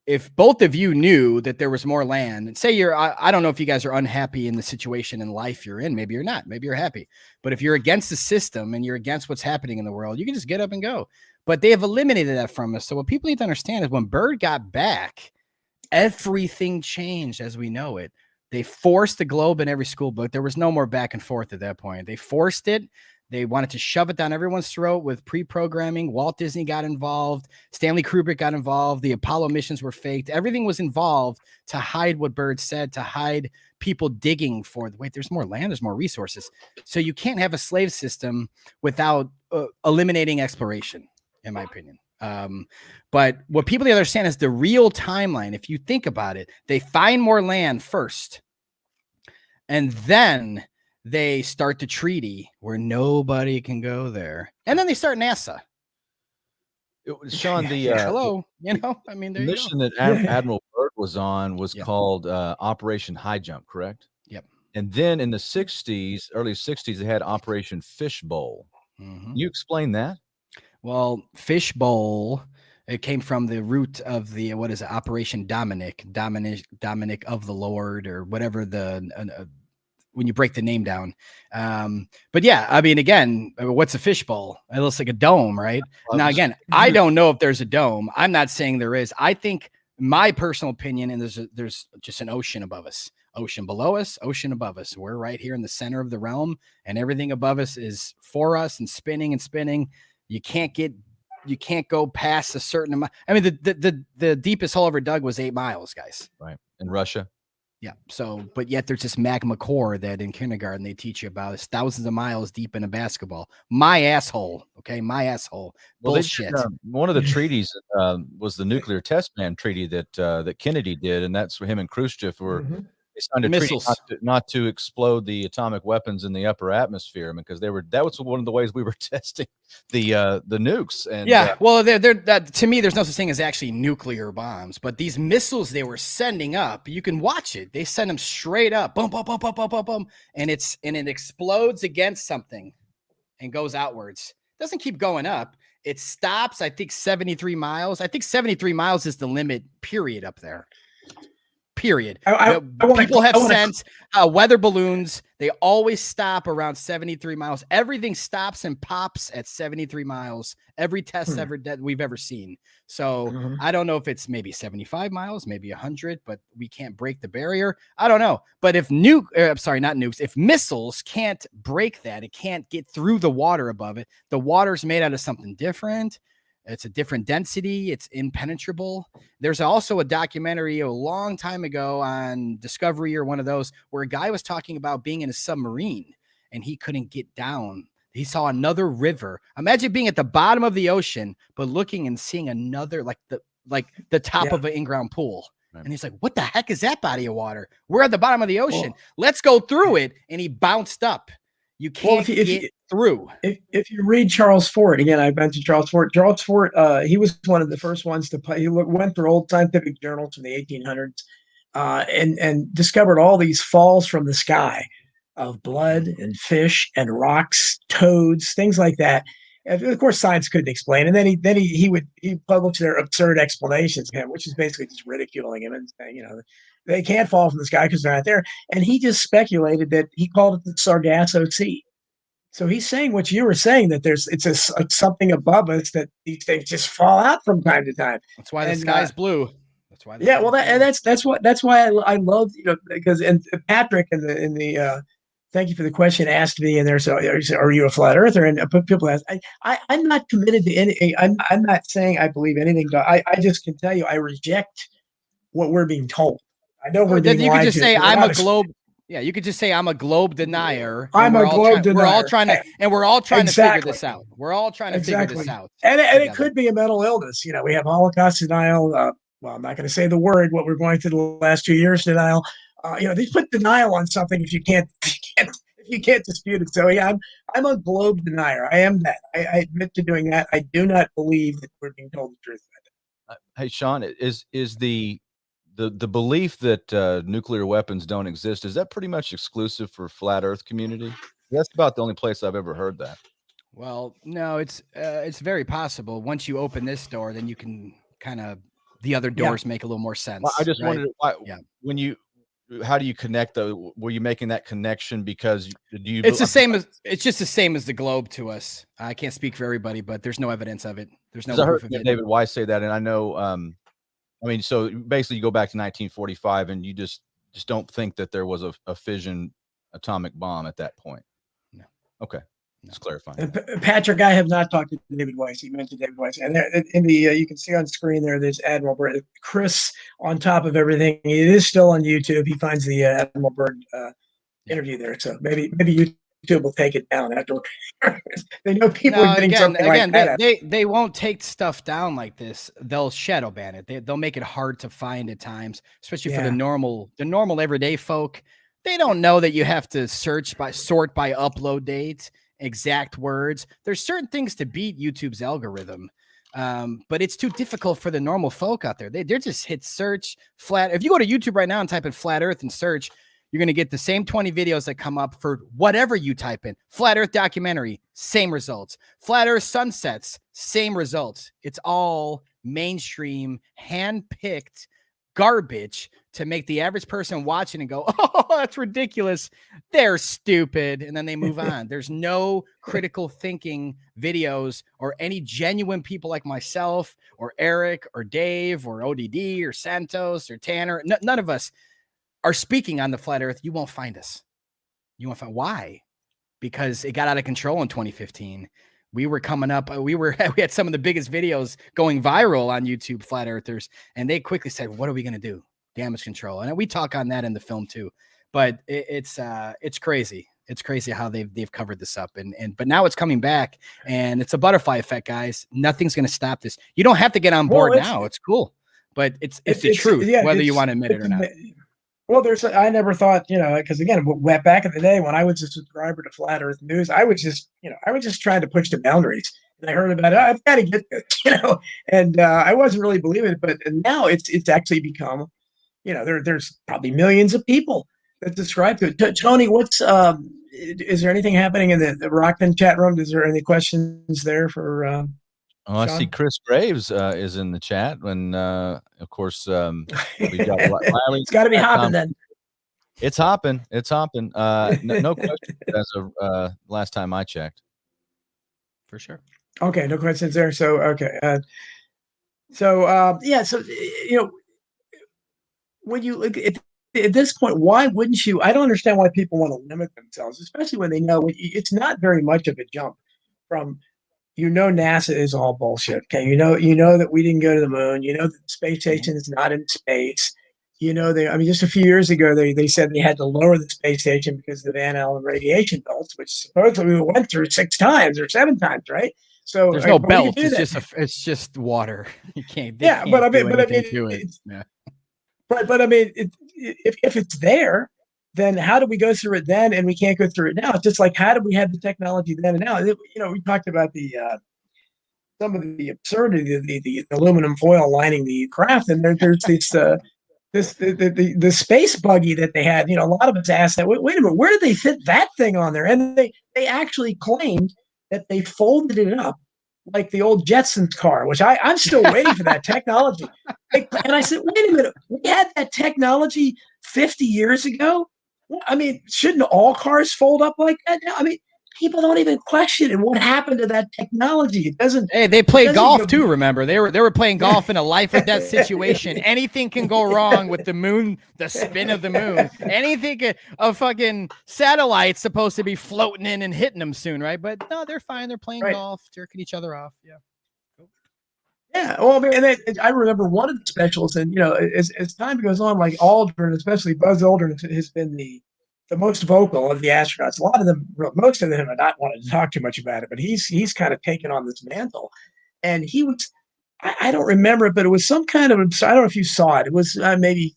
if both of you knew that there was more land, and say I don't know if you guys are unhappy in the situation in life you're in, maybe you're not, maybe you're happy, but if you're against the system and you're against what's happening in the world, you can just get up and go. But they have eliminated that from us. So what people need to understand is when Byrd got back, everything changed as we know it. They forced the globe in every school book. There was no more back and forth at that point. They forced it. They wanted to shove it down everyone's throat with pre-programming. Walt Disney got involved. Stanley Kubrick got involved. The Apollo missions were faked. Everything was involved to hide what Byrd said, to hide people digging for, wait, there's more land, there's more resources. So you can't have a slave system without eliminating exploration, in my opinion. But what people need to understand is the real timeline. If you think about it, they find more land first, and then they start the treaty where nobody can go there, and then they start NASA. It was Sean, the hello, the mission that Admiral Byrd was on was called Operation High Jump, correct? Yep. And then in the 60s, early 60s, they had Operation Fishbowl. Can you explain that? Well, fishbowl, it came from the root of the, what is it, Operation Dominic of the Lord, or whatever when you break the name down. But yeah, I mean, again, what's a fishbowl? It looks like a dome, right? Now, again, I don't know if there's a dome. I'm not saying there is. I think my personal opinion, and there's just an ocean above us, ocean below us, ocean above us. We're right here in the center of the realm, and everything above us is for us and spinning and spinning. You can't go past a certain amount. I mean, the deepest hole ever dug was 8 miles, guys. Right. In Russia. Yeah. So, but yet there's this magma core that in kindergarten they teach you about. It's thousands of miles deep in a basketball. My asshole. Okay. My asshole. Well, Bullshit. One of the treaties was the nuclear test ban treaty that Kennedy did. And that's him and Khrushchev were, they signed a Missiles. treaty not to explode the atomic weapons in the upper atmosphere, because that was one of the ways we were testing the nukes. And well, that to me, there's no such thing as actually nuclear bombs, but these missiles they were sending up, you can watch it. They send them straight up, boom, boom, boom, boom, boom, boom, boom, and it explodes against something and goes outwards. It doesn't keep going up. It stops, I think, 73 miles. I think 73 miles is the limit, period, up there. Period. People have sense. Weather balloons, they always stop around 73 miles. Everything stops and pops at 73 miles. Every test that we've ever seen. So I don't know if it's maybe 75 miles, maybe 100, but we can't break the barrier. I don't know. But if if missiles can't break that, it can't get through the water above it. The water's made out of something different. It's a different density. It's impenetrable. There's also a documentary a long time ago on Discovery or one of those where a guy was talking about being in a submarine and he couldn't get down. He saw another river. Imagine being at the bottom of the ocean, but looking and seeing another, like the top of an in-ground pool. Right. And he's like, what the heck is that body of water? We're at the bottom of the ocean. Let's go through it. And he bounced up. You can't get through. If you read Charles Fort, again, I mentioned Charles Fort. Charles Fort, he was one of the first ones to he went through old scientific journals from the 1800s and discovered all these falls from the sky of blood and fish and rocks, toads, things like that. And of course, science couldn't explain. And then he published their absurd explanations, which is basically just ridiculing him and saying, they can't fall from the sky because they're not there. And he just speculated that he called it the Sargasso Sea. So he's saying what you were saying, that it's something above us that these things just fall out from time to time. That's why the sky's blue. That's why. That's why I love, because and Patrick in the thank you for the question asked me, and there's are you a flat earther? And people ask, I'm not committed to anything. I'm not saying I believe anything. I just can tell you I reject what we're being told. I know we're being lied to. You could just say I'm a globe. Yeah, you could just say I'm a globe denier. I'm a globe denier. We're all trying to figure this out. We're all trying to figure this out. And it could be a mental illness. We have Holocaust denial. Well, I'm not going to say the word, what we're going through the last 2 years denial. They put denial on something if you can't dispute it. So yeah, I'm a globe denier. I am that. I admit to doing that. I do not believe that we're being told the truth. Hey, Sean, is the belief that nuclear weapons don't exist, is that pretty much exclusive for flat Earth community? That's about the only place I've ever heard that. Well, no, it's very possible. Once you open this door, then you can kind of the other doors make a little more sense. Well, I just wondered why, how do you connect though? Were you making that connection because it's just the same as the globe to us. I can't speak for everybody, but there's no evidence of it. There's no proof of it. David Weiss say that, and I know. So basically you go back to 1945 and you just don't think that there was a fission atomic bomb at that point. No. Okay. Just clarifying. Patrick, I have not talked to David Weiss. You mentioned David Weiss. And there, in the you can see on screen there's Admiral Byrd. Chris, on top of everything, it is still on YouTube. He finds the Admiral Byrd interview there. So maybe YouTube will take it down after. They know people are getting something like that. They won't take stuff down like this. They'll shadow ban it. They'll make it hard to find at times, especially for the normal everyday folk. They don't know that you have to sort by upload dates, exact words. There's certain things to beat YouTube's algorithm. But it's too difficult for the normal folk out there. They're just hit search flat. If you go to YouTube right now and type in flat earth and search, you're going to get the same 20 videos that come up for whatever you type in. Flat earth documentary, same results. Flat earth sunsets, same results. It's all mainstream, hand-picked garbage to make the average person watching and go, oh, that's ridiculous. They're stupid. And then they move on. There's no critical thinking videos or any genuine people like myself or Eric or Dave or ODD or Santos or Tanner. None of us are speaking on the flat earth. You won't find us. You won't find why? Because it got out of control in 2015. We were coming up. We had some of the biggest videos going viral on YouTube, flat earthers, and they quickly said, "What are we going to do? Damage control." And we talk on that in the film too. But it's crazy. It's crazy how they've covered this up, but now it's coming back, and it's a butterfly effect, guys. Nothing's going to stop this. You don't have to get on board now. It's cool, but it's the truth, whether you want to admit it or not. Well, I never thought, because again, back in the day when I was a subscriber to Flat Earth News, I was just trying to push the boundaries. And I heard about it. I've got to get this, and I wasn't really believing it. But now it's actually become, there's probably millions of people that subscribe to it. Tony, is there anything happening in the Rockman chat room? Is there any questions there for? I see Chris Graves is in the chat, and of course we've got Wiley. It's got to be hopping then. It's hopping. It's hopping. No questions as of last time I checked. For sure. Okay, no questions there. So okay, when you look at this point, why wouldn't you? I don't understand why people want to limit themselves, especially when they know it's not very much of a jump from. NASA is all bullshit. Okay, you know that we didn't go to the moon. You know that the space station is not in space. Just a few years ago, they said they had to lower the space station because of the Van Allen radiation belts, which supposedly we went through 6 times or 7 times, right? So there's no belts. It's just water. You can't. But I mean, if it's there, then how do we go through it then and we can't go through it now? It's just like, how do we have the technology then and now? We talked about some of the absurdity of the aluminum foil lining the craft, and there's the space buggy that they had. A lot of us asked that. Wait a minute, where did they fit that thing on there? And they actually claimed that they folded it up like the old Jetsons car, which I'm still waiting for that technology. And I said, wait a minute, we had that technology 50 years ago. I mean, shouldn't all cars fold up like that now? I mean, people don't even question it. What happened to that technology? It doesn't. Hey, they played golf too. Remember, they were playing golf in a life or death situation. Anything can go wrong with the moon, the spin of the moon. Anything, a fucking satellite's supposed to be floating in and hitting them soon, right? But no, they're fine. They're playing golf, jerking each other off. Yeah. Yeah, well, I remember one of the specials, and as time goes on, like Aldrin, especially Buzz Aldrin, has been the most vocal of the astronauts. Most of them have not wanted to talk too much about it, but he's kind of taken on this mantle. And he was, I don't remember it, but it was some kind of, I don't know if you saw it. It was maybe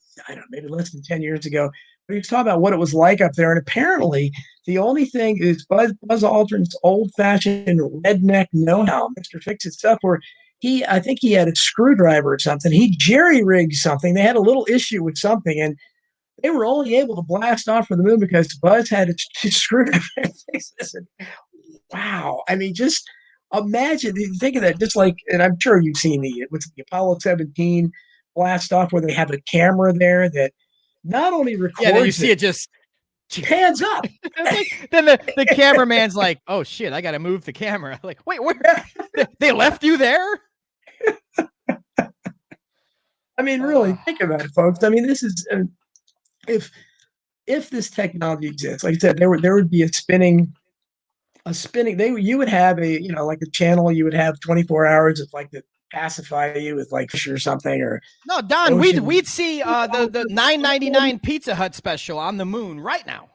less than 10 years ago. But he was talking about what it was like up there, and apparently the only thing is Buzz Aldrin's old-fashioned redneck know-how, Mr. Fix-It stuff, where I think he had a screwdriver or something. He jerry-rigged something. They had a little issue with something, and they were only able to blast off for the moon because Buzz had his screwdriver. Wow. I mean, just imagine, think of that, just like, and I'm sure you've seen the Apollo 17 blast off where they have a camera there that not only records. Yeah, then you see it just hands up. Then the cameraman's like, oh shit, I got to move the camera. Like, wait, where? They left you there? I mean, really, think about it, folks. I mean, this is if this technology exists, like I said, there would be a spinning. You would have like a channel. You would have 24 hours of like to pacify you with like fish or something or. No, Don, we'd see the $9.99 Pizza Hut special on the moon right now.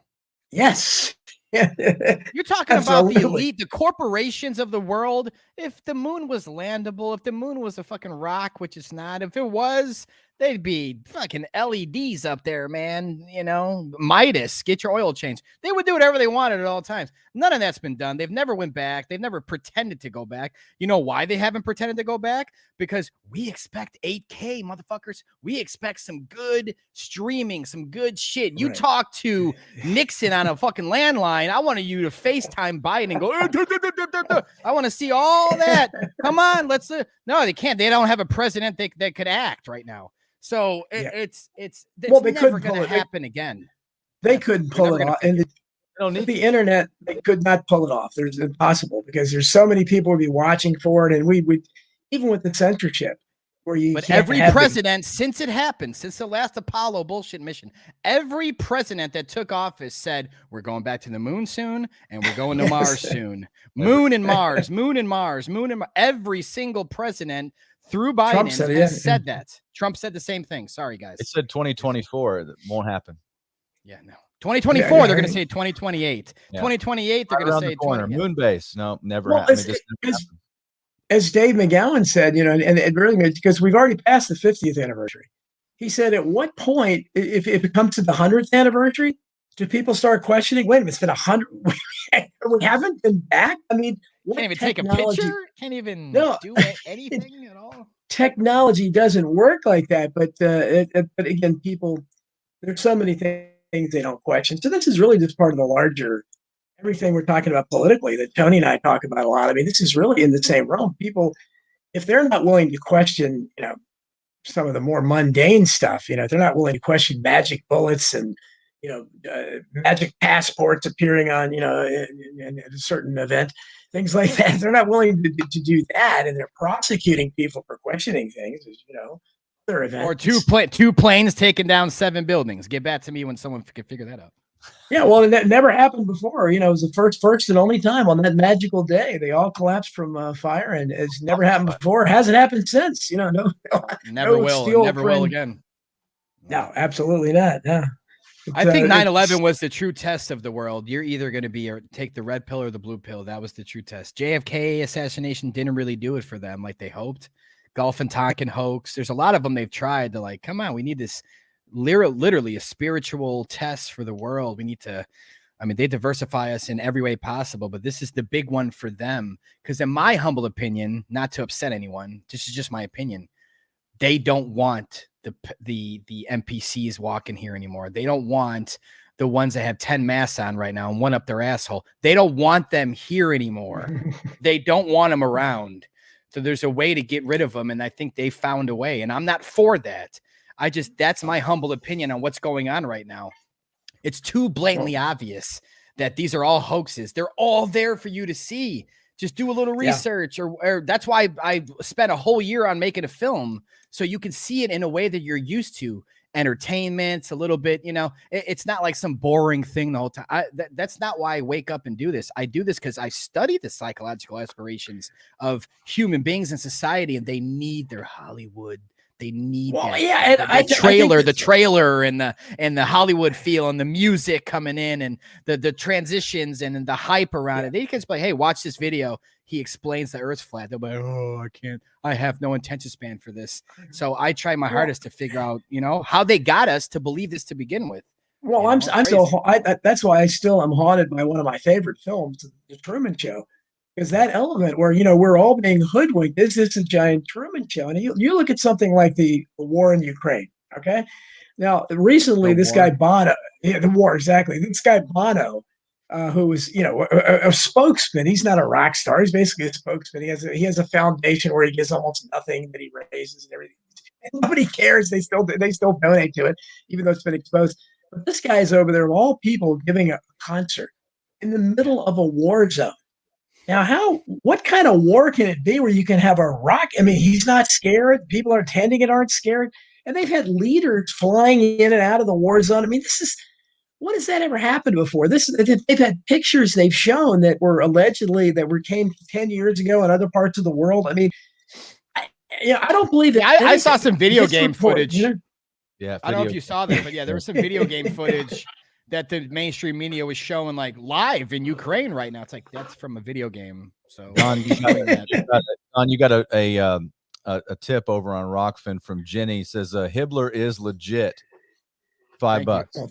Yes. You're talking about the elite, the corporations of the world. If the moon was landable, if the moon was a fucking rock, which it's not, if it was, They'd be fucking LEDs up there, man. You know, Midas, get your oil changed. They would do whatever they wanted at all times. None of that's been done. They've never went back. They've never pretended to go back. You know why they haven't pretended to go back? Because we expect 8K, motherfuckers. We expect some good streaming, some good shit. You talk to Nixon on a fucking landline. I wanted you to FaceTime Biden and go, I want to see all that. Come on, let's. No, they can't. They don't have a president that could act right now. So it's never going to happen again. They couldn't pull it off, and the internet, they could not pull it off. It's impossible because there's so many people would be watching for it, and we would, even with the censorship, where you. But every president since it happened, since the last Apollo bullshit mission, every president that took office said we're going back to the moon soon, and we're going to Mars soon. Moon and Mars, moon and Mars, moon and Mars. Every single president. Through Biden said that. Trump said the same thing. Sorry, guys. It said 2024. That won't happen. Yeah, no. 2024, they're going to say 2028. Yeah. 2028, they're going to say corner. Moon base. No, never happened. As Dave McGowan said, you know, and it really because we've already passed the 50th anniversary. He said, at what point, if it comes to the 100th anniversary, do people start questioning? Wait a minute, it's been 100. We haven't been back. I mean, can't even take a picture. Can't even do anything at all. Technology doesn't work like that. But again, people, there's so many things they don't question. So this is really just part of the larger everything we're talking about politically that Tony and I talk about a lot. I mean, this is really in the same realm. People, if they're not willing to question, you know, some of the more mundane stuff, you know, if they're not willing to question magic bullets and you know, magic passports appearing on, you know, in a certain event, things like that. They're not willing to do that, and they're prosecuting people for questioning things, you know, other events. Or two planes taking down 7 buildings. Get back to me when someone can figure that out. Yeah, well, that never happened before. You know, it was the first and only time on that magical day. They all collapsed from fire, and it's never happened before. It hasn't happened since. You know, never will again. No, absolutely not. No. I think 9/11 was the true test of the world. You're either going to be or take the red pill or the blue pill. That was the true test. JFK assassination didn't really do it for them like they hoped. Gulf and Tonkin hoax. There's a lot of them they've tried to like, come on, we need this literally a spiritual test for the world. We need to, I mean, they diversify us in every way possible, but this is the big one for them. Because in my humble opinion, not to upset anyone, this is just my opinion, they don't want the NPCs walking here anymore. They don't want the ones that have 10 masks on right now and one up their asshole. They don't want them here anymore. They don't want them around. So there's a way to get rid of them. And I think they found a way, and I'm not for that. That's my humble opinion on what's going on right now. It's too blatantly obvious that these are all hoaxes. They're all there for you to see. Just do a little research, or that's why I spent a whole year on making a film, so you can see it in a way that you're used to. Entertainment, a little bit, you know, it's not like some boring thing the whole time. That's not why I wake up and do this. I do this because I study the psychological aspirations of human beings in society, and they need their Hollywood. They need the trailer and the Hollywood feel and the music coming in and the transitions and the hype around it. They can just be like, hey, watch this video. He explains the Earth's flat. They'll be like, oh, I can't. I have no attention span for this. So I try my hardest to figure out, you know, how they got us to believe this to begin with. Well, that's why I still am haunted by one of my favorite films, The Truman Show. Because that element where, you know, we're all being hoodwinked. This is a giant Truman Show. And you look at something like the war in Ukraine, okay? Now, recently, this guy Bono, the war, exactly. This guy Bono, who was, you know, a spokesman. He's not a rock star. He's basically a spokesman. He has a foundation where he gives almost nothing that he raises and everything. And nobody cares. They still donate to it, even though it's been exposed. But this guy is over there, of all people, giving a concert in the middle of a war zone. Now, what kind of war can it be where you can have a rock? I mean, he's not scared. People are attending it aren't scared. And they've had leaders flying in and out of the war zone. I mean, what has that ever happened before? They've had pictures they've shown that were allegedly came 10 years ago in other parts of the world. I mean, I don't believe that. I saw some video game footage. You know? Yeah. I don't know if you saw that, but yeah, there was some video game footage that the mainstream media was showing like live in Ukraine right now. It's like, that's from a video game. So Don, you got a a tip over on Rockfin from Jenny. Says Hibbeler is legit. $5. Well,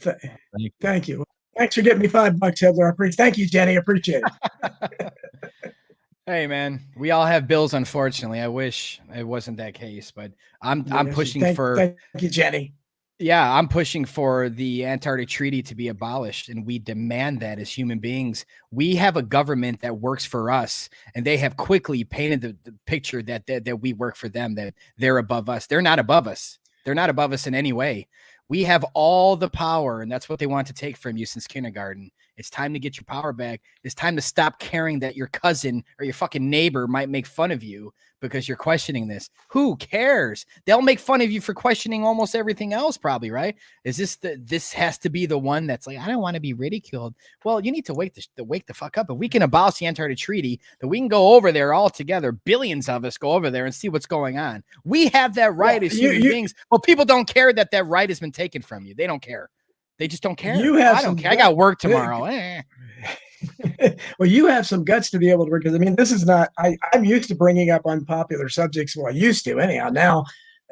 thank you. Thanks for getting me $5, Hibbeler. Thank you, Jenny. I appreciate it. Hey man, we all have bills. Unfortunately, I wish it wasn't that case, but I'm pushing for. Thank you, Jenny. Yeah, I'm pushing for the Antarctic Treaty to be abolished, and we demand that as human beings. We have a government that works for us, and they have quickly painted the picture that we work for them, that they're above us. They're not above us. They're not above us in any way. We have all the power, and that's what they want to take from you since kindergarten. It's time to get your power back. It's time to stop caring that your cousin or your fucking neighbor might make fun of you because you're questioning this. Who cares? They'll make fun of you for questioning almost everything else, probably, right? Is this has to be the one that's like, I don't want to be ridiculed. Well, you need to wake the fuck up. If we can abolish the Antarctic Treaty, then we can go over there all together. Billions of us go over there and see what's going on. We have that right as human beings. Well, people don't care that right has been taken from you. They don't care. They just don't care. I don't care. I got work tomorrow. Well, you have some guts to be able to, because I mean, this is not, I'm used to bringing up unpopular subjects. Well, I used to anyhow. Now,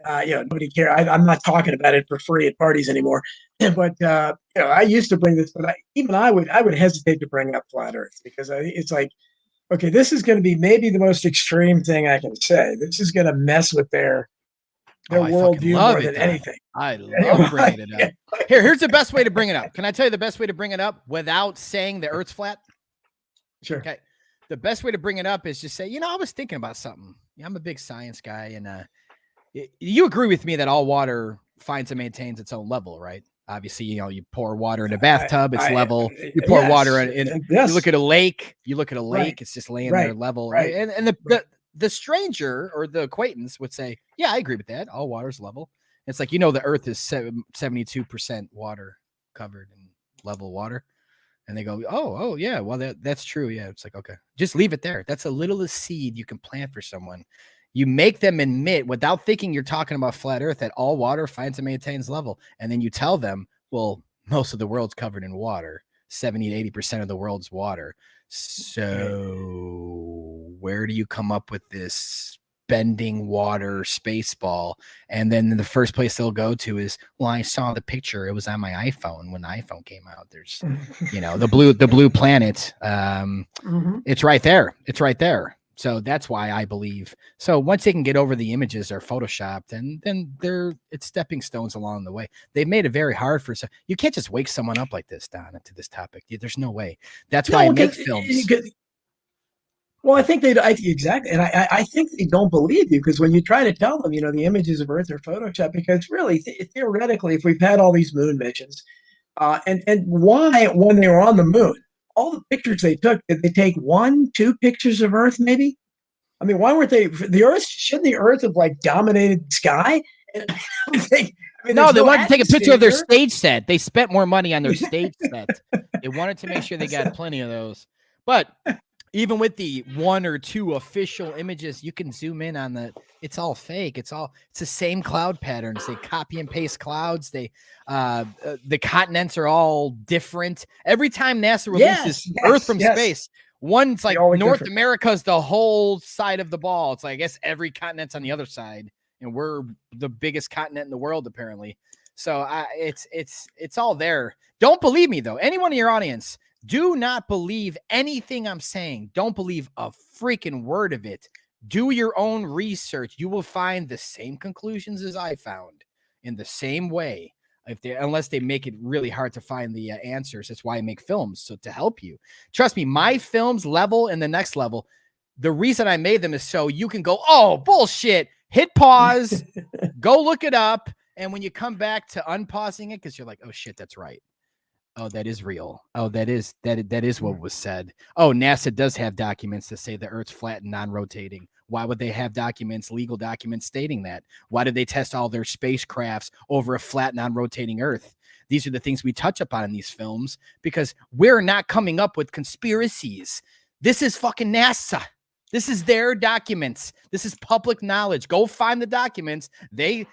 nobody cares. I'm not talking about it for free at parties anymore. But, I used to bring this, but I would hesitate to bring up flat earth because it's like, okay, this is going to be maybe the most extreme thing I can say. This is going to mess with their worldview more than anything. I love bringing it up. Here's the best way to bring it up. Can I tell you the best way to bring it up without saying the Earth's flat? Sure. Okay. The best way to bring it up is just say, I was thinking about something. I'm a big science guy, and you agree with me that all water finds and maintains its own level, right? Obviously, you pour water in a bathtub, it's level. You pour water in. You look at a lake. Right. It's just laying there level. Right. And the stranger or the acquaintance would say, yeah, I agree with that. All water's level. It's like, the earth is 72% water covered in level water. And they go, oh yeah, well, that's true. Yeah. It's like, okay, just leave it there. That's a little seed you can plant for someone. You make them admit without thinking you're talking about flat earth that all water finds and maintains level. And then you tell them, well, most of the world's covered in water. 70 to 80% of the world's water. So where do you come up with this bending water space ball? And then the first place they'll go to is, well, I saw the picture. It was on my iPhone when the iPhone came out. There's, the blue planet. It's right there. It's right there. So that's why I believe. So once they can get over the images are photoshopped, and then it's stepping stones along the way. They've made it very hard for. So you can't just wake someone up like this, Don, to this topic. There's no way. That's why I make films. Well, I think exactly, and I think they don't believe you because when you try to tell them, the images of Earth are photoshopped, because really, theoretically, if we've had all these moon missions, and why when they were on the moon, all the pictures they took, did they take 1-2 pictures of Earth? Maybe. I mean, why weren't they? The Earth shouldn't the Earth have dominated the sky? No, they wanted to take a picture of their stage set. They spent more money on their stage set. They wanted to make sure they got plenty of those, but. Even with the 1 or 2 official images, you can zoom in on it's all fake. It's the same cloud patterns. They copy and paste clouds. The continents are all different. Every time NASA releases Earth from space, one's like North America's the whole side of the ball. It's like, I guess every continent's on the other side, and we're the biggest continent in the world, apparently. So it's all there. Don't believe me though. Anyone in your audience, do not believe anything I'm saying. Don't believe a freaking word of it. Do your own research. You will find the same conclusions as I found in the same way. Unless they make it really hard to find the answers. That's why I make films, so to help you. Trust me, my films level and the next level, the reason I made them is so you can go, oh, bullshit, hit pause, go look it up. And when you come back to unpausing it, because you're like, oh, shit, that's right. Oh, that is real. Oh, that is what was said. Oh, NASA does have documents that say the Earth's flat and non-rotating. Why would they have legal documents stating that? Why did they test all their spacecrafts over a flat, non-rotating Earth? These are the things we touch upon in these films because we're not coming up with conspiracies. This is fucking NASA. This is their documents. This is public knowledge. Go find the documents. They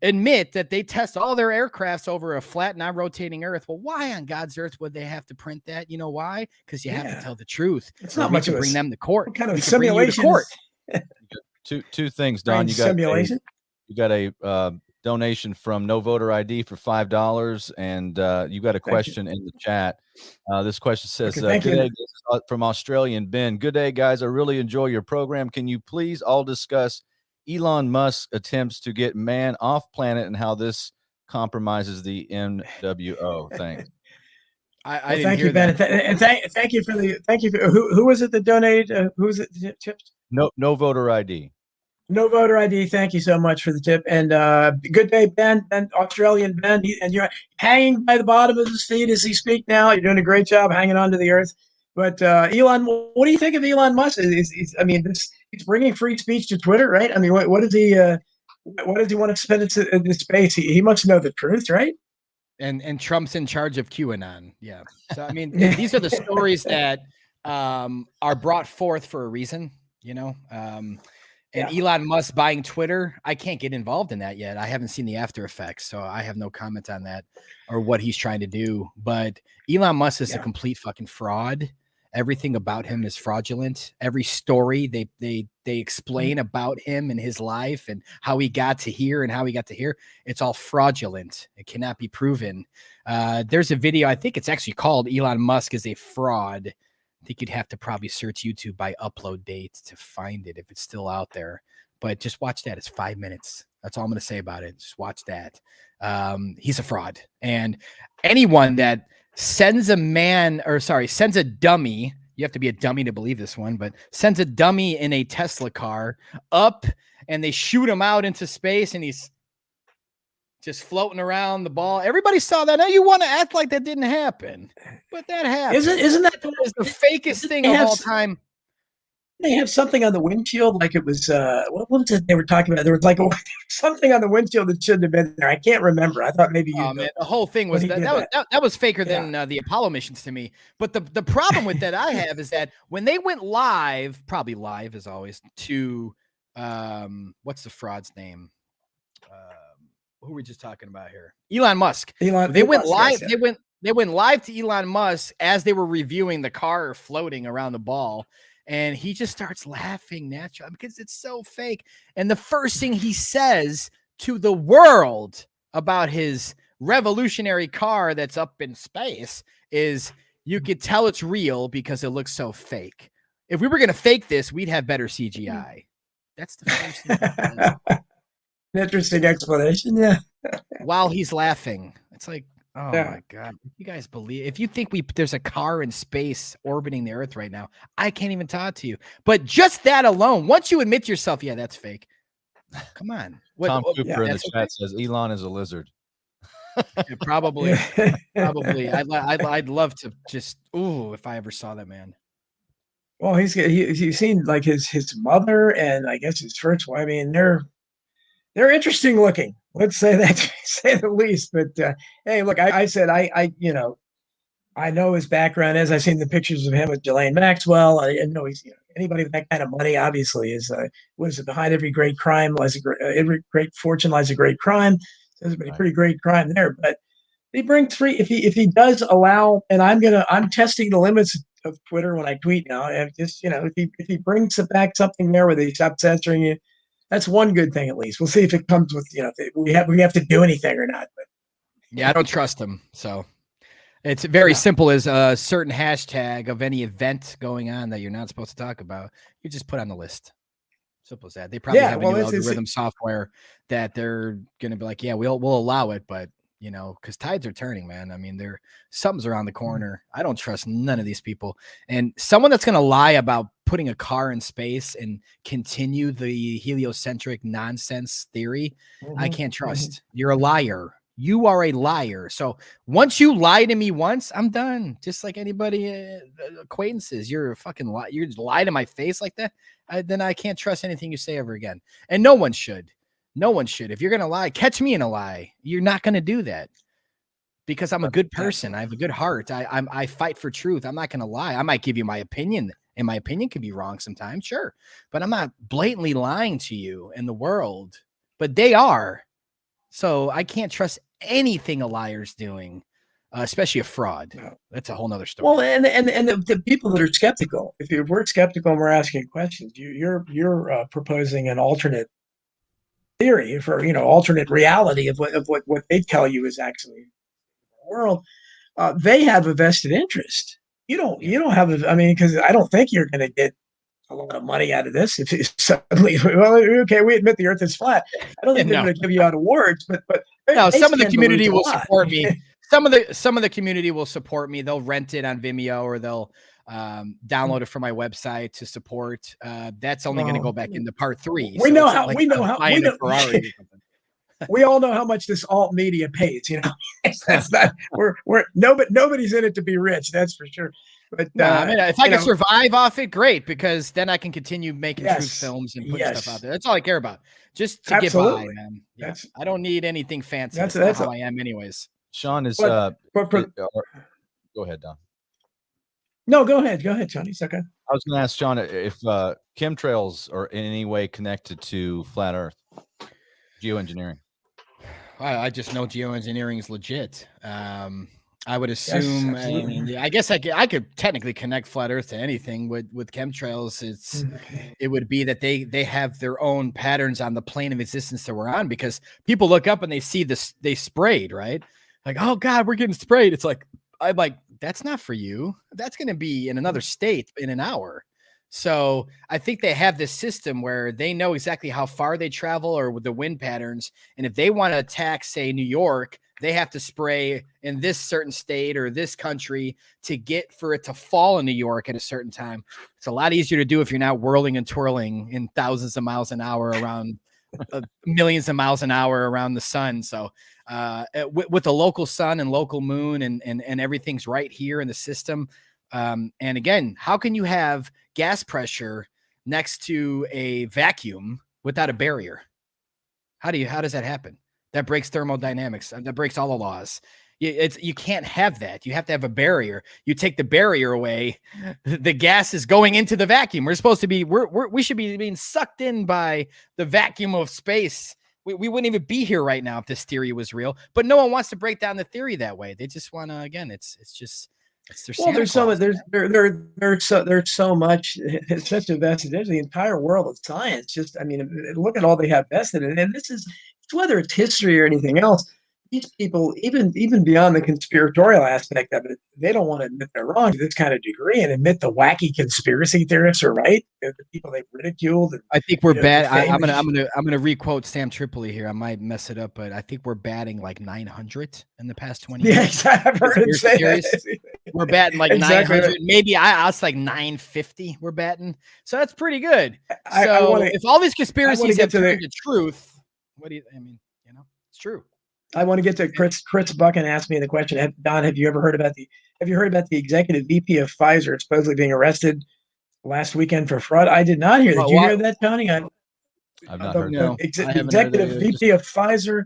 admit that they test all their aircrafts over a flat, non-rotating Earth. Well, why on God's earth would they have to print that? You know why? Because you have to tell the truth. It's not much to bring them to court. What kind of simulation? Two things, Don. Brain simulation. You got a donation from No Voter ID for $5, and you got a question in the chat. This question says, Okay, thank "Good you. day, this is from Australian Ben. Good day, guys. I really enjoy your program. Can you please all discuss Elon Musk's attempts to get man off planet and how this compromises the NWO?" Thanks. I Well, didn't thank hear you, Ben, that. and thank you for who was it that donated? Who was it? Chips? No Voter ID. No Voter ID. Thank you so much for the tip. And good day, Ben. Ben, Australian Ben. And you're hanging by the bottom of his feet as he speaks now. You're doing a great job hanging on to the earth. But Elon, what do you think of Elon Musk? I mean, he's bringing free speech to Twitter, right? I mean, what does he want to spend into space? He must know the truth, right? And Trump's in charge of QAnon. Yeah. So I mean, these are the stories that are brought forth for a reason, you know. And Elon Musk buying Twitter, I can't get involved in that yet. I haven't seen the after effects, so I have no comment on that or what he's trying to do. But Elon Musk is a complete fucking fraud. Everything about him is fraudulent. Every story they explain about him and his life and how he got to here and how he got to here, it's all fraudulent. It cannot be proven. There's a video, I think it's actually called Elon Musk is a Fraud. I think you'd have to probably search YouTube by upload dates to find it if it's still out there. But just watch that. It's 5 minutes. That's all I'm going to say about it. Just watch that. He's a fraud. And anyone that sends a dummy, you have to be a dummy to believe this one, but sends a dummy in a Tesla car up and they shoot him out into space and he's just floating around the ball. Everybody saw that. Now you want to act like that didn't happen, but that happened. Isn't that the fakest thing of all time? They have something on the windshield, like it was what was it they were talking about? There was like something on the windshield that shouldn't have been there. I can't remember. I thought maybe you. Man, the whole thing was that was faker than the Apollo missions to me. But the problem with that I have is that when they went live, probably live as always, to what's the fraud's name? Who are we just talking about here? Elon Musk. They went live. They went live to Elon Musk as they were reviewing the car floating around the ball. And he just starts laughing naturally because it's so fake. And the first thing he says to the world about his revolutionary car that's up in space is, you could tell it's real because it looks so fake. If we were going to fake this, we'd have better CGI. That's the first thing. Interesting explanation. Yeah. While he's laughing, it's like, oh my God. You guys believe, if you think there's a car in space orbiting the earth right now, I can't even talk to you. But just that alone, once you admit to yourself, yeah, that's fake. Come on. Tom Cooper in the chat says Elon is a lizard. Yeah, probably. I'd love to just, if I ever saw that man. Well, he's seen like his mother and I guess his first wife. I mean, they're interesting looking. Let's say that, to say the least. But hey, look, I said I know his background as I've seen the pictures of him with Ghislaine Maxwell. I know he's anybody with that kind of money obviously is what is it, behind every great crime lies every great fortune lies a great crime. So there's been a pretty great crime there. But they bring three if he does allow, and I'm testing the limits of Twitter when I tweet now. And just if he brings back something there where they stop censoring you. That's one good thing, at least. We'll see if it comes with, we have to do anything or not. But yeah, I don't trust him. So it's very simple as a certain hashtag of any event going on that you're not supposed to talk about. You just put on the list. Simple as that. They probably have a new algorithm software that they're going to be like, yeah, we'll allow it. But, because tides are turning, man. I mean, something's around the corner. I don't trust none of these people. And someone that's going to lie about putting a car in space and continue the heliocentric nonsense theory, I can't trust. You're a liar. You are a liar. So once you lie to me once, I'm done. Just like anybody, acquaintances, you're a fucking lie. You just lie to my face like that. Then I can't trust anything you say ever again. And no one should. No one should. If you're going to lie, catch me in a lie. You're not going to do that because I'm a good person. I have a good heart. I fight for truth. I'm not going to lie. I might give you my opinion, and my opinion could be wrong sometimes. Sure. But I'm not blatantly lying to you and the world, but they are. So I can't trust anything a liar's doing. especially a fraud. No. That's a whole nother story. Well, and the people that are skeptical, if we're skeptical and we're asking questions, you're proposing an alternate theory for alternate reality of what they tell you is actually the world. They have a vested interest. You don't have. I mean, because I don't think you're going to get a lot of money out of this if suddenly, well, okay, we admit the Earth is flat. I don't think they're going to give you out awards, but no, they some of the stand to community lose a will lot. support me. Some of the community will support me. They'll rent it on Vimeo or they'll download it from my website to support. That's only going to go back into part 3. We so know it's how. not like We know I'm how. buying We a know. Ferrari or something. We all know how much this alt media pays. That's not. We're nobody's in it to be rich. That's for sure. But no, I mean, if I can survive off it, great, because then I can continue making truth films and putting stuff out there. That's all I care about. Just to get by, man. Yeah. I don't need anything fancy. That's not how I am, anyways. Sean is. Go ahead, Don. No, go ahead. Go ahead, Tony. It's okay. I was going to ask Sean if chemtrails are in any way connected to flat Earth, geoengineering. I just know geoengineering is legit. I would assume. Yes, I mean, I guess I could technically connect flat Earth to anything with chemtrails. It would be that they have their own patterns on the plane of existence that we're on, because people look up and they see this, they sprayed, right? Like, oh God, we're getting sprayed. It's like, I'm like, that's not for you. That's going to be in another state in an hour. So I think they have this system where they know exactly how far they travel or with the wind patterns. And if they want to attack, say, New York, they have to spray in this certain state or this country to get for it to fall in New York at a certain time. It's a lot easier to do if you're not whirling and twirling in thousands of miles an hour around millions of miles an hour around the sun. So with the local sun and local moon and everything's right here in the system. And again, how can you have gas pressure next to a vacuum without a barrier? How does that happen? That breaks thermodynamics. That breaks all the laws. You can't have that. You have to have a barrier. You take the barrier away, the gas is going into the vacuum. We're supposed to be, we should be being sucked in by the vacuum of space. We wouldn't even be here right now if this theory was real, but no one wants to break down the theory that way. They just want to, again, it's their well, there's so Claus. there's so much. It's such a vested. There's the entire world of science. Just, I mean, look at all they have vested in, and this is whether it's history or anything else. These people, even beyond the conspiratorial aspect of it, they don't want to admit they're wrong to this kind of degree and admit the wacky conspiracy theorists are right. The people they've ridiculed. And, I think we're bad. I'm gonna requote Sam Tripoli here. I might mess it up, but I think we're batting like 900 in the past 20 years. Yeah, exactly. I've heard him say that. We're batting like 900. Maybe I was like 950. We're batting, so that's pretty good. So if all these conspiracies have turned to truth, what do you? I mean, it's true. I want to get to Chris Buchan asked me the question. Don, have you heard about the executive VP of Pfizer supposedly being arrested last weekend for fraud? I did not hear. Did you hear that, Tony? I've not heard that. Executive VP of Pfizer.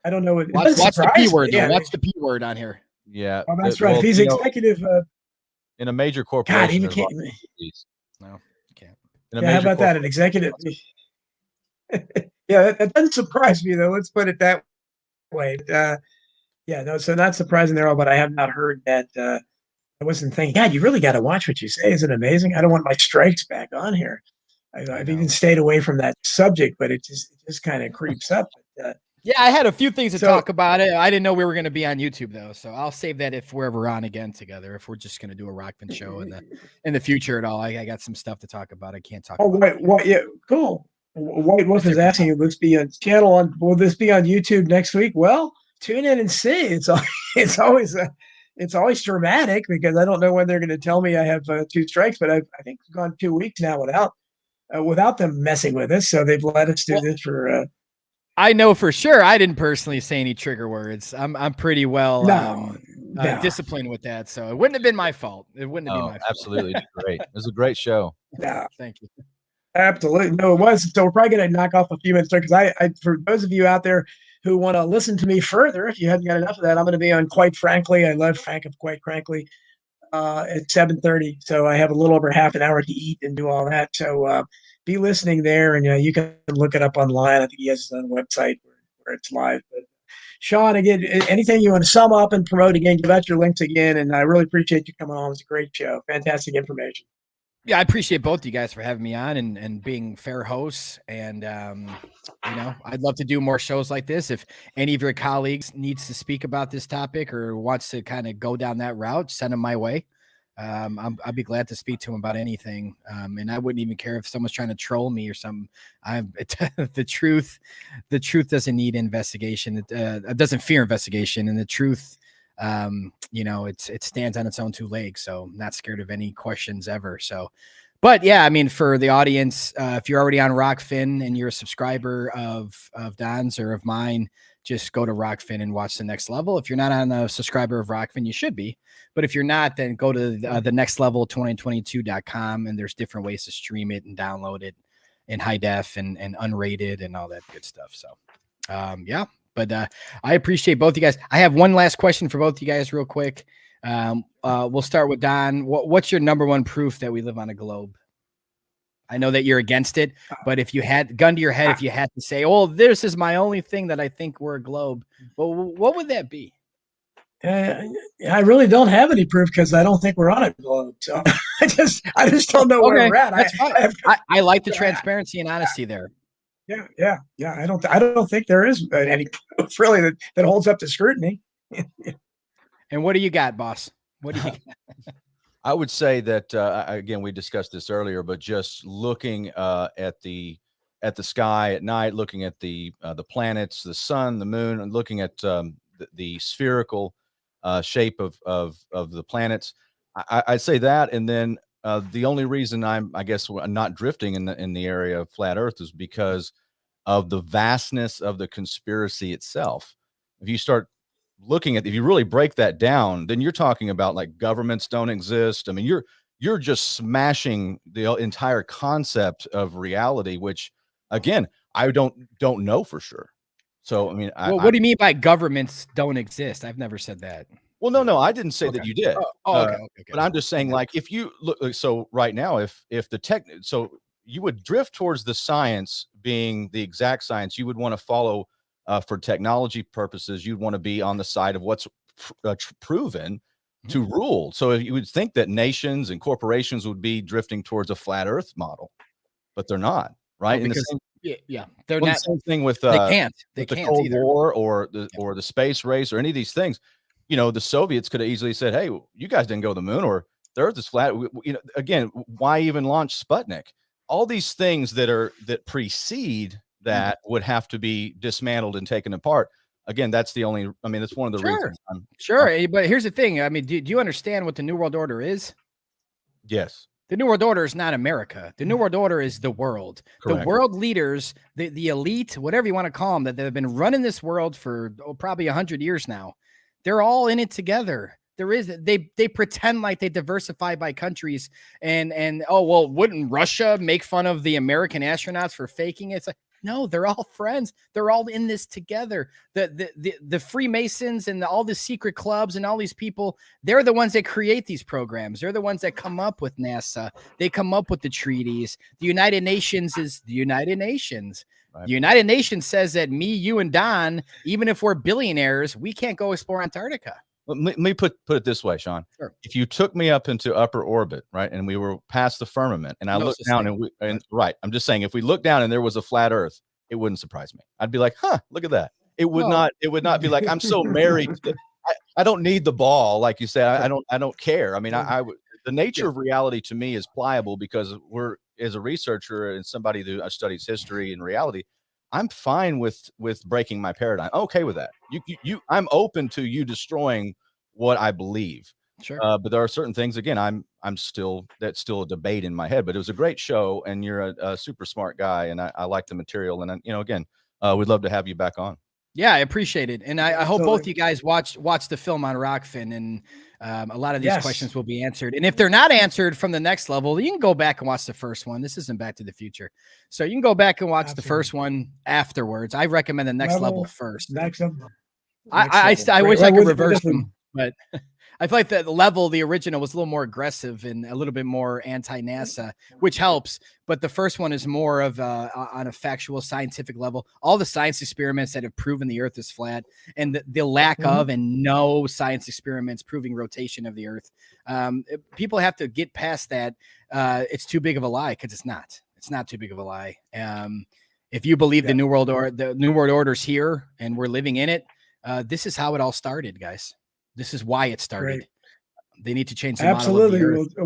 I don't know what. Watch the P word. Yeah. Watch the P word on here. Yeah, that's right. He's executive in a major corporation. God, he can't. No, you can't. How about that? An executive. Yeah, that doesn't surprise me though. Let's put it that way. So not surprising there all, but I have not heard that. I wasn't thinking, God, you really got to watch what you say. Isn't it amazing? I don't want my strikes back on here. I've even stayed away from that subject, but it just kind of creeps up. Yeah, I had a few things to talk about it. I didn't know we were going to be on YouTube though, so I'll save that if we're ever on again together. If we're just going to do a Rockfin show in the future at all, I got some stuff to talk about. I can't talk. Oh, right. Well, yeah, cool. White Wolf is asking you, will this be on YouTube next week? Well, tune in and see. It's always dramatic because I don't know when they're going to tell me I have 2 strikes, but I think it's gone 2 weeks now without them messing with us. So they've let us do this for. I know for sure. I didn't personally say any trigger words. I'm pretty well disciplined with that, so it wouldn't have been my fault. It wouldn't have been my fault. Absolutely great. It was a great show. Yeah, thank you. Absolutely. No, it was. So we're probably going to knock off a few minutes there because I, for those of you out there who want to listen to me further, if you haven't got enough of that, I'm going to be on Quite Frankly. I love Frank of Quite Frankly at 7:30. So I have a little over half an hour to eat and do all that. So be listening there, and you can look it up online. I think he has his own website where it's live. But Sean, again, anything you want to sum up and promote again, give out your links again. And I really appreciate you coming on. It was a great show. Fantastic information. Yeah, I appreciate both of you guys for having me on and being fair hosts. And, I'd love to do more shows like this. If any of your colleagues needs to speak about this topic or wants to kind of go down that route, send them my way. I'd be glad to speak to them about anything. And I wouldn't even care if someone's trying to troll me or something. The truth doesn't need investigation. It doesn't fear investigation, and the truth, it stands on its own two legs. So I'm not scared of any questions ever. So, but yeah, I mean, for the audience, if you're already on Rockfin and you're a subscriber of Don's or of mine, just go to Rockfin and watch The Next Level. If you're not on a subscriber of Rockfin, you should be. But if you're not, then go to the next level 2022.com, and there's different ways to stream it and download it in high def and unrated and all that good stuff. So, yeah. But I appreciate both you guys. I have one last question for both you guys real quick. We'll start with Don. What's your number one proof that we live on a globe? I know that you're against it, but if you had gun to your head, if you had to say, oh, this is my only thing that I think we're a globe, well, what would that be? I really don't have any proof because I don't think we're on a globe. So I just don't know where we're at. That's fine. I like the transparency and honesty there. Yeah. I don't think there is any proof really that holds up to scrutiny. And what do you got, boss? What do you got? I would say that again, we discussed this earlier, but just looking at the sky at night, looking at the planets, the sun, the moon, and looking at the spherical shape of the planets, I'd say that. And then the only reason I'm not drifting in the area of flat Earth is because of the vastness of the conspiracy itself. If you start looking at, if you really break that down, then you're talking about like governments don't exist. I mean, you're just smashing the entire concept of reality, which again, I don't know for sure. So, I mean, what do you mean by governments don't exist? I've never said that. Well, no, I didn't say that you did. Okay. But I'm just saying, like, if you look, so right now, if the so you would drift towards the science being the exact science, you would want to follow for technology purposes, you'd want to be on the side of what's proven to rule. So you would think that nations and corporations would be drifting towards a flat Earth model, but they're not, right? Well, because, they're not. The same thing with they can't the Cold either. War or the space race or any of these things. The Soviets could have easily said, "Hey, you guys didn't go to the moon, or the Earth is flat." Again, why even launch Sputnik? All these things that precede that would have to be dismantled and taken apart. Again, that's one of the reasons. Sure. But here's the thing. I mean, do you understand what the New World Order is? Yes. The New World Order is not America. The New World Order is the world. Correct. The world leaders, the elite, whatever you want to call them, that they've been running this world for probably 100 years now. They're all in it together. They pretend like they diversify by countries and wouldn't Russia make fun of the American astronauts for faking it? It's like, no, they're all friends. They're all in this together. The Freemasons and all the secret clubs and all these people, they're the ones that create these programs. They're the ones that come up with NASA. They come up with the treaties. The United Nations is the United Nations. Right. The United Nations says that me, you, and Don, even if we're billionaires, we can't go explore Antarctica. Let me put it this way, Sean. Sure. If you took me up into upper orbit, right, and we were past the firmament, and I looked down, I'm just saying, if we looked down and there was a flat Earth, it wouldn't surprise me. I'd be like, huh, look at that. It would not be like, I'm so married. I don't need the ball, like you said. I don't care. I mean, the nature of reality to me is pliable because we're, as a researcher and somebody who studies history and reality, I'm fine with breaking my paradigm. I'm okay with that. I'm open to you destroying what I believe. Sure. But there are certain things, again, that's still a debate in my head, but it was a great show and you're a super smart guy. And I like the material. And again, we'd love to have you back on. Yeah, I appreciate it. And I hope both you guys watch the film on Rockfin, and a lot of these questions will be answered. And if they're not answered from the next level, you can go back and watch the first one. This isn't Back to the Future. So you can go back and watch the first one afterwards. I recommend the next level first. Next level. I wish I could reverse them, but I feel like the original was a little more aggressive and a little bit more anti-NASA, which helps. But the first one is more of on a factual scientific level. All the science experiments that have proven the Earth is flat, and the lack of and no science experiments proving rotation of the Earth. People have to get past that. It's too big of a lie, because it's not. It's not too big of a lie. If you believe the New World Order's here and we're living in it, this is how it all started, guys. This is why it started. Great. They need to change the Absolutely. model of the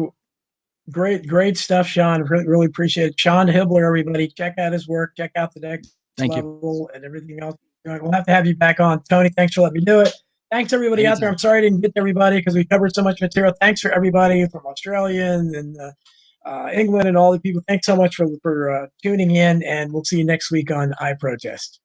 Earth. Great stuff, Sean. Really appreciate it. Sean Hibbeler, everybody. Check out his work. Check out the next level and everything else. We'll have to have you back on. Tony, thanks for letting me do it. Thanks, everybody out there. I'm sorry I didn't get to everybody because we covered so much material. Thanks for everybody from Australia and England and all the people. Thanks so much for tuning in, and we'll see you next week on I Protest.